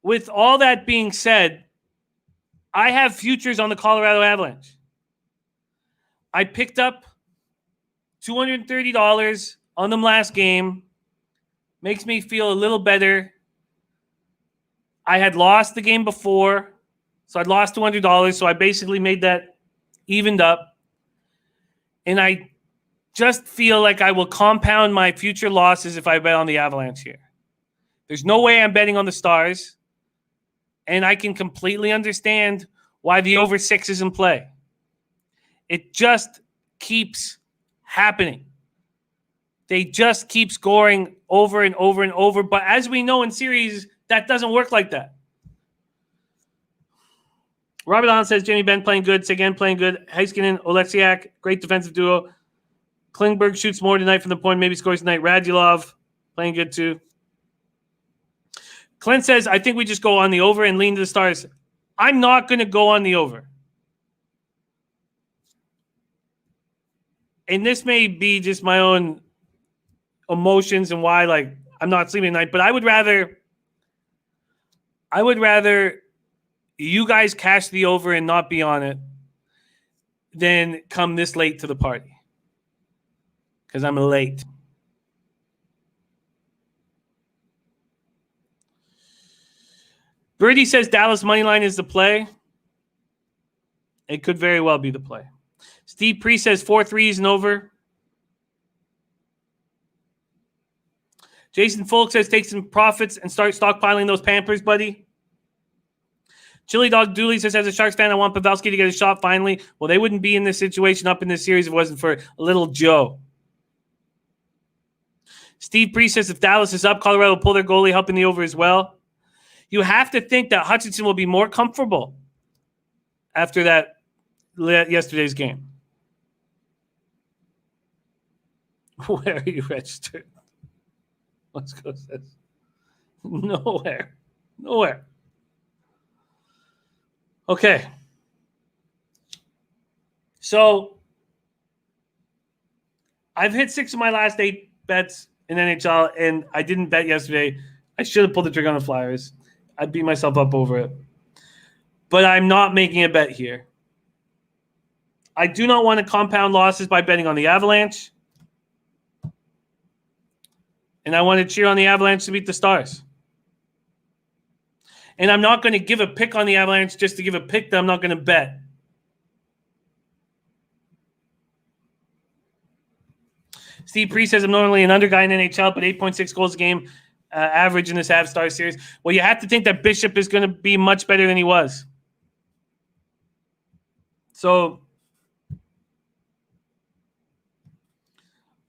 With all that being said, I have futures on the Colorado Avalanche. I picked up $230 on them last game. Makes me feel a little better. I had lost the game before, so I'd lost $200, so I basically made that evened up. And I just feel like I will compound my future losses if I bet on the Avalanche here. There's no way I'm betting on the Stars, and I can completely understand why the over 6 is in play. It just keeps happening. They just keep scoring over and over and over. But as we know in series, that doesn't work like that. Robert Allen says Jamie Benn playing good. Seguin playing good. Heiskanen, Oleksiak, great defensive duo. Klingberg shoots more tonight from the point, maybe scores tonight. Radulov playing good too. Clint says, I think we just go on the over and lean to the Stars. I'm not going to go on the over. And this may be just my own emotions and why, I'm not sleeping tonight, but I would rather you guys cash the over and not be on it than come this late to the party. Because I'm late. Birdie says Dallas moneyline is the play. It could very well be the play. Steve Priest says 4-3 and over. Jason Folk says take some profits and start stockpiling those Pampers, buddy. Chili Dog Dooley says, as a Sharks fan, I want Pavelski to get a shot finally. Well, they wouldn't be in this situation up in this series if it wasn't for little Joe. Steve Priest says if Dallas is up, Colorado will pull their goalie, helping the over as well. You have to think that Hutchinson will be more comfortable after that yesterday's game. Where are you registered? Let's go. Nowhere. Okay. So I've hit 6 of my last 8 bets in NHL, and I didn't bet yesterday. I should have pulled the trigger on the Flyers. I beat myself up over it. But I'm not making a bet here. I do not want to compound losses by betting on the Avalanche. And I want to cheer on the Avalanche to beat the Stars. And I'm not going to give a pick on the Avalanche just to give a pick that I'm not going to bet. Steve Priest says I'm normally an under guy in NHL, but 8.6 goals a game average in this Avstar series. Well, you have to think that Bishop is going to be much better than he was. So,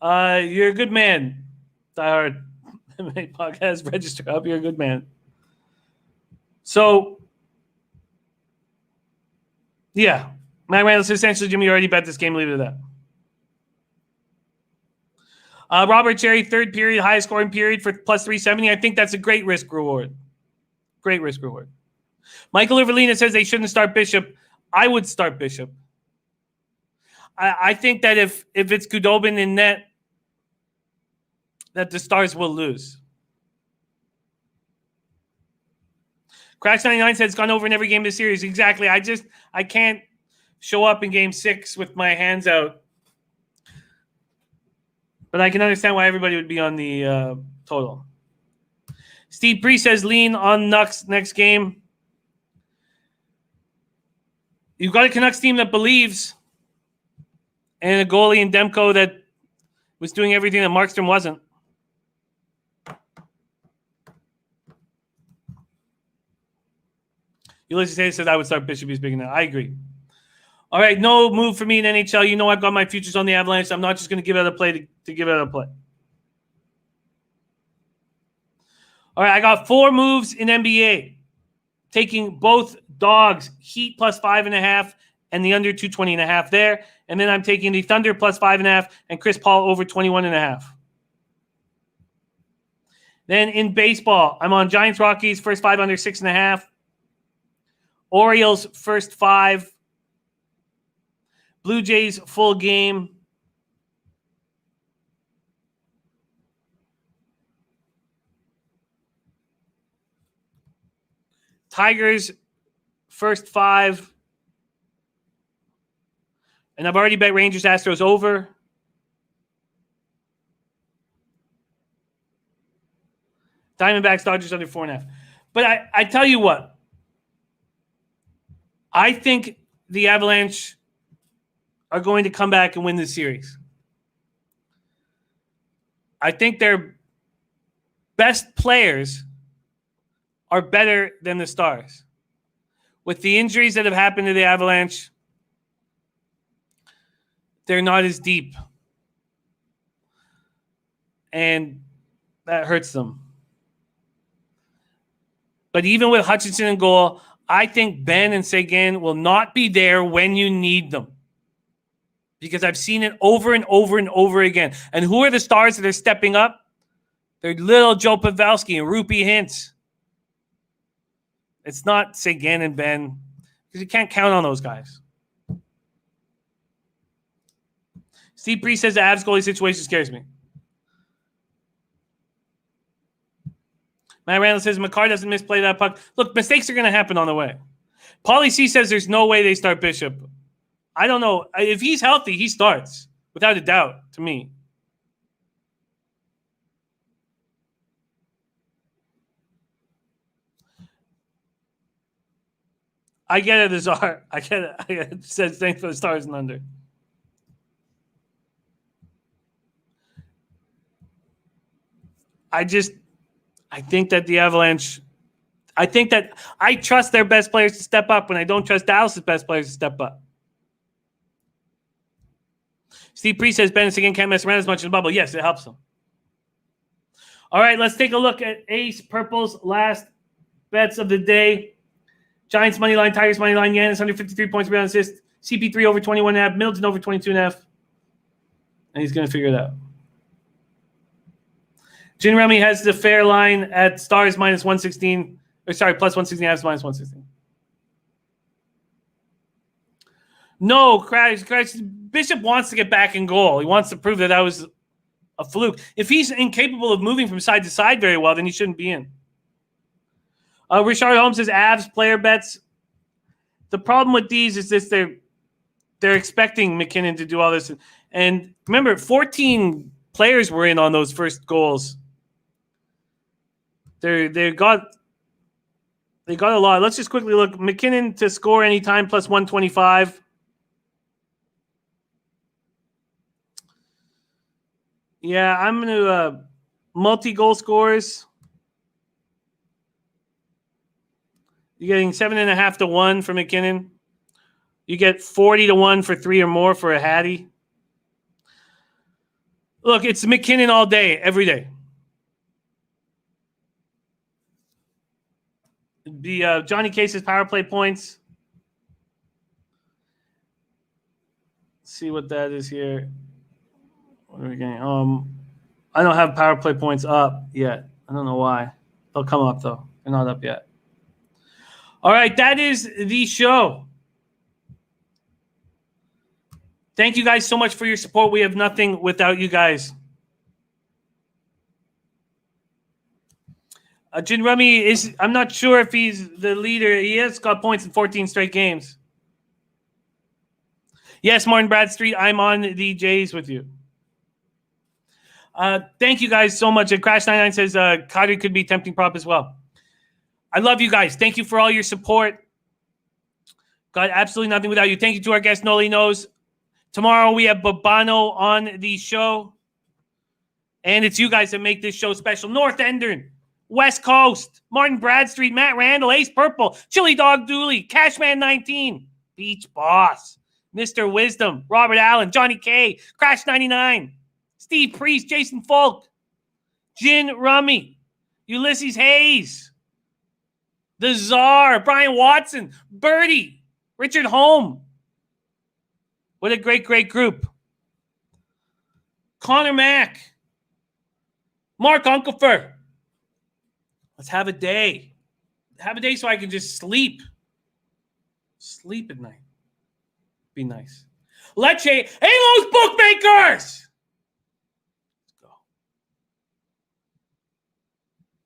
you're a good man. Diehard MMA podcast, register up. You're a good man. So, yeah. Matt Randall says, essentially, Jimmy, you already bet this game. Leave it at that. Robert Cherry, third period, highest scoring period for plus 370. I think that's a great risk reward. Great risk reward. Michael Iverlina says they shouldn't start Bishop. I would start Bishop. I think that if it's Khudobin in net, that the Stars will lose. Crash99 said it's gone over in every game of the series. Exactly. I can't show up in game 6 with my hands out. But I can understand why everybody would be on the total. Steve Priest says lean on Nucks next game. You've got a Canucks team that believes, and a goalie in Demko that was doing everything that Markstrom wasn't. Ulysses says I would start Bishop. He's big enough. I agree. All right, no move for me in NHL. You know I've got my futures on the Avalanche. I'm not just going to give it a play to give it a play. All right, I got 4 moves in NBA. Taking both dogs, Heat plus 5.5 and the under 220.5 there. And then I'm taking the Thunder plus 5.5 and Chris Paul over 21.5. Then in baseball, I'm on Giants Rockies, first 5 under 6.5. Orioles, first 5. Blue Jays, full game. Tigers, first 5. And I've already bet Rangers, Astros over. Diamondbacks, Dodgers under 4.5. But I tell you what. I think the Avalanche are going to come back and win this series. I think their best players are better than the Stars. With the injuries that have happened to the Avalanche, they're not as deep. And that hurts them. But even with Hutchinson in goal, I think Ben and Seguin will not be there when you need them. Because I've seen it over and over and over again. And who are the Stars that are stepping up? They're little Joe Pavelski and Rupee Hintz. It's not Seguin and Ben. Because you can't count on those guys. Steve Priest says the Avs goalie situation scares me. Matt Randall says McCarr doesn't misplay that puck. Look, mistakes are going to happen on the way. Paulie C says there's no way they start Bishop. I don't know. If he's healthy, he starts. Without a doubt, to me. I get it, Azar. I get it. It says thanks for the stars and under. I think that the Avalanche, I think that I trust their best players to step up when I don't trust Dallas' best players to step up. Steve Priest says Bennett again can't mess around as much in the bubble. Yes, it helps him. All right, let's take a look at Ace Purple's last bets of the day. Giants money line, Tigers money line, Giannis under 53 points rebound assist, CP3 over 21.5, Middleton over 22.5. And he's going to figure it out. Gin Rummy has the fair line at Stars minus 116. Or sorry, plus 116, halves minus 116. No, Crash. Bishop wants to get back in goal. He wants to prove that was a fluke. If he's incapable of moving from side to side very well, then he shouldn't be in. Richard Holmes says Avs player bets. The problem with these is this: they're expecting McKinnon to do all this, and remember, 14 players were in on those first goals. They got a lot. Let's just quickly look. McKinnon to score anytime plus 125. Yeah, I'm going to multi-goal scores. You're getting 7.5 to 1 for McKinnon. You get 40 to 1 for 3 or more for a Hattie. Look, it's McKinnon all day, every day. The Johnny Case's power play points. Let's see what that is here. What are we getting? I don't have power play points up yet. I don't know why. They'll come up though. They're not up yet. All right, that is the show. Thank you guys so much for your support. We have nothing without you guys. Jin Rummy I'm not sure if he's the leader. He has got points in 14 straight games. Yes, Martin Bradstreet, I'm on the Jays with you. Thank you guys so much. And Crash99 says Kadri could be tempting prop as well. I love you guys. Thank you for all your support. Got absolutely nothing without you. Thank you to our guest, Nolly Knows. Tomorrow we have Babano on the show. And it's you guys that make this show special. North Endern, West Coast, Martin Bradstreet, Matt Randall, Ace Purple, Chili Dog Dooley, Cashman 19, Beach Boss, Mr. Wisdom, Robert Allen, Johnny K, Crash 99, Steve Priest, Jason Folk, Gin Rummy, Ulysses Hayes, The Czar, Brian Watson, Birdie, Richard Holm. What a great, great group. Connor Mack, Mark Unkelfer. Let's have a day. Have a day so I can just sleep. Sleep at night. Be nice. Hey, those bookmakers!